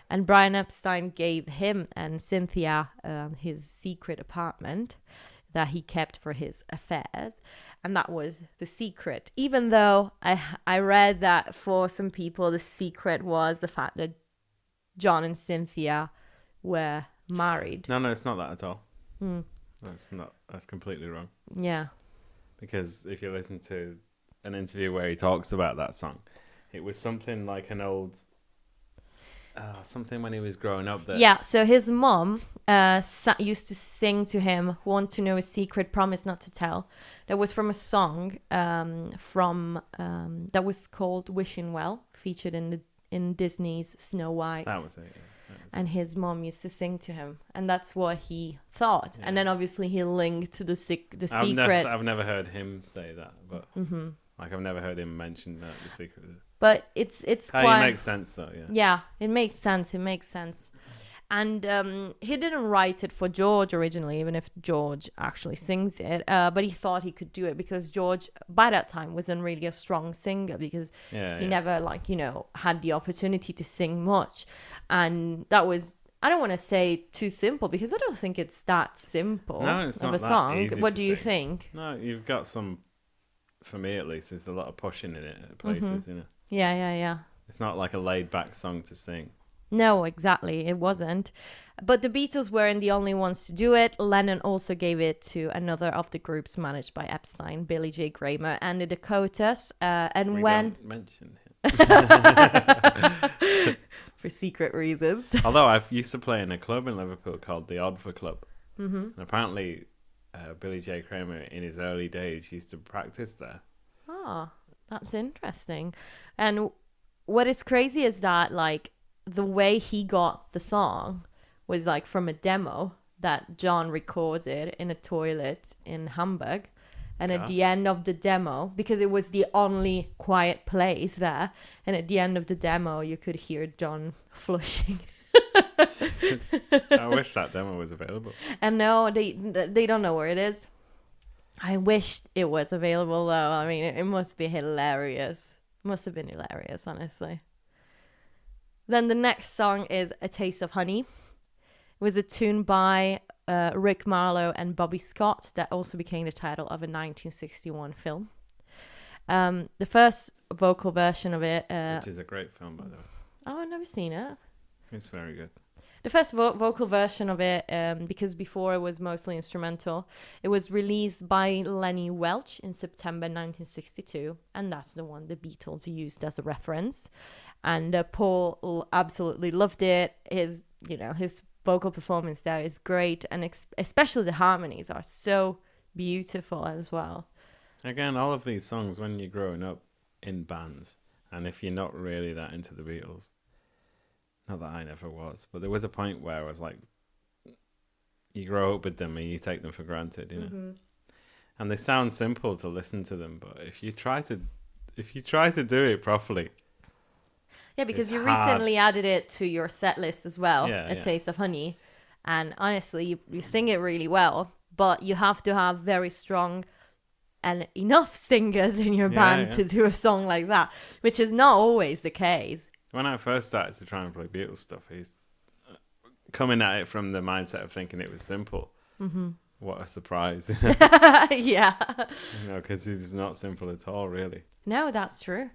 And Brian Epstein gave him and Cynthia his secret apartment that he kept for his affairs. And that was the secret. Even though I read that for some people, the secret was the fact that John and Cynthia were married. No, it's not that at all. That's completely wrong. Yeah. Because if you listen to an interview where he talks about that song, it was something like an old... something when he was growing up. Yeah, so his mom used to sing to him, "Want to Know a Secret, Promise Not to Tell." That was from a song that was called Wishing Well, featured in Disney's Snow White. That was it, yeah. And his mom used to sing to him, and that's what he thought. Yeah. And then obviously he linked the secret. I've never heard him say that, but like I've never heard him mention the secret. But it's quite... It makes sense though, yeah. Yeah, it makes sense. And he didn't write it for George originally, even if George actually sings it. But he thought he could do it because George, by that time, wasn't really a strong singer because he never, had the opportunity to sing much. And that was, I don't want to say too simple because I don't think it's that simple of a song. What do you think? No, you've got some, for me at least, there's a lot of pushing in it at places, Yeah. It's not like a laid-back song to sing. No, exactly. It wasn't. But the Beatles weren't the only ones to do it. Lennon also gave it to another of the groups managed by Epstein, Billy J. Kramer, and the Dakotas. We don't mention him. For secret reasons. Although I used to play in a club in Liverpool called the Oddfer Club. Mm-hmm. And apparently Billy J. Kramer in his early days used to practice there. Oh, that's interesting. And what is crazy is that the way he got the song was from a demo that John recorded in a toilet in Hamburg. And at the end of the demo, because it was the only quiet place there, and at the end of the demo, you could hear John flushing. I wish that demo was available. And no, they don't know where it is. I wish it was available, though. I mean, it must be hilarious. Must have been hilarious, honestly. Then the next song is A Taste of Honey. It was a tune by Rick Marlowe and Bobby Scott that also became the title of a 1961 film. The first vocal version of it... which is a great film, by the way. Oh, I've never seen it. It's very good. The first vocal version of it, because before it was mostly instrumental, it was released by Lenny Welch in September 1962, and that's the one the Beatles used as a reference. And Paul absolutely loved it. His vocal performance there is great, and especially the harmonies are so beautiful as well. Again, all of these songs, when you're growing up in bands, and if you're not really that into the Beatles, not that I never was, but there was a point where I was like, you grow up with them and you take them for granted, Mm-hmm. And they sound simple to listen to them, but if you try to do it properly. Yeah, because you recently added it to your set list as well, A Taste of Honey. And honestly, you sing it really well, but you have to have very strong and enough singers in your band to do a song like that, which is not always the case. When I first started to try and play Beatles stuff, he's coming at it from the mindset of thinking it was simple. Mm-hmm. What a surprise. Yeah. Because it's not simple at all, really. No, that's true.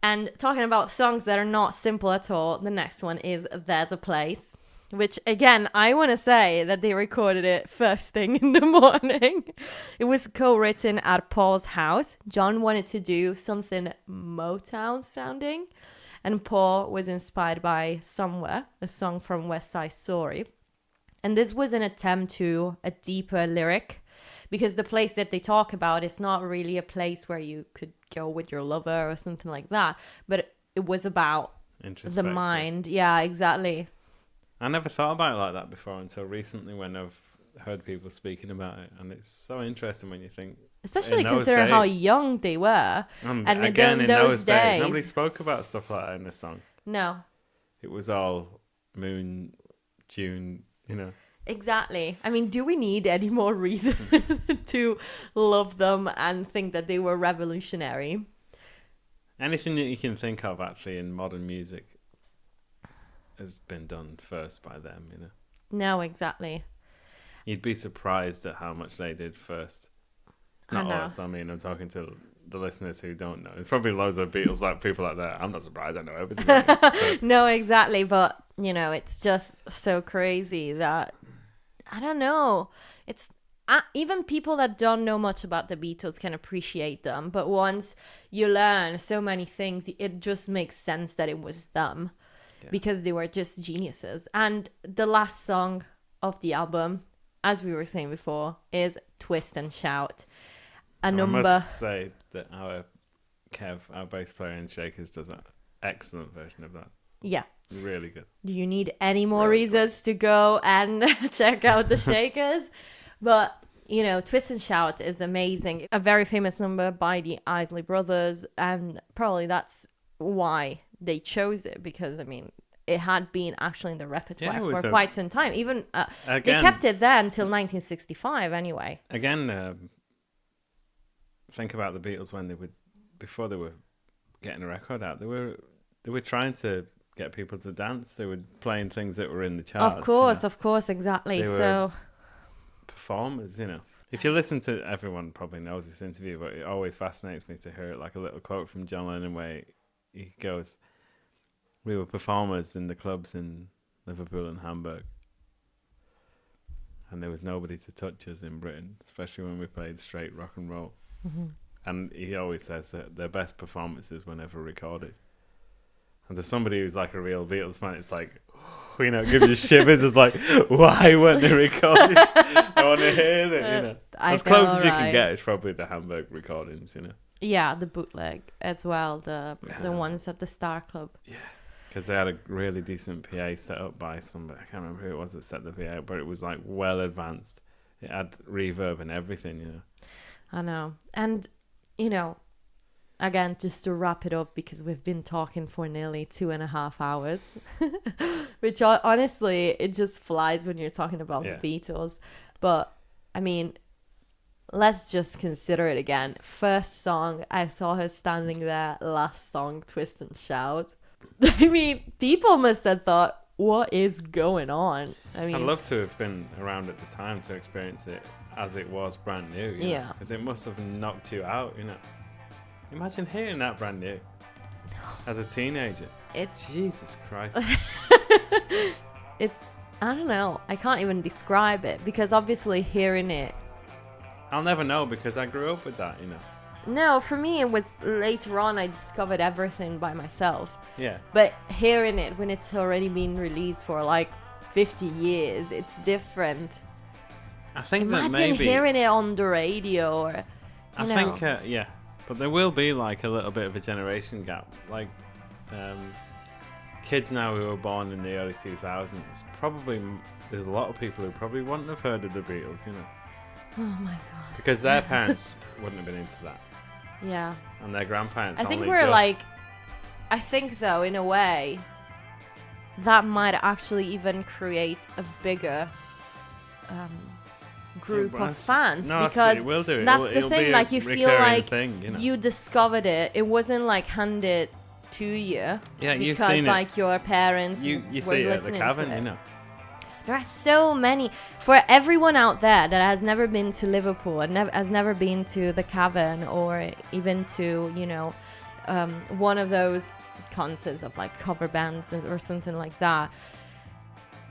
And talking about songs that are not simple at all, the next one is There's a Place, which, again, I want to say that they recorded it first thing in the morning. It was co-written at Paul's house. John wanted to do something Motown sounding, and Paul was inspired by Somewhere, a song from West Side Story. And this was an attempt to a deeper lyric, because the place that they talk about is not really a place where you could go with your lover or something like that, but it was about the mind. Yeah, exactly. I never thought about it like that before until recently when I've heard people speaking about it, and it's so interesting when you think, especially considering how young they were. And again, in those days, nobody spoke about stuff like that in the song. No. It was all moon, June, Exactly. I mean, do we need any more reason to love them and think that they were revolutionary? Anything that you can think of, actually, in modern music has been done first by them, you know. No, exactly. You'd be surprised at how much they did first. Not us, I mean, I'm talking to the listeners who don't know. There's probably loads of Beatles like people like that. I'm not surprised, I know everything. So. No, exactly, but, it's just so crazy that, I don't know, it's... even people that don't know much about the Beatles can appreciate them, but once you learn so many things, it just makes sense that it was them, because they were just geniuses. And the last song of the album, as we were saying before, is Twist and Shout. I must say that our bass player in Shakers, does an excellent version of that. Yeah. Really good. Do you need any more reasons to go and check out the Shakers? But, Twist and Shout is amazing. A very famous number by the Isley Brothers. And probably that's why they chose it. Because, it had been actually in the repertoire for quite some time. Even they kept it there until 1965 anyway. Again, think about the Beatles when before they were getting a record out. They were trying to get people to dance. They were playing things that were in the charts. Of course, exactly. They were performers, If you listen to, everyone probably knows this interview, but it always fascinates me to hear like a little quote from John Lennon where he goes, "We were performers in the clubs in Liverpool and Hamburg, and there was nobody to touch us in Britain, especially when we played straight rock and roll." Mm-hmm. And he always says that their best performances were never recorded. And to somebody who's like a real Beatles fan, it's like, gives you shivers. It's like, why weren't they recorded? I want to hear them, As close as you can get is probably the Hamburg recordings, Yeah, the bootleg as well, the ones at the Star Club. Yeah, because they had a really decent PA set up by somebody. I can't remember who it was that set the PA up, but it was like well advanced. It had reverb and everything, I know. And, again, just to wrap it up, because we've been talking for nearly 2.5 hours, which honestly, it just flies when you're talking about the Beatles. But, let's just consider it again. First song, I saw her standing there. Last song, Twist and Shout. People must have thought, what is going on? I'd love to have been around at the time to experience it as it was brand new. Because it must have knocked you out, Imagine hearing that brand new as a teenager. Jesus Christ. I don't know. I can't even describe it, because obviously hearing it, I'll never know because I grew up with that, No, for me it was later on I discovered everything by myself. Yeah. But hearing it when it's already been released for like 50 years, it's different. I think Imagine that maybe hearing it on the radio or yeah. But there will be like a little bit of a generation gap. Like kids now who were born in the early 2000s, probably there's a lot of people who probably wouldn't have heard of the Beatles, Oh my god. Because their parents wouldn't have been into that. Yeah. And their grandparents I think though, in a way, that might actually even create a bigger group of fans. No, because it will do. That's the thing. Like, you feel like thing, you discovered it. It wasn't like handed to you. Yeah, you've because seen like it. Your parents you were see it at the listening Cavern, to it. There are so many. For everyone out there that has never been to Liverpool and has never been to the Cavern or even to, one of those concerts of like cover bands or something like that,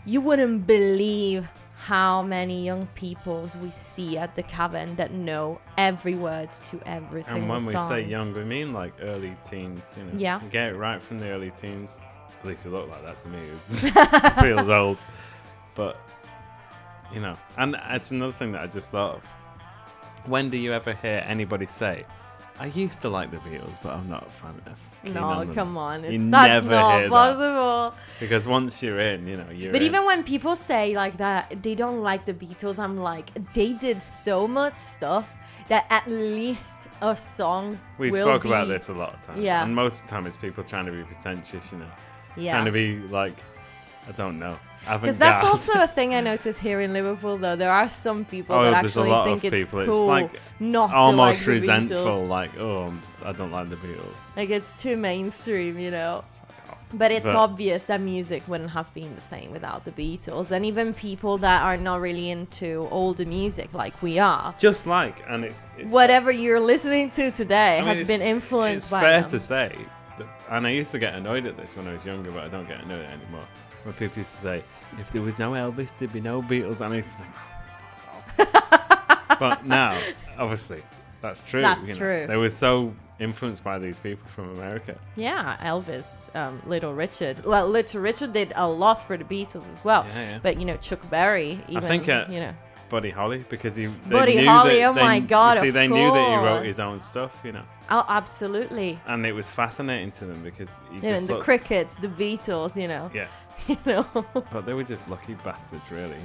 you wouldn't believe how many young people we see at the Cavern that know every word to every single song. And when we say young, we mean like early teens. Yeah. Get it right from the early teens. At least it looked like that to me. It feels old. But, and it's another thing that I just thought of. When do you ever hear anybody say, I used to like the Beatles, but I'm not a fan of No, come on. You that's never not hear possible. That. Because once you're in, you're But in. even when people say like that, they don't like the Beatles, I'm like, they did so much stuff that at least a song We spoke about this a lot of times. Yeah. And most of the time it's people trying to be pretentious, Yeah. Trying to be like, I don't know. Because that's also a thing I notice here in Liverpool, though. There are some people that actually think it's cool. It's like not almost to like resentful, the Beatles. like, I don't like the Beatles. Like, it's too mainstream, But it's obvious that music wouldn't have been the same without the Beatles. And even people that are not really into older music like we are. Just like, and it's whatever you're listening to today has been influenced by them. It's fair to say, that, and I used to get annoyed at this when I was younger, but I don't get annoyed at it anymore. When people used to say, if there was no Elvis, there'd be no Beatles. And I used to think, oh. But now, obviously, that's true. That's true. They were so influenced by these people from America. Yeah, Elvis, Little Richard. Well, Little Richard did a lot for the Beatles as well. Yeah. But, Chuck Berry, even, I think, Buddy Holly, because they Buddy knew Holly, that, oh my God, they of knew that he course. wrote his own stuff, Oh, absolutely. And it was fascinating to them because he And just the Crickets, the Beatles, Yeah. But they were just lucky bastards, really.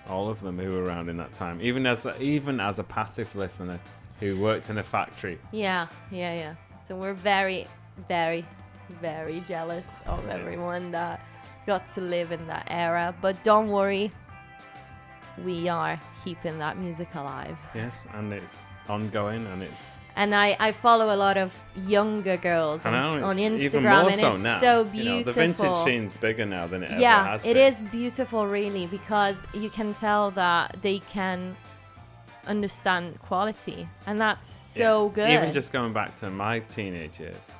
All of them who were around in that time, even as a passive listener who worked in a factory. Yeah. So we're very, very, very jealous of everyone that got to live in that era. But don't worry, we are keeping that music alive. Yes, and it's ongoing, and it's. And I follow a lot of younger girls on Instagram, even more and so it's now. so beautiful. The vintage scene's bigger now than it ever has been. been. It is beautiful, really, because you can tell that they can understand quality, and that's so good. Even just going back to my teenage years,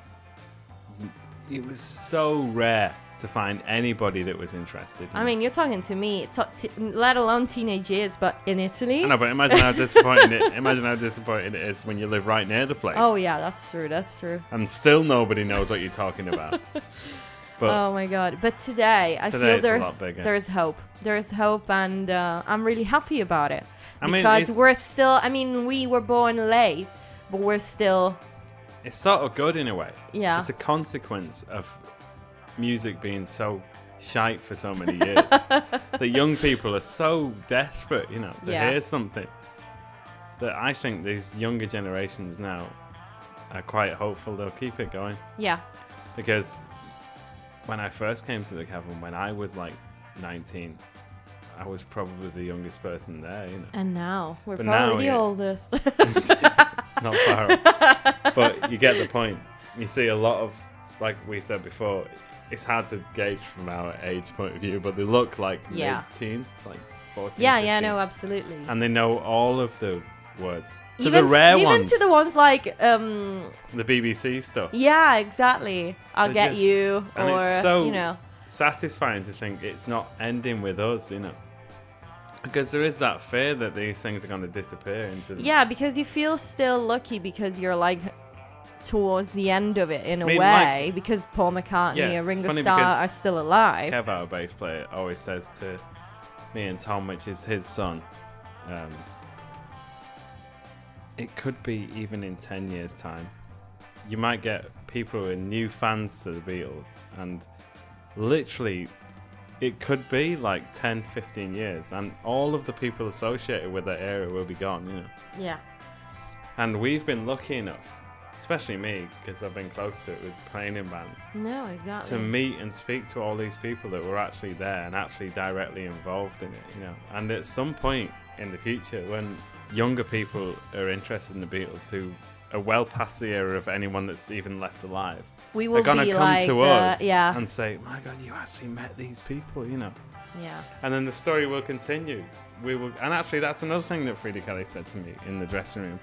it was so rare to find anybody that was interested. I mean, you're talking to me, let alone teenage years, but in Italy. I know, but imagine how disappointing it is when you live right near the place. Oh yeah, that's true. And still nobody knows what you're talking about. But oh my God! But today I feel there's hope. There's hope, and I'm really happy about it. Because we're still. I mean, we were born late, but we're still. It's sort of good in a way. Yeah. It's a consequence of music being so shite for so many years that young people are so desperate, to hear something, that I think these younger generations now are quite hopeful they'll keep it going. Yeah. Because when I first came to the Cavern, when I was like 19, I was probably the youngest person there, And now we're probably the oldest. Not far off. But you get the point. You see a lot of, like we said before, it's hard to gauge from our age point of view, but they look like mid-teens, like 14, 15. No, absolutely. And they know all of the words. To the rare ones. Even to the ones like... the BBC stuff. Yeah, exactly. I'll get you, and or, it's so satisfying to think it's not ending with us, Because there is that fear that these things are going to disappear into... Yeah, because you feel still lucky because you're like... towards the end of it in a way, because Paul McCartney and Ringo Starr are still alive. Kev, our bass player, always says to me and Tom, which is his son, it could be even in 10 years' time. You might get people who are new fans to the Beatles, and literally it could be like 10, 15 years, and all of the people associated with that era will be gone, Yeah. And we've been lucky enough, especially me, because I've been close to it with playing in bands. No, exactly. To meet and speak to all these people that were actually there and actually directly involved in it, And at some point in the future, when younger people are interested in the Beatles, who are well past the era of anyone that's even left alive, we will they're going to come to us yeah. and say, "My God, you actually met these people," Yeah. And then the story will continue. We will, and actually, that's another thing that Frida Kelly said to me in the dressing room.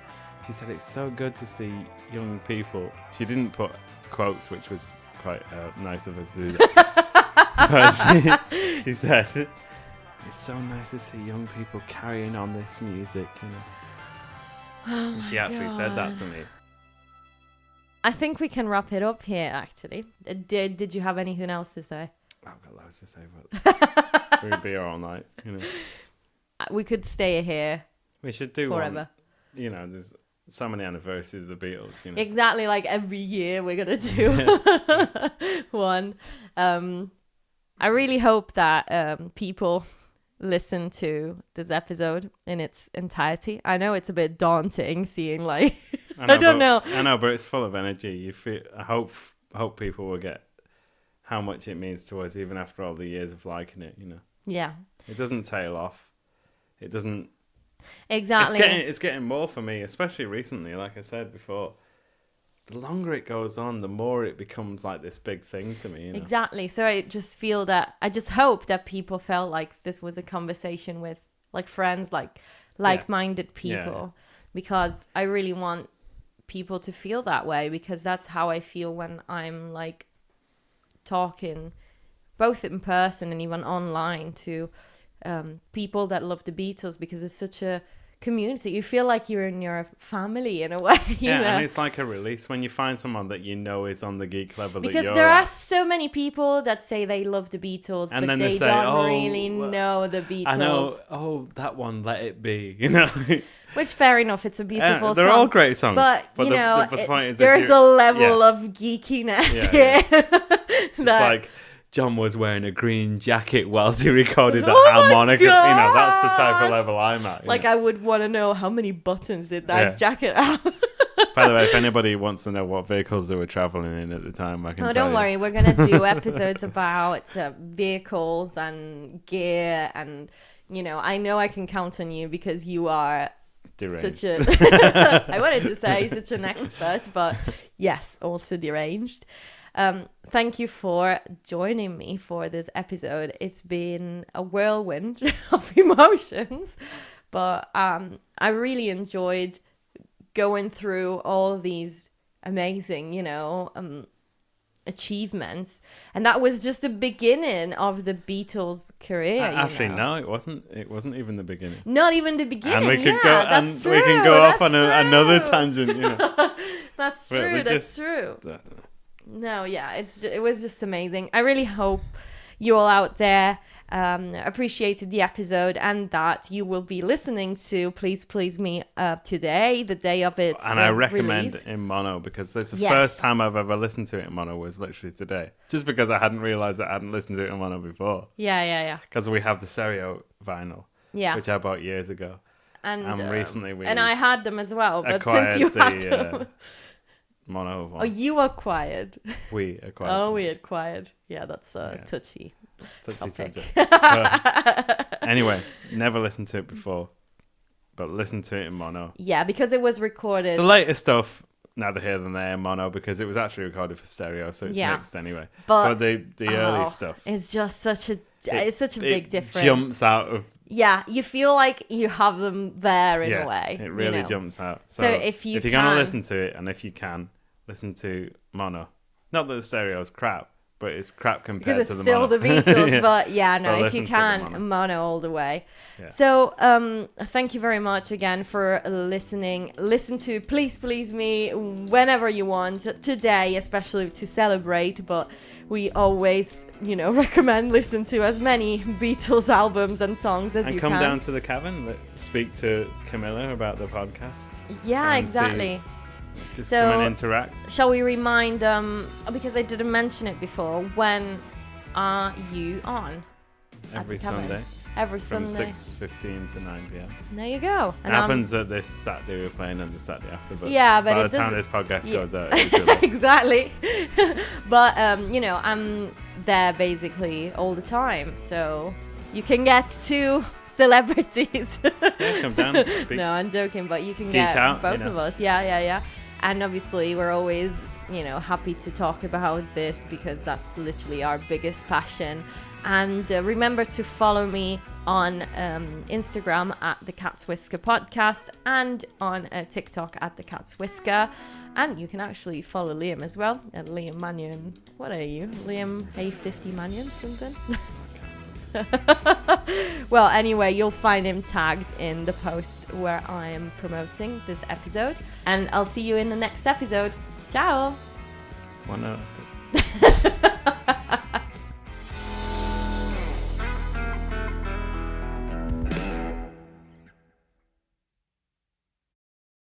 She said, it's so good to see young people. She didn't put quotes, which was quite nice of us to do that. But she said, it's so nice to see young people carrying on this music. Oh she actually said that to me. I think we can wrap it up here, actually. Did you have anything else to say? I've got loads to say, but we'd be here all night. We could stay here. We should do forever. One. There's so many anniversaries of the Beatles, Exactly, like every year we're gonna do one. I really hope that people listen to this episode in its entirety. I know it's a bit daunting seeing like I don't know. I know, but it's full of energy. You feel. I hope people will get how much it means to us, even after all the years of liking it. Yeah. It doesn't tail off. It doesn't. Exactly. It's getting more for me, especially recently. Like I said before, the longer it goes on, the more it becomes like this big thing to me. Exactly. So I just hope that people felt like this was a conversation with like friends, like-minded people, because I really want people to feel that way, because that's how I feel when I'm like talking both in person and even online to people that love the Beatles, because it's such a community. You feel like you're in your family in a way. You know? And it's like a release when you find someone that you know is on the geek level. Because there are so many people that say they love the Beatles, and but they don't really know the Beatles. I know, that one, Let It Be, Which, fair enough, it's a beautiful song. They're all great songs. But you know, the point is there's a level of geekiness here. It's like John was wearing a green jacket whilst he recorded the harmonica. That's the type of level I'm at. Like, I would want to know how many buttons did that jacket have. By the way, if anybody wants to know what vehicles they were travelling in at the time, I can tell you. Don't worry. We're going to do episodes about vehicles and gear. And, I know I can count on you because you are deranged. I wanted to say such an expert, but yes, also deranged. Thank you for joining me for this episode. It's been a whirlwind of emotions, but I really enjoyed going through all these amazing, achievements, and that was just the beginning of the Beatles' career. Actually, no, it wasn't. It wasn't even the beginning. Not even the beginning. And we could go. And we can go off on another tangent. That's true. That's true. No, it was just amazing. I really hope you all out there appreciated the episode, and that you will be listening to Please Please Me today, the day of its and I recommend release. it in mono, because it's the first time I've ever listened to it in mono was literally today, just because I hadn't realised that I hadn't listened to it in mono before. Yeah. Because we have the stereo vinyl, which I bought years ago, and recently I had them as well, but since you had them. Mono one. Oh, you acquired. We acquired. We acquired. Yeah, that's touchy subject. Anyway, never listened to it before, but listen to it in mono. Yeah, because it was recorded. The later stuff, neither here than there, in mono, because it was actually recorded for stereo, so it's mixed anyway. But the early stuff, it's just such a big difference. Jumps out of. Yeah, you feel like you have them there in a way. It really jumps out. So if you're going to listen to it, and if you can, listen to mono. Not that the stereo is crap, but it's crap compared to the mono. Because it's still the Beatles, but if you can, mono all the way. Yeah. So thank you very much again for listening. Listen to Please Please Me whenever you want. Today, especially to celebrate, but we always, recommend listen to as many Beatles albums and songs as you can. And come down to the Cavern, speak to Camilla about the podcast. Yeah, exactly. Just come and interact. Shall we remind, because I didn't mention it before, when are you on? Every Sunday. Every Sunday. From 6:15 to 9 p.m. There you go. And it happens that this Saturday we're playing and the Saturday after, but but by the time this podcast goes out, exactly. But, I'm there basically all the time, so you can get two celebrities. Come down and speak. No, I'm joking, but you can get both of us. Yeah. And obviously we're always, happy to talk about this, because that's literally our biggest passion. And remember to follow me on Instagram at the Cat's Whisker Podcast, and on TikTok at the Cat's Whisker. And you can actually follow Liam as well at Liam Mannion. What are you? Liam A50 Mannion something? Well, anyway, you'll find him tagged in the post where I am promoting this episode. And I'll see you in the next episode. Ciao! 1, 2,